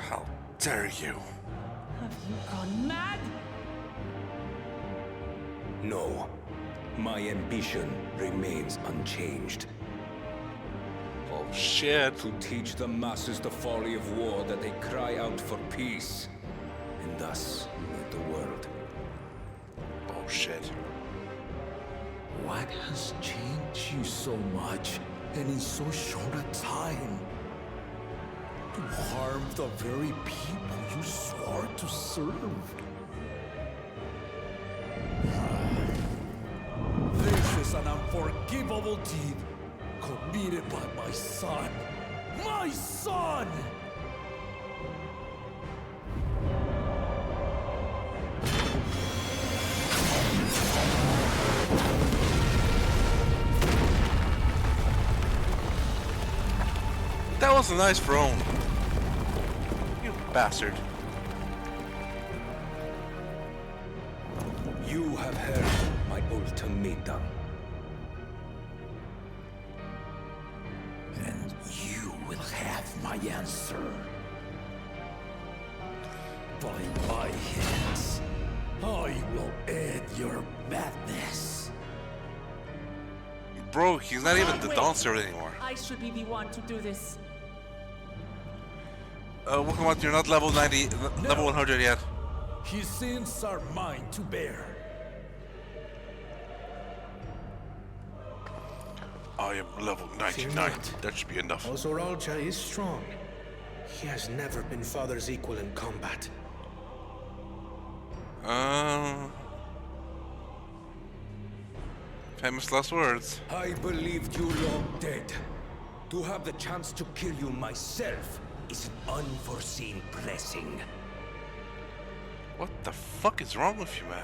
How dare you? Have you gone mad? No. My ambition remains unchanged. Oh shit. To teach the masses the folly of war, that they cry out for peace, and thus unite the world. Oh shit. What has changed you so much, and in so short a time? To harm the very people you swore to serve. This is an unforgivable deed committed by my son. My son! That was a nice throne. You bastard. You have heard my ultimatum. And you will have my answer. By my hands, I will end your madness. Bro, he's not even the Wait. Dawntrail anymore. I should be the one to do this. Welcome on, you're not level 90, level 100 yet. His sins are mine to bear. I am level 99. That should be enough. Ozoralja is strong. He has never been Father's equal in combat. Famous last words. I believed you long dead. To have the chance to kill you myself is an unforeseen blessing. What the fuck is wrong with you, man?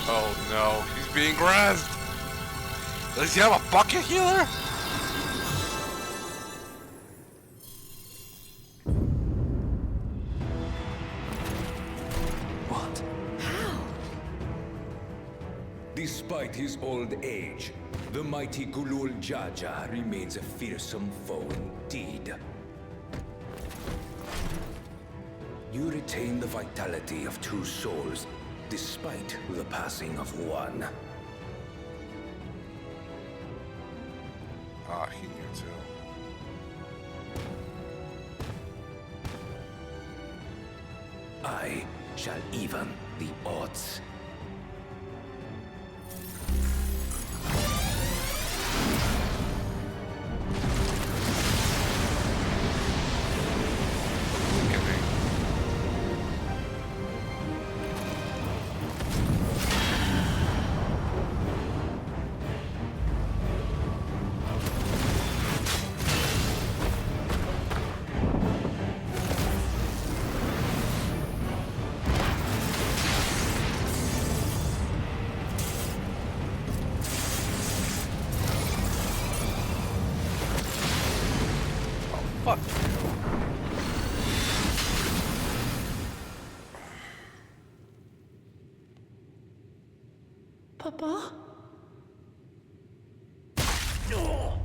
Oh no, he's being grasped! Does he have a bucket healer? What? How? Despite his old age, the mighty Gulul Jaja remains a fearsome foe indeed. You retain the vitality of two souls, despite the passing of one. Ah, he knew too. I shall even the odds. Fuck Papa? Oh.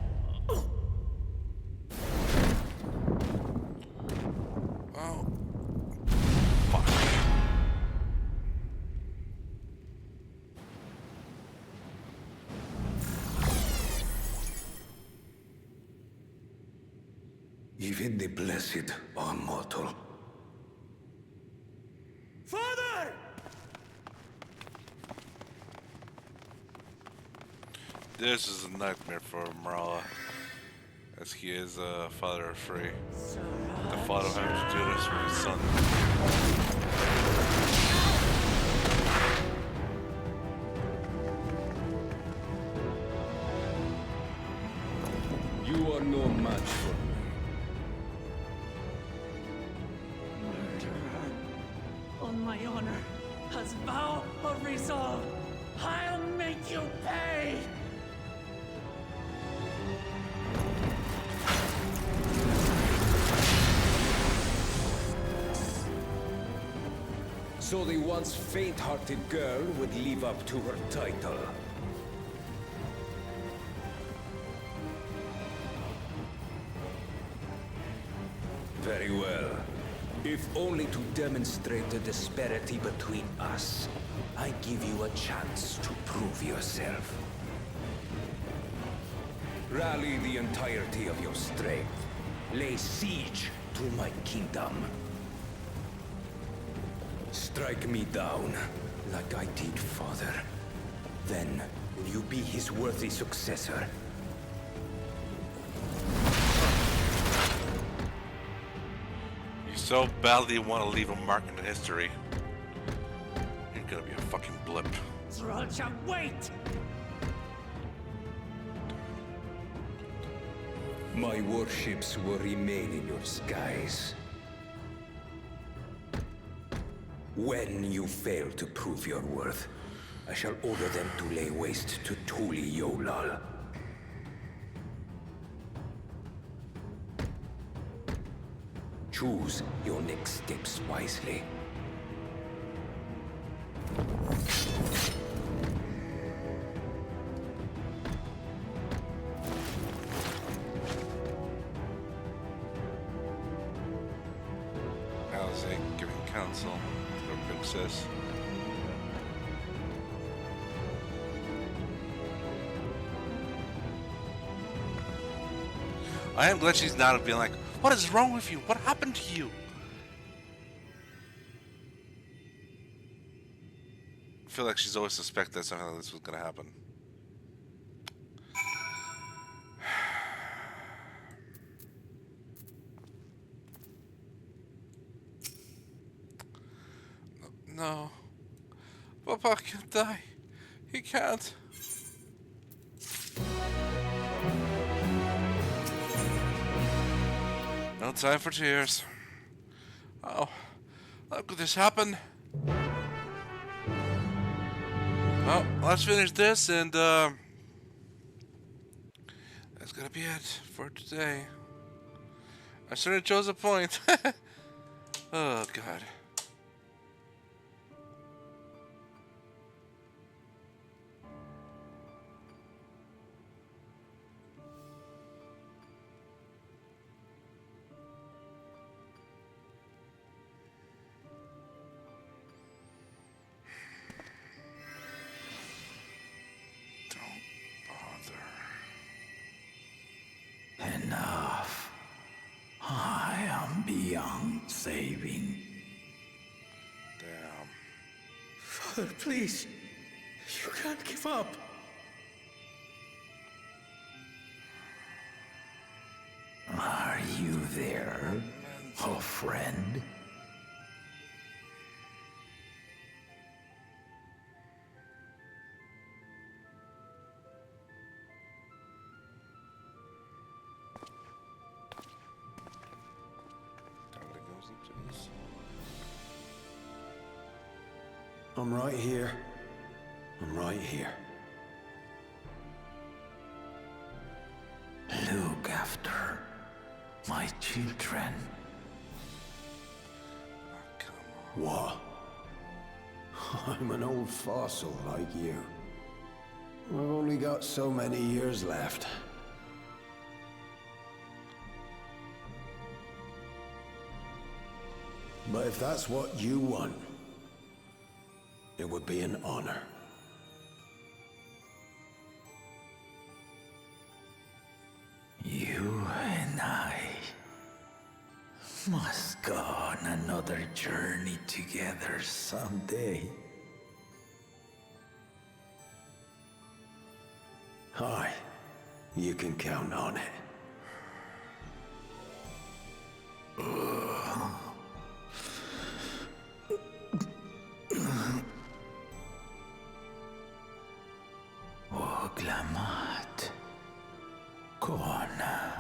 Fuck. Even the blessed are mortal. Father! This is a nightmare for Mrawa'a, as he is a father of three. The thought of having to do this with his son. You are no match for me. Murderer. On my honor, as vow of resolve, I'll make you pay! So the once faint-hearted girl would live up to her title. Very well. If only to demonstrate the disparity between us, I give you a chance to prove yourself. Rally the entirety of your strength. Lay siege to my kingdom. Strike me down, like I did father. Then, will you be his worthy successor? You so badly want to leave a mark in the history. You're gonna be a fucking blip. Zralcha, wait! My warships will remain in your skies. When you fail to prove your worth, I shall order them to lay waste to Tuli Yolal. Choose your next steps wisely. How's it giving counsel to a princess? I am glad she's not being like, what is wrong with you? What happened to you? I feel like she's always suspected something like this was gonna happen. No. Papa can't die. He can't. No time for tears. Oh, how could this happen? Well, let's finish this and that's gonna be it for today. I should have chose a point. Oh god. Enough. I am beyond saving. Damn. Father, please. You can't give up. Are you there, oh friend? I'm right here. I'm right here. Look after my children. What? I'm an old fossil like you. I've only got so many years left. But if that's what you want, it would be an honor. You and I must go on another journey together someday. Aye, you can count on it. Oglamat. Kona.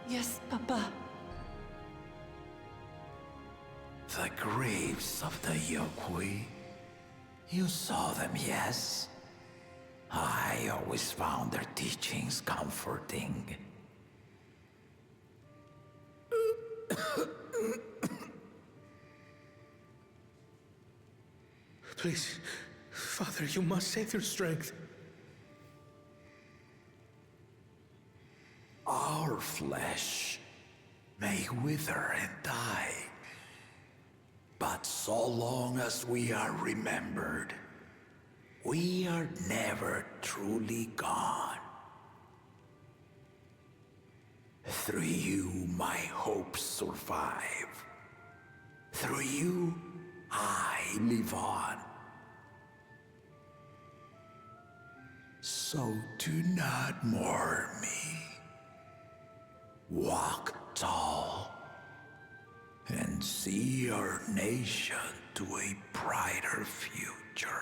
Yes, Papa. The graves of the Yokwi. You saw them, yes? I always found their teachings comforting. Please, Father, you must save your strength. Our flesh may wither and die, but so long as we are remembered, we are never truly gone. Through you, my hopes survive. Through you, I live on. So do not mourn me. Walk tall and see our nation to a brighter future.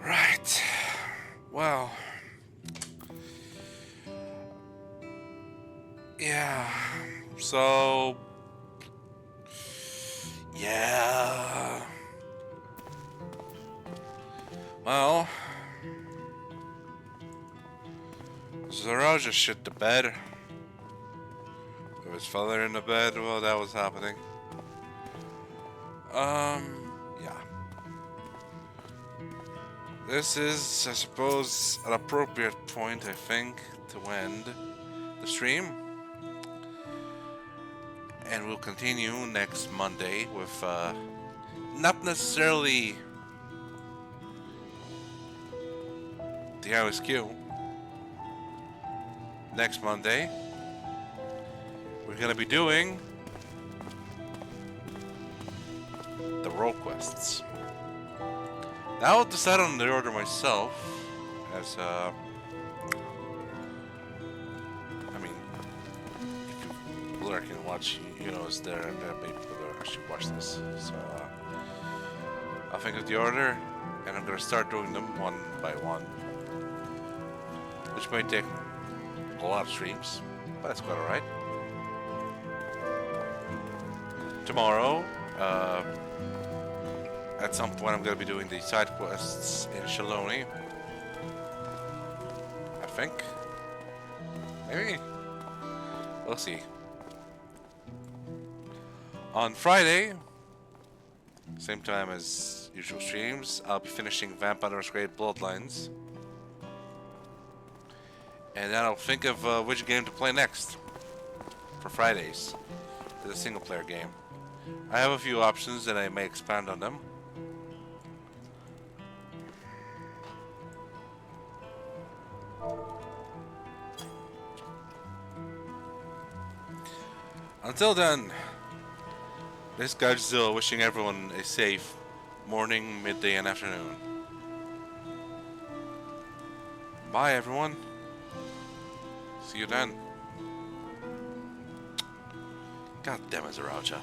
Right. Well. Yeah. So. Yeah. Well. Zoro just shit the bed. With his father in the bed while that was happening. Yeah. This is, I suppose, an appropriate point, I think, to end the stream. And we'll continue next Monday with, not necessarily the ISQ. Next Monday, we're gonna be doing the role quests. Now I'll decide on the order myself, as I mean, if you lurk and watch, you know it's there, and there may be people that actually watch this. So I'll think of the order, and I'm gonna start doing them one by one, which might take a lot of streams, but that's quite alright. Tomorrow, at some point I'm going to be doing the side quests in Shaaloni. I think. Maybe. We'll see. On Friday, same time as usual streams, I'll be finishing Vampire's Great Bloodlines. And then I'll think of which game to play next for Fridays. For the single player game. I have a few options and I may expand on them. Until then, this is Kaiju-Z wishing everyone a safe morning, midday, and afternoon. Bye, everyone. See you then. God damn it, Zaraucha.